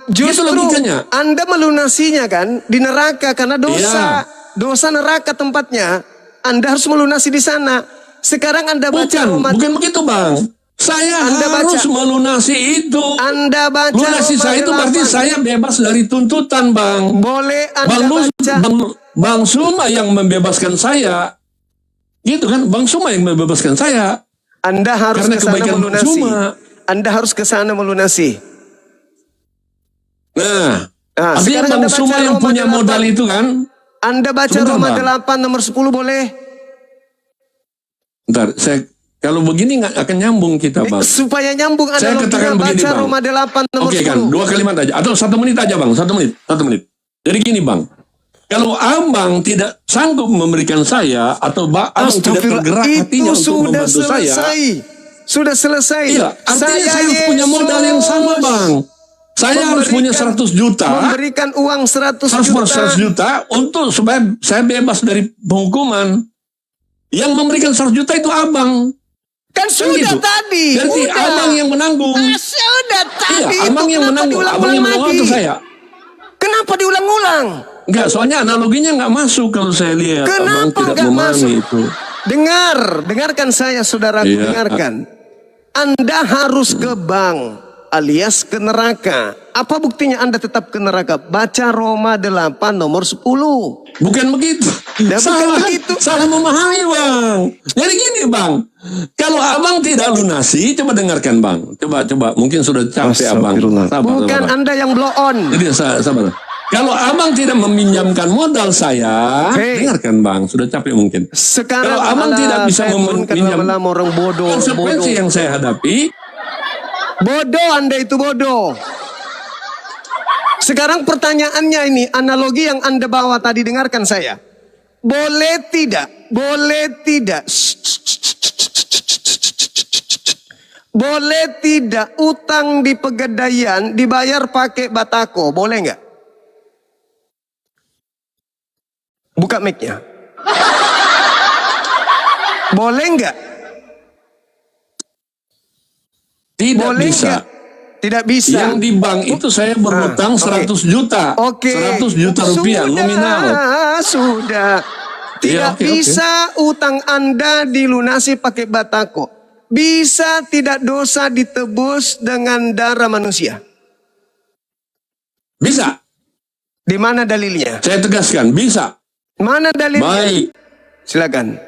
Justru logikanya. Anda melunasinya kan di neraka karena dosa. Iya. Dosa neraka tempatnya. Anda harus melunasi di sana. Sekarang Anda baca Bukan begitu, Bang. Saya Anda harus baca. melunasi itu. Anda baca Lunasi Roma saya itu berarti 8. saya bebas dari tuntutan, Bang. Boleh Anda baca. Bang Suma yang membebaskan saya. Gitu kan, Bang Suma yang membebaskan saya. Anda harus Karena ke sana kebaikan Bang melunasi. Suma. Anda harus ke sana melunasi. Nah, Nah, artinya sekarang Bang Anda baca Suma yang Roma punya 8. modal itu kan. Anda baca Sebentar, Roma Bang. 8 nomor 10 boleh? Bentar, kalau begini nggak akan nyambung kita, Bang. Supaya nyambung Saya analoginya, katakan begini, baca Bang. Roma 8 nomor Oke 10. kan, 2 kalimat aja. Atau 1 menit aja, Bang. 1 menit. Jadi gini, Bang. Kalau abang tidak sanggup memberikan saya, atau abang tidak Astagfirullah, tergerak hatinya itu untuk sudah membantu saya. selesai. Sudah selesai. Iya, artinya saya harus punya modal yang sama, Bang. Saya harus punya 100 juta. Memberikan uang 100 100 juta untuk supaya saya bebas dari penghukuman. Yang memberikan 100 juta itu abang. Kan sudah gitu. tadi. Berarti Udah. abang yang menanggung. Sudah tadi. Iya, abang itu yang kenapa menanggung. Abang diulang-ulang yang menanggung lagi? atau saya? Kenapa diulang-ulang? Enggak, soalnya analoginya nggak masuk kalau saya lihat. Abang Kenapa tidak nggak memahami masuk? itu. Dengarkan saya, saudaraku, Iya. dengarkan. Anda harus ke bank alias ke neraka. Apa buktinya Anda tetap ke neraka? Baca Roma 8 nomor 10. Bukan begitu. Nah, bukan begitu. Salah memahami, Bang. Jadi gini, Bang. Kalau abang tidak lunasi, coba dengarkan, Bang. Coba. Mungkin sudah capek, abang. Sabar, Bukan sabar. Anda yang blow on. Jadi sabar. Kalau abang tidak meminjamkan modal saya, Hei. dengarkan, Bang. Sudah capek mungkin. Sekarang Kalau abang tidak bisa saya turunkan meminjam lama-lama orang bodoh. konsekuensi yang saya hadapi, Bodoh Anda itu bodoh. Sekarang pertanyaannya ini, analogi yang Anda bawa tadi, dengarkan saya. Boleh tidak? Boleh tidak utang di Pegadaian dibayar pakai batako? Boleh nggak? Buka mic-nya. Boleh nggak? tidak Boleh bisa. nggak? Tidak bisa. Yang di bank itu saya berhutang 100 juta. Oke. 100 juta rupiah nominal. Sudah. Tidak Iya, oke. bisa utang Anda dilunasi pakai batako. Bisa tidak dosa ditebus dengan darah manusia? Bisa. Di mana dalilnya? Saya tegaskan, bisa. Mana dalilnya? Baik. Silakan.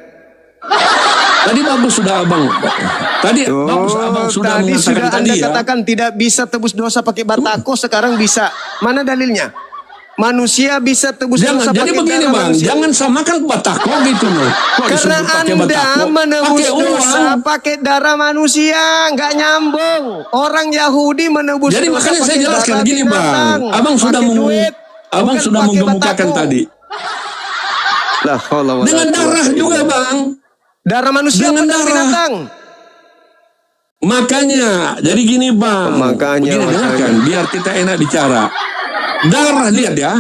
Tadi bagus sudah abang. Bagus abang sudah Tadi mengatakan sudah Anda tadi ya. katakan tidak bisa tebus dosa pakai batako, sekarang bisa. Mana dalilnya? Manusia bisa tebus dosa Jadi pakai begini, darah Bang, manusia. jangan samakan batako gitu loh. Kok Karena disebut pakai Anda batako? menebus Pakai dosa uang. pakai darah manusia, nggak nyambung. Orang Yahudi menebus Jadi dosa makanya saya pakai jelaskan darah gini, Bang. binatang. Abang sudah Pakai duit, abang bukan sudah pakai menggemukakan batako. tadi. Dengan darah juga, Bang. Darah manusia Dengan apa darah darah. binatang? Makanya, jadi gini, Bang. Begini, dengarkan, biar kita enak bicara. Darah, lihat ya.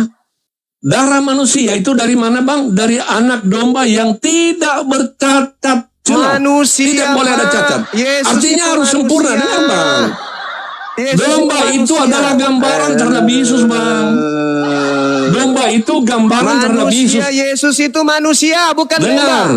Darah manusia itu dari mana, Bang? Dari anak domba yang tidak bercacat celah. Manusia, Tidak boleh ada Pak. cacat. Yesus Artinya itu harus sempurna, manusia. dengar, Bang. Yesus Domba itu manusia. adalah gambaran terhadap Yesus, Bang. Domba itu gambaran terhadap Yesus. Manusia, Yesus itu manusia, bukan domba. Dengar.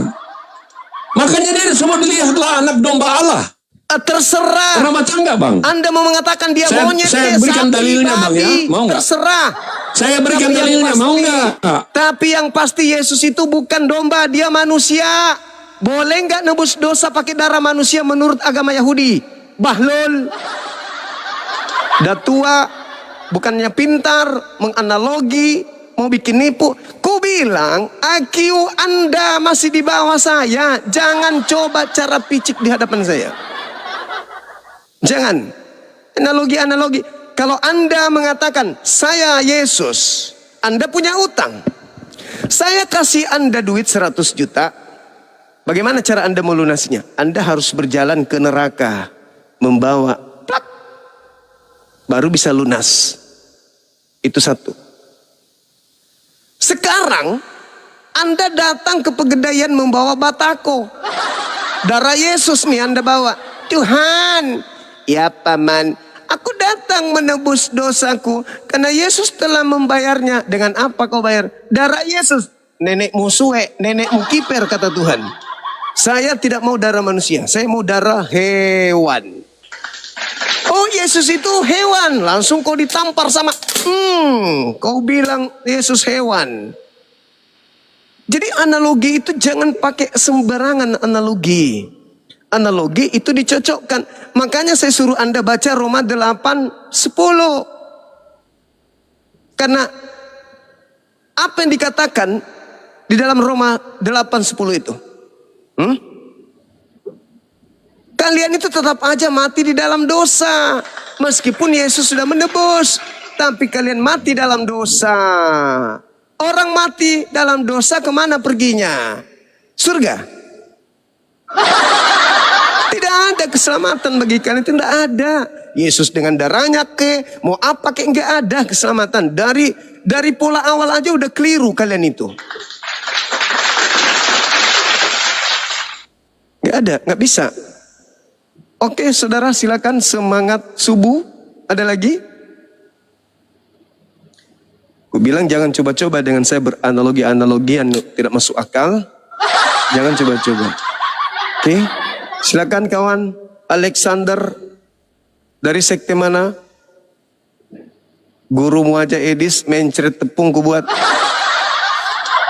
Makanya dia disebut dilihatlah anak domba Allah. Terserah. Pernah baca enggak, Bang? Anda mau mengatakan dia monyet, saya berikan dalilnya, Bang, ya. Mau enggak? Terserah. Saya berikan Tapi yang dalilnya, mau pasti- enggak? Tapi yang pasti Yesus itu bukan domba, dia manusia. Boleh nggak nebus dosa pakai darah manusia menurut agama Yahudi? Bahlul. Dah tua, bukannya pintar, menganalogi, mau bikin nipu. Ku bilang, IQ Anda masih di bawah saya. Jangan coba cara picik di hadapan saya. Jangan. Analogi-analogi. Kalau Anda mengatakan, saya Yesus, Anda punya utang. Saya kasih Anda duit 100 juta. Bagaimana cara Anda melunasinya? Anda harus berjalan ke neraka. Membawa plak. Baru bisa lunas. Itu satu. Sekarang, Anda datang ke Pegadaian membawa batako. Darah Yesus nih Anda bawa. Tuhan, ya paman, aku datang menebus dosaku karena Yesus telah membayarnya. Dengan apa kau bayar? Darah Yesus. Nenekmu suwe, nenekmu kiper, kata Tuhan. Saya tidak mau darah manusia, saya mau darah hewan. Oh, Yesus itu hewan. Langsung kau ditampar sama, kau bilang Yesus hewan. Jadi analogi itu jangan pakai sembarangan analogi. analogi itu dicocokkan. Makanya saya suruh Anda baca Roma 8:10. Karena apa yang dikatakan di dalam Roma 8:10 itu? Kalian itu tetap aja mati di dalam dosa. Meskipun Yesus sudah menebus, tapi kalian mati dalam dosa. Orang mati dalam dosa kemana perginya? Surga? Tidak ada keselamatan bagi kalian, itu tidak ada. Yesus dengan darahnya mau apa nggak ada keselamatan. Dari pola awal aja udah keliru kalian itu. Nggak ada, nggak bisa. Oke, saudara, silakan semangat subuh. Ada lagi? Aku bilang jangan coba-coba dengan saya beranalogi-analogi yang tidak masuk akal. Jangan coba-coba. Oke, silakan kawan Alexander dari sekte mana? Gurumu aja Edis mencret tepung ku buat.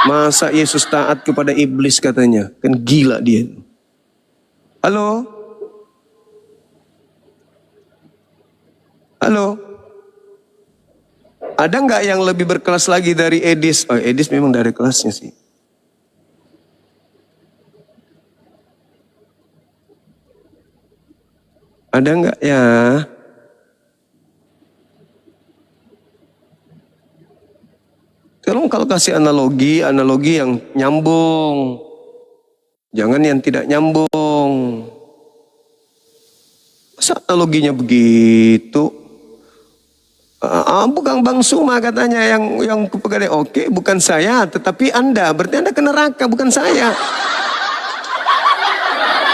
Masa Yesus taat kepada iblis katanya? Kan gila dia. Halo? Halo? Ada nggak yang lebih berkelas lagi dari Edis? Oh, Edis memang dari kelasnya sih. Ada nggak ya? Tolong kalau kasih analogi yang nyambung. Jangan yang tidak nyambung. Masa analoginya begitu? Bukan Bang Suma katanya yang pegadaian. Oke, bukan saya, tetapi Anda. Berarti Anda ke neraka, bukan saya.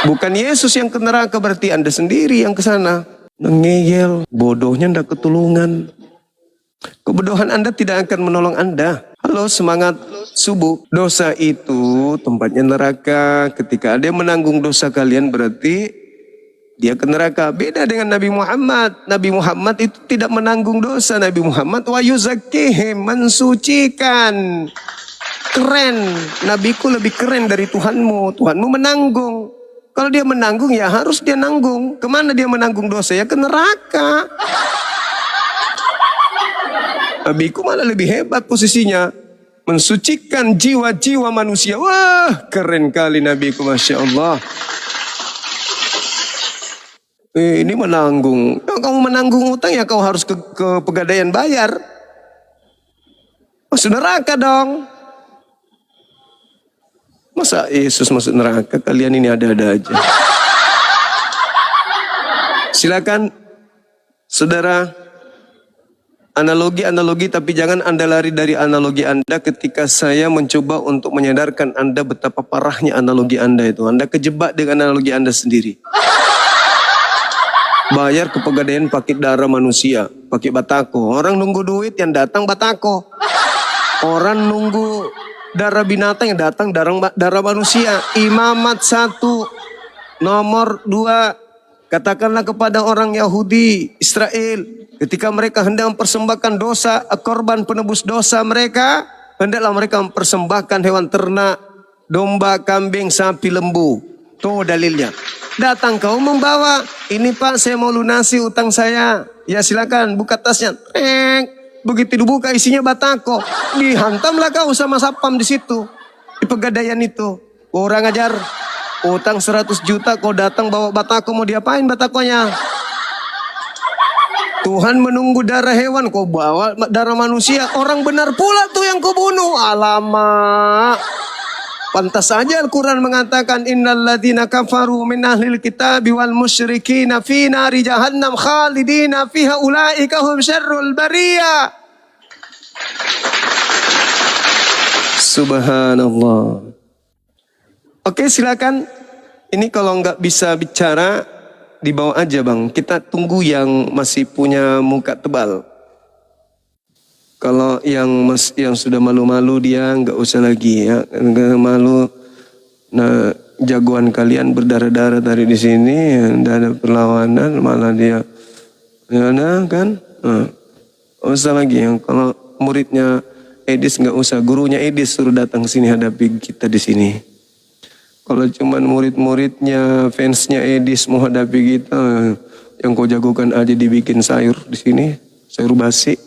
Bukan Yesus yang ke neraka, berarti Anda sendiri yang ke sana. Ngeyel, bodohnya ndak ketulungan. Kebodohan Anda tidak akan menolong Anda. Halo, semangat subuh. Dosa itu tempatnya neraka. Ketika ada yang menanggung dosa kalian, berarti dia ke neraka. Beda dengan Nabi Muhammad. Nabi Muhammad itu tidak menanggung dosa. Nabi Muhammad wa yuzakkihim, mensucikan. Keren. Nabiku lebih keren dari Tuhanmu. Tuhanmu menanggung. Kalau dia menanggung ya harus dia nanggung. Kemana dia menanggung dosa? Ya ke neraka. Nabiku malah lebih hebat posisinya. Mensucikan jiwa-jiwa manusia. Wah, keren kali Nabiku, Masya Allah. Ini menanggung. Kalau kamu menanggung utang ya kau harus ke pegadaian bayar. Masuk neraka dong. Masa Yesus masuk neraka? Kalian ini ada-ada aja. Silakan saudara, analogi-analogi, tapi jangan Anda lari dari analogi Anda ketika saya mencoba untuk menyadarkan Anda betapa parahnya analogi Anda itu. Anda kejebak dengan analogi Anda sendiri. Bayar ke pegadaian pakai darah manusia, pakai batako. Orang nunggu duit yang datang batako. Orang nunggu darah binatang yang datang darah manusia. Imamat 1. Nomor 2. Katakanlah kepada orang Yahudi, Israel, ketika mereka hendak mempersembahkan dosa, korban penebus dosa mereka, hendaklah mereka mempersembahkan hewan ternak, domba, kambing, sapi, lembu. Tuh dalilnya. Datang kau membawa, ini Pak saya mau lunasi utang saya. Ya silakan buka tasnya. Begitu dibuka isinya batako. Dihantamlah kau sama sapam di situ. Di pegadaian itu. Kurang ajar. Utang 100 juta kau datang bawa batako, mau diapain batakonya? Tuhan menunggu darah hewan, kau bawa darah manusia. Orang benar pula tuh yang kau bunuh. Alamak. Pantas saja Al-Quran mengatakan innal ladzina kafaru min ahlil kitabi wal musyrikina fi nari jahannam khalidina fiha ulaika hum syarrul bariyah. Subhanallah. Oke, silakan. Ini kalau nggak bisa bicara dibawa aja Bang. Kita tunggu yang masih punya muka tebal. Kalau yang sudah malu-malu dia nggak usah lagi ya, nggak malu. Nah, jagoan kalian berdarah-darah dari di sini, nggak ada perlawanan, malah dia, ya kan? Nggak usah lagi. Yang kalau muridnya Edis nggak usah, gurunya Edis suruh datang sini hadapi kita di sini. Kalau cuman murid-muridnya, fansnya Edis mau hadapi kita, yang kau jagokan aja dibikin sayur di sini, sayur basi.